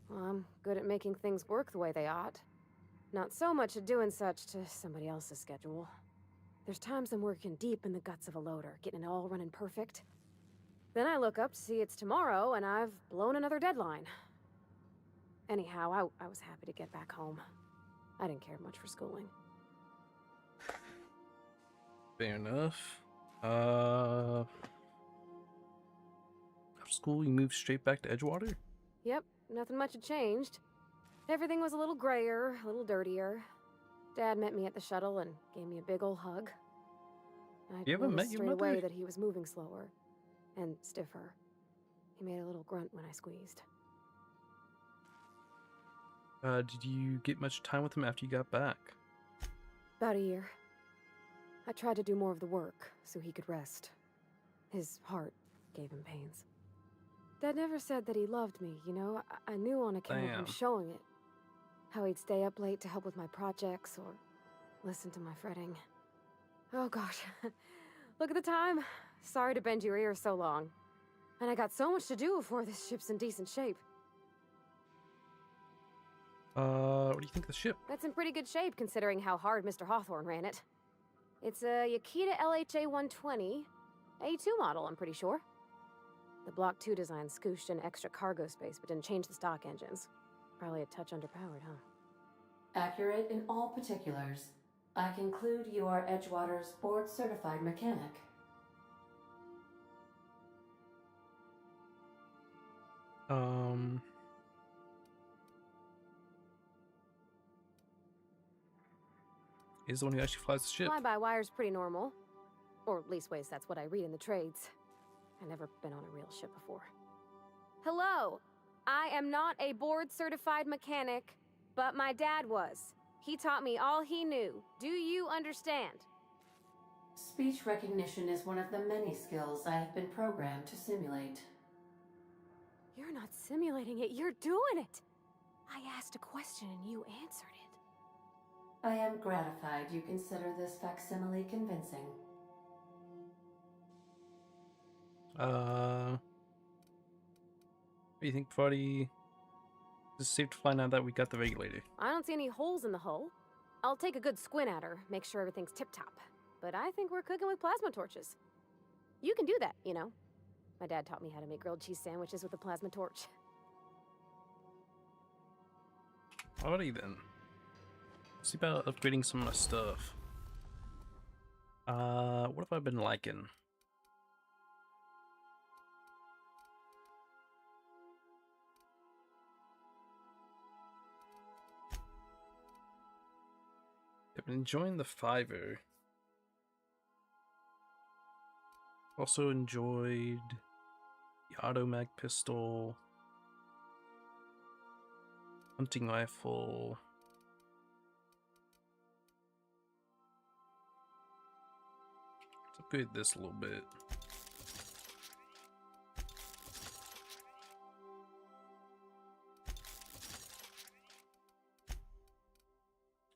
Speaker 2: Well, I'm good at making things work the way they ought. Not so much at doing such to somebody else's schedule. There's times I'm working deep in the guts of a loader, getting it all running perfect. Then I look up to see it's tomorrow, and I've blown another deadline. Anyhow, I was happy to get back home. I didn't care much for schooling.
Speaker 1: Fair enough. After school, you moved straight back to Edgewater?
Speaker 2: Yep, nothing much had changed. Everything was a little grayer, a little dirtier. Dad met me at the shuttle and gave me a big ol' hug. I
Speaker 1: You ever met
Speaker 2: noticed
Speaker 1: your
Speaker 2: straight
Speaker 1: mother?
Speaker 2: away that he was moving slower and stiffer. He made a little grunt when I squeezed.
Speaker 1: Did you get much time with him after you got back?
Speaker 2: About a year. I tried to do more of the work so he could rest. His heart gave him pains. Dad never said that he loved me, you know? I knew on account of him
Speaker 1: Damn.
Speaker 2: showing it. How he'd stay up late to help with my projects or listen to my fretting. Oh gosh. Look at the time. Sorry to bend your ear so long. And I got so much to do before this ship's in decent shape.
Speaker 1: What do you think of the ship?
Speaker 2: That's in pretty good shape considering how hard Mr. Hawthorne ran it. It's a Yakita LHA 120, A2 model, I'm pretty sure. The Block 2 design scooshed in extra cargo space but didn't change the stock engines. Probably a touch underpowered, huh?
Speaker 17: Accurate in all particulars. I conclude you are Edgewater's board-certified mechanic.
Speaker 1: He's the one who actually flies the ship.
Speaker 2: Fly-by-wire's pretty normal. Or leastways, that's what I read in the trades. I've never been on a real ship before. Hello! I am not a board-certified mechanic, but my dad was. He taught me all he knew. Do you understand?
Speaker 17: Speech recognition is one of the many skills I have been programmed to simulate.
Speaker 2: You're not simulating it, you're doing it! I asked a question and you answered it.
Speaker 17: I am gratified you consider this facsimile convincing.
Speaker 1: What do you think, buddy? Is it safe to fly now that we got the regulator?
Speaker 2: I don't see any holes in the hull. I'll take a good squint at her, make sure everything's tip-top. But I think we're cooking with plasma torches. You can do that, you know. My dad taught me how to make grilled cheese sandwiches with a plasma torch.
Speaker 1: Alrighty then. See about upgrading some of my stuff. What have I been liking? I've been enjoying the 5-0. Also enjoyed the automag pistol, hunting rifle. Let's upgrade this a little bit.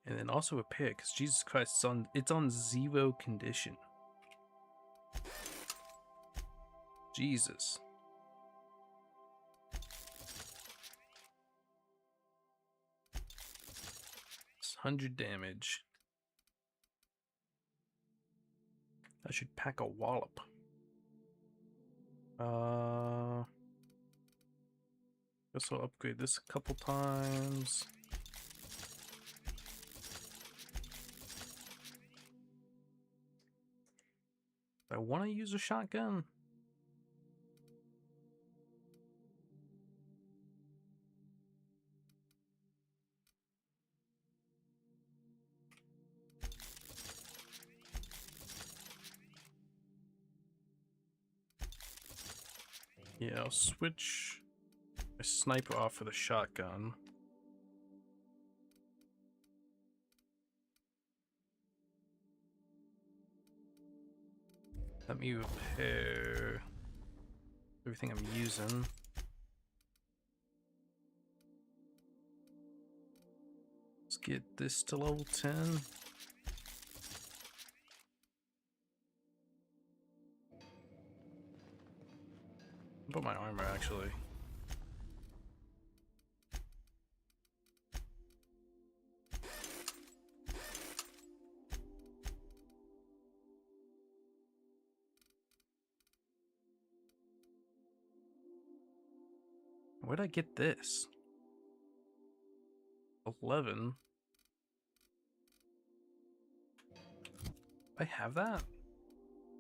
Speaker 1: And then also repair, because Jesus Christ, it's on 0 condition. Jesus. It's 100 damage. I should pack a wallop. Guess I'll upgrade this a couple times. I want to use a shotgun. Yeah, I'll switch my sniper off for the shotgun. Let me repair everything I'm using. Let's get this to level 10. How about my armor, actually? Where'd I get this? 11. I have that?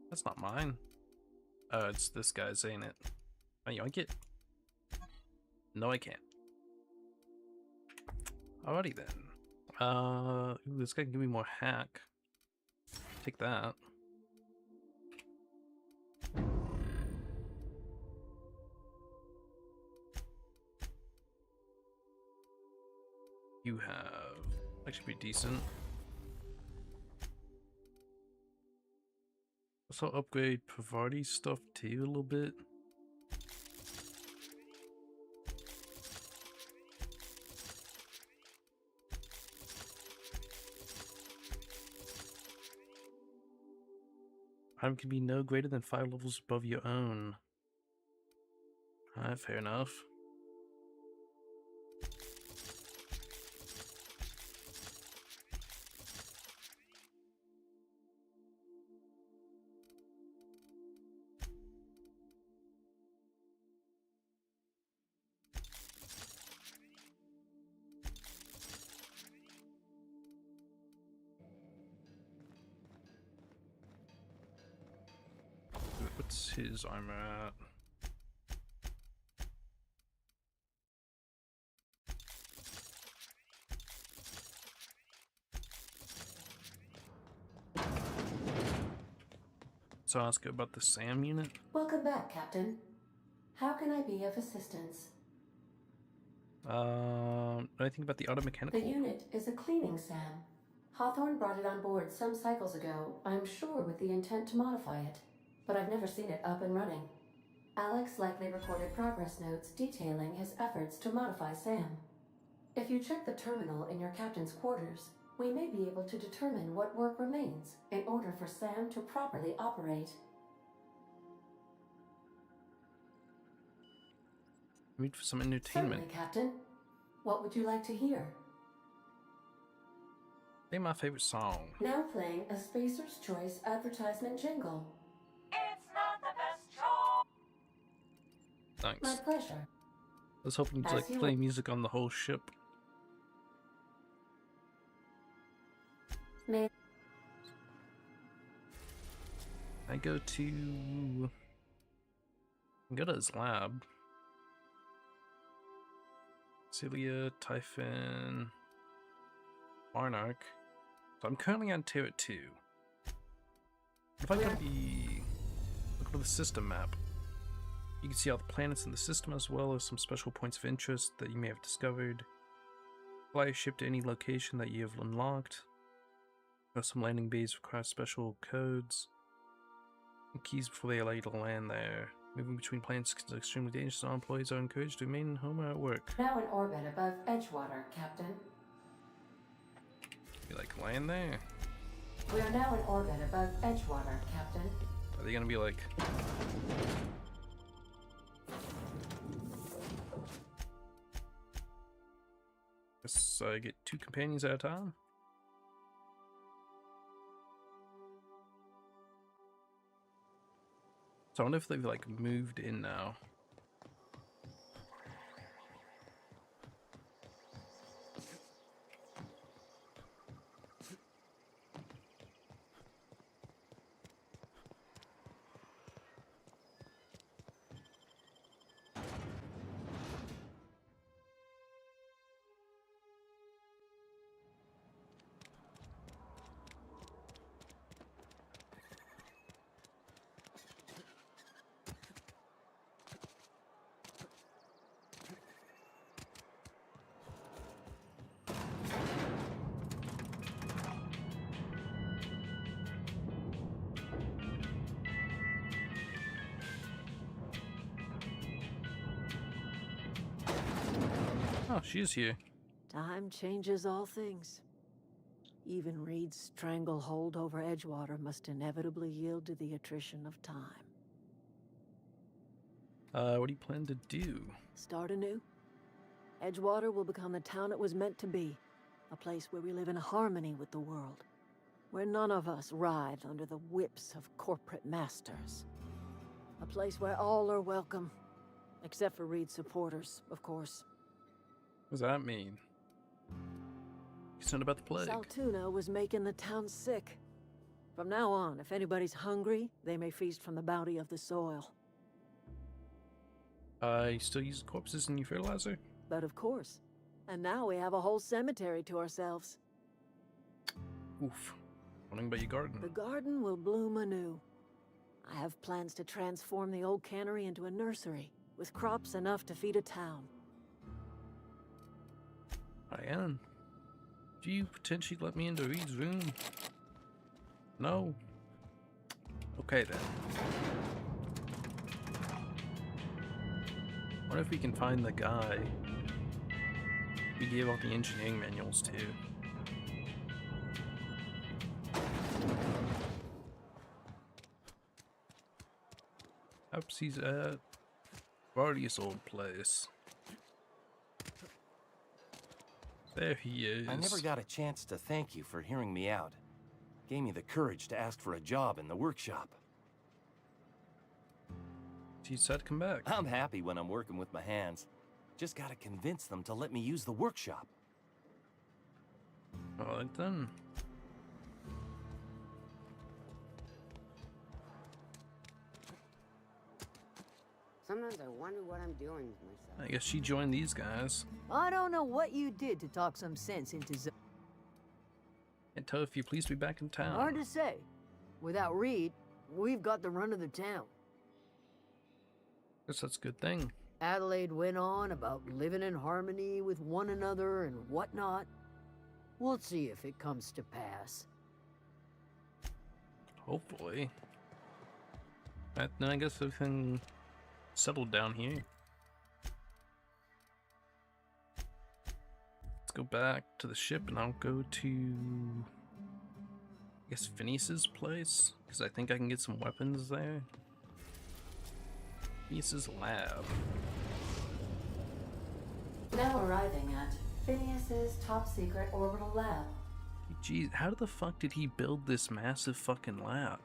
Speaker 1: That's not mine. It's this guy's, ain't it? Oh, you want it? No, I can't. Alrighty then. Ooh, this guy can give me more hack. Take that. You have actually pretty decent. Also upgrade Pavardi stuff too a little bit. Item can be no greater than 5 levels above your own. Fair enough. What's his armor at? So I'll ask you about the SAM unit.
Speaker 17: Welcome back, Captain. How can I be of assistance?
Speaker 1: Anything about the auto
Speaker 17: The
Speaker 1: mechanical?
Speaker 17: unit is a cleaning SAM. Hawthorne brought it on board some cycles ago, I'm sure with the intent to modify it. But I've never seen it up and running. Alex likely recorded progress notes detailing his efforts to modify SAM. If you check the terminal in your captain's quarters, we may be able to determine what work remains in order for SAM to properly operate.
Speaker 1: Need for some entertainment.
Speaker 17: Certainly, Captain. What would you like to hear?
Speaker 1: Play my favorite song.
Speaker 17: Now playing a Spacer's Choice advertisement jingle.
Speaker 6: It's not the best choice.
Speaker 1: Thanks.
Speaker 17: My pleasure.
Speaker 1: I was hoping to like play music on the whole ship.
Speaker 17: May
Speaker 1: I go to his lab. Celia, Typhon, Monarch. So I'm currently on Turret 2. If I could be... Look at the system map. You can see all the planets in the system as well as some special points of interest that you may have discovered. Fly a ship to any location that you have unlocked. Some landing bays require special codes and keys before they allow you to land there. Moving between planets is extremely dangerous, so all employees are encouraged to remain home or at work.
Speaker 17: Now in orbit above Edgewater, Captain.
Speaker 1: You like land there?
Speaker 17: We are now in orbit above Edgewater, Captain.
Speaker 1: Are they gonna be like... Guess I get 2 companions at a time? So I wonder if they've like moved in now. Oh, she's here.
Speaker 3: Time changes all things. Even Reed's stranglehold over Edgewater must inevitably yield to the attrition of time.
Speaker 1: What do you plan to do?
Speaker 3: Start anew. Edgewater will become the town it was meant to be. A place where we live in harmony with the world. Where none of us writhe under the whips of corporate masters. A place where all are welcome. Except for Reed's supporters, of course.
Speaker 1: What does that mean? Concerned about the plague.
Speaker 3: Saltuna was making the town sick. From now on, if anybody's hungry, they may feast from the bounty of the soil.
Speaker 1: You still use corpses in your fertilizer?
Speaker 3: But of course. And now we have a whole cemetery to ourselves.
Speaker 1: Oof. Wondering about your garden.
Speaker 3: The garden will bloom anew. I have plans to transform the old cannery into a nursery, with crops enough to feed a town.
Speaker 1: Diane, do you potentially let me into Reed's room? No? Okay then. What if we can find the guy we gave all the engineering manuals to? Perhaps he's at Vardy's old place. There he is.
Speaker 13: I never got a chance to thank you for hearing me out. Gave me the courage to ask for a job in the workshop.
Speaker 1: You said come back.
Speaker 13: I'm happy when I'm working with my hands. Just gotta convince them to let me use the workshop.
Speaker 1: Alright then.
Speaker 8: Sometimes I wonder what I'm doing with myself.
Speaker 1: I guess she joined these guys.
Speaker 4: I don't know what you did to talk some sense into Zoe.
Speaker 1: Can't tell if you please be back in town.
Speaker 4: Hard to say. Without Reed, we've got the run of the town.
Speaker 1: Guess that's a good thing.
Speaker 4: Adelaide went on about living in harmony with one another and whatnot. We'll see if it comes to pass.
Speaker 1: Hopefully. Then I guess everything settled down here. Let's go back to the ship and I'll go to, I guess, Phineas's place, because I think I can get some weapons there. Phineas's lab.
Speaker 17: Now arriving at Phineas's top secret orbital lab.
Speaker 1: Geez, how the fuck did he build this massive fucking lab?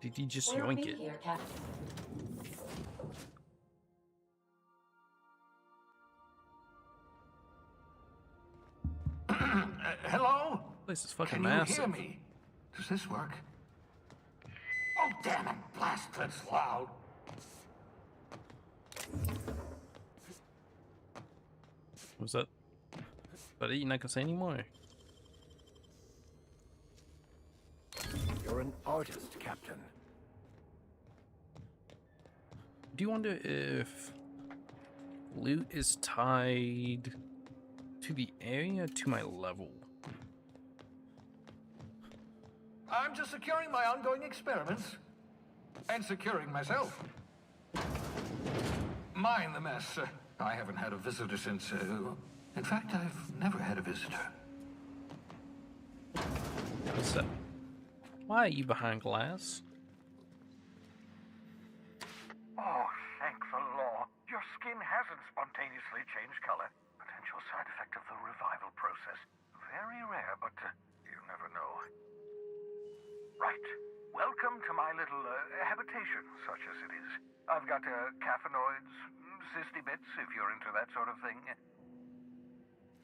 Speaker 1: Did he just yoink it?
Speaker 17: Here, Captain.
Speaker 21: Hello?
Speaker 1: This place is fucking
Speaker 21: Can
Speaker 1: massive.
Speaker 21: you hear me? Does this work? Oh, damn it! Blast, that's loud.
Speaker 1: Was that? But you're not gonna say anymore.
Speaker 16: You're an artist, Captain.
Speaker 1: Do you wonder if loot is tied to the area, to my level?
Speaker 21: I'm just securing my ongoing experiments. And securing myself. Mind the mess. I haven't had a visitor since... in fact, I've never had a visitor.
Speaker 1: What's that? Why are you behind glass?
Speaker 21: Oh, thank the law. Your skin hasn't spontaneously changed color. Potential side effect of the revival process. Very rare, but you never know. Right. Welcome to my little habitation, such as it is. I've got caffeinoids, cysty bits, if you're into that sort of thing.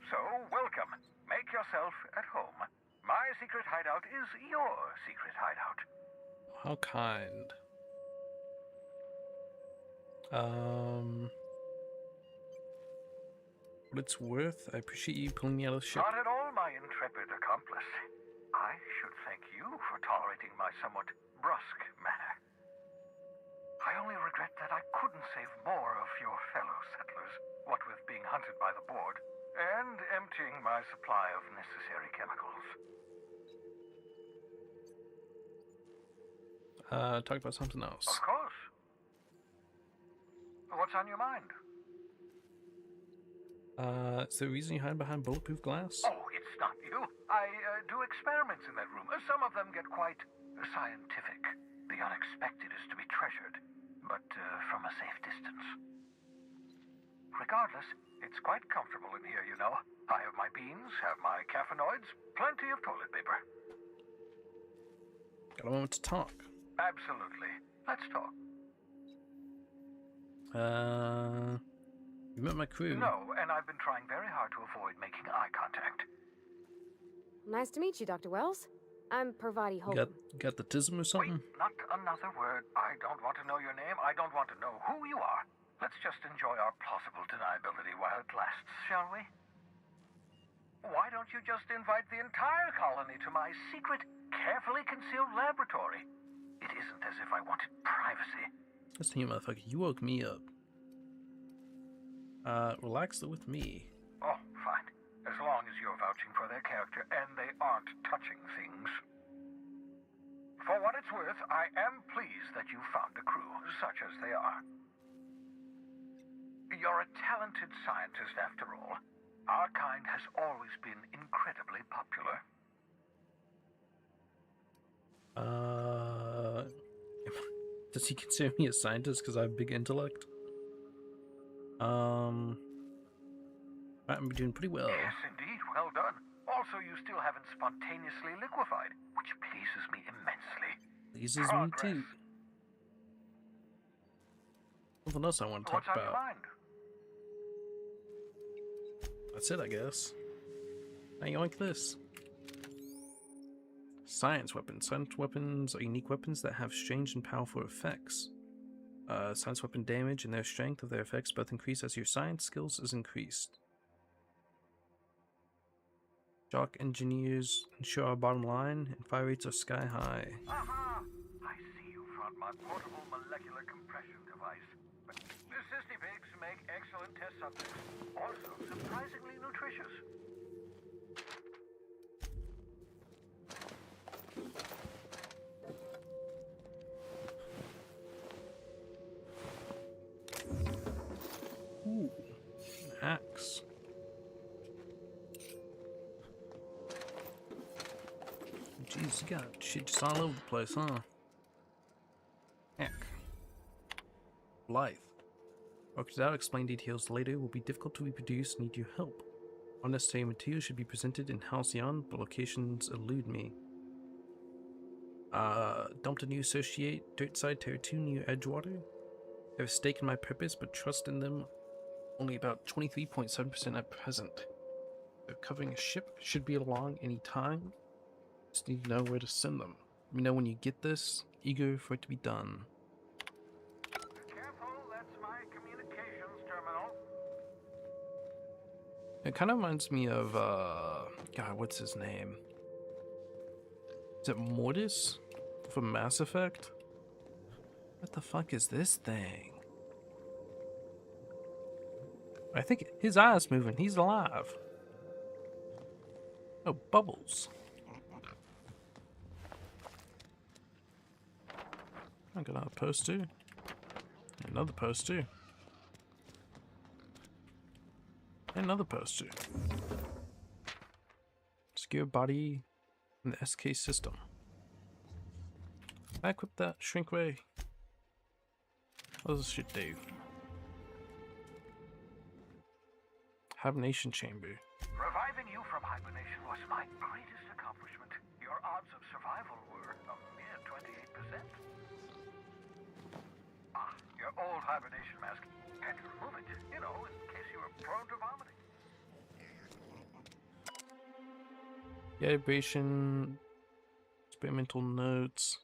Speaker 21: So, welcome. Make yourself at home. My secret hideout is your secret hideout.
Speaker 1: How kind. What it's worth, I appreciate you pulling me out of the ship.
Speaker 21: Not at all, my intrepid accomplice. I should thank you for tolerating my somewhat brusque manner. I only regret that I couldn't save more of your fellow settlers, what with being hunted by the board, and emptying my supply of necessary chemicals.
Speaker 1: Talk about something else.
Speaker 21: Of course. What's on your mind?
Speaker 1: Is there a reason you hide behind bulletproof glass?
Speaker 21: Oh, it's not you. I do experiments in that room. Some of them get quite scientific. The unexpected is to be treasured, but from a safe distance. Regardless, it's quite comfortable in here, you know. I have my beans, have my caffeinoids, plenty of toilet paper.
Speaker 1: Got a moment to talk.
Speaker 21: Absolutely. Let's talk.
Speaker 1: You met my crew.
Speaker 21: No, and I've been trying very hard to avoid making eye contact.
Speaker 2: Nice to meet you, Dr. Wells. I'm Parvati Holcomb.
Speaker 1: Got the tism or something?
Speaker 21: Wait, not another word. I don't want to know your name. I don't want to know who you are. Let's just enjoy our plausible deniability while it lasts, shall we? Why don't you just invite the entire colony to my secret, carefully concealed laboratory? It isn't as if I wanted privacy.
Speaker 1: Listen here, motherfucker. You woke me up. Relax with me.
Speaker 21: Oh, fine. As long as you're vouching for their character and they aren't touching things. For what it's worth, I am pleased that you found a crew, such as they are. You're a talented scientist, after all. Our kind has always been incredibly popular.
Speaker 1: Does he consider me a scientist because I have big intellect? I'm doing pretty well.
Speaker 21: Yes, indeed. Well done. Also, you still haven't spontaneously liquefied, which pleases me immensely.
Speaker 1: Pleases me too. Something else I want to talk
Speaker 21: What's on
Speaker 1: about.
Speaker 21: your mind?
Speaker 1: That's it, I guess. Now you like this. Science weapons. Science weapons are unique weapons that have strange and powerful effects. Science weapon damage and their strength of their effects both increase as your science skills is increased. Jock engineers ensure our bottom line, and fire rates are sky high.
Speaker 21: Aha! I see you found my portable molecular compression device. But the cysty pigs make excellent test subjects. Also surprisingly nutritious.
Speaker 1: Ooh, an axe. Jeez, you got shit just all over the place, huh? Heck. Blythe. Worked it out, explain details later, will be difficult to reproduce, need your help. Unnecessary materials should be presented in Halcyon, but locations elude me. Dumped a new associate, Dirtside Terror 2 near Edgewater. They have a stake in my purpose, but trust in them only about 23.7% at present. They're covering a ship, should be along any time. Just need to know where to send them. Let me know when you get this. Eager for it to be done.
Speaker 21: Careful, that's my communications terminal.
Speaker 1: It kind of reminds me of, God, what's his name? Is it Mortis from Mass Effect? What the fuck is this thing? I think his eye's moving. He's alive. Oh, bubbles. I got another poster. Another poster. Another poster. Secure body in the SK system. I equip that shrink ray. What does this shit do? Hibernation chamber.
Speaker 21: Reviving you from hibernation was my greatest accomplishment. Your odds of survival were a mere 28%. Ah, your old hibernation mask. Can you remove it? You know, in case you were prone to vomiting.
Speaker 1: Calibration. Experimental notes.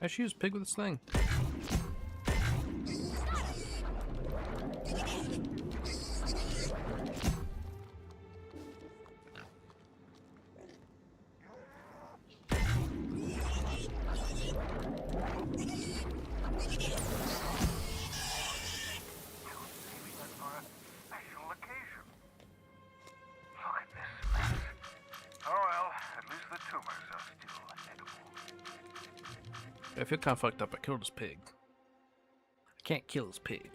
Speaker 1: I should use pig with this thing. I feel kind of fucked up. I killed his pig. I can't kill his pig.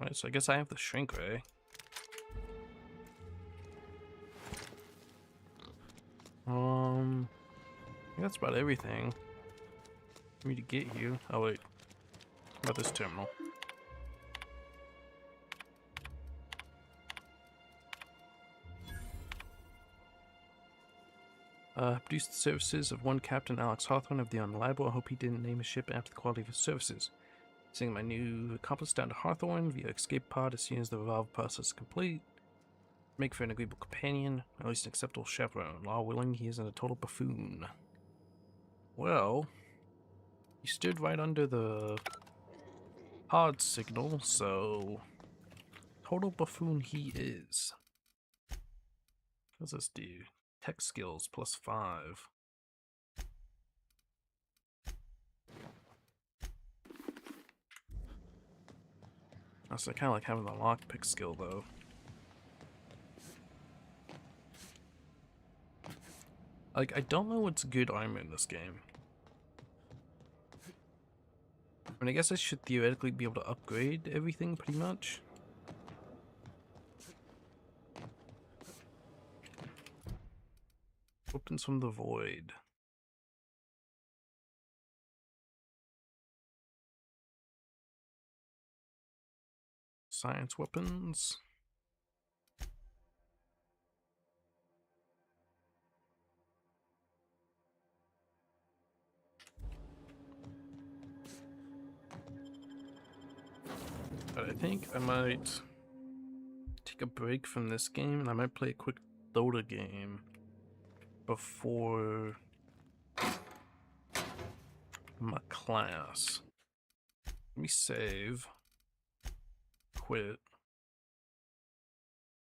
Speaker 1: Alright, so I guess I have the shrink ray. I think that's about everything for me to get you. Oh wait, what about this terminal? Produced the services of one Captain Alex Hawthorne of the Unreliable. I hope he didn't name his ship after the quality of his services. Sending my new accomplice down to Hawthorne via escape pod as soon as the revolve process is complete. Make for an agreeable companion, at least an acceptable chaperone. Law willing, he isn't a total buffoon. Well, he stood right under the pod signal, so total buffoon he is. What does this do? Tech skills +5. Also, I kind of like having the lockpick skill though. Like, I don't know what's good armor in this game. I mean, I guess I should theoretically be able to upgrade everything pretty much. Weapons from the void. Science weapons. But I think I might take a break from this game and I might play a quick Dota game before my class. Let me save. Quit.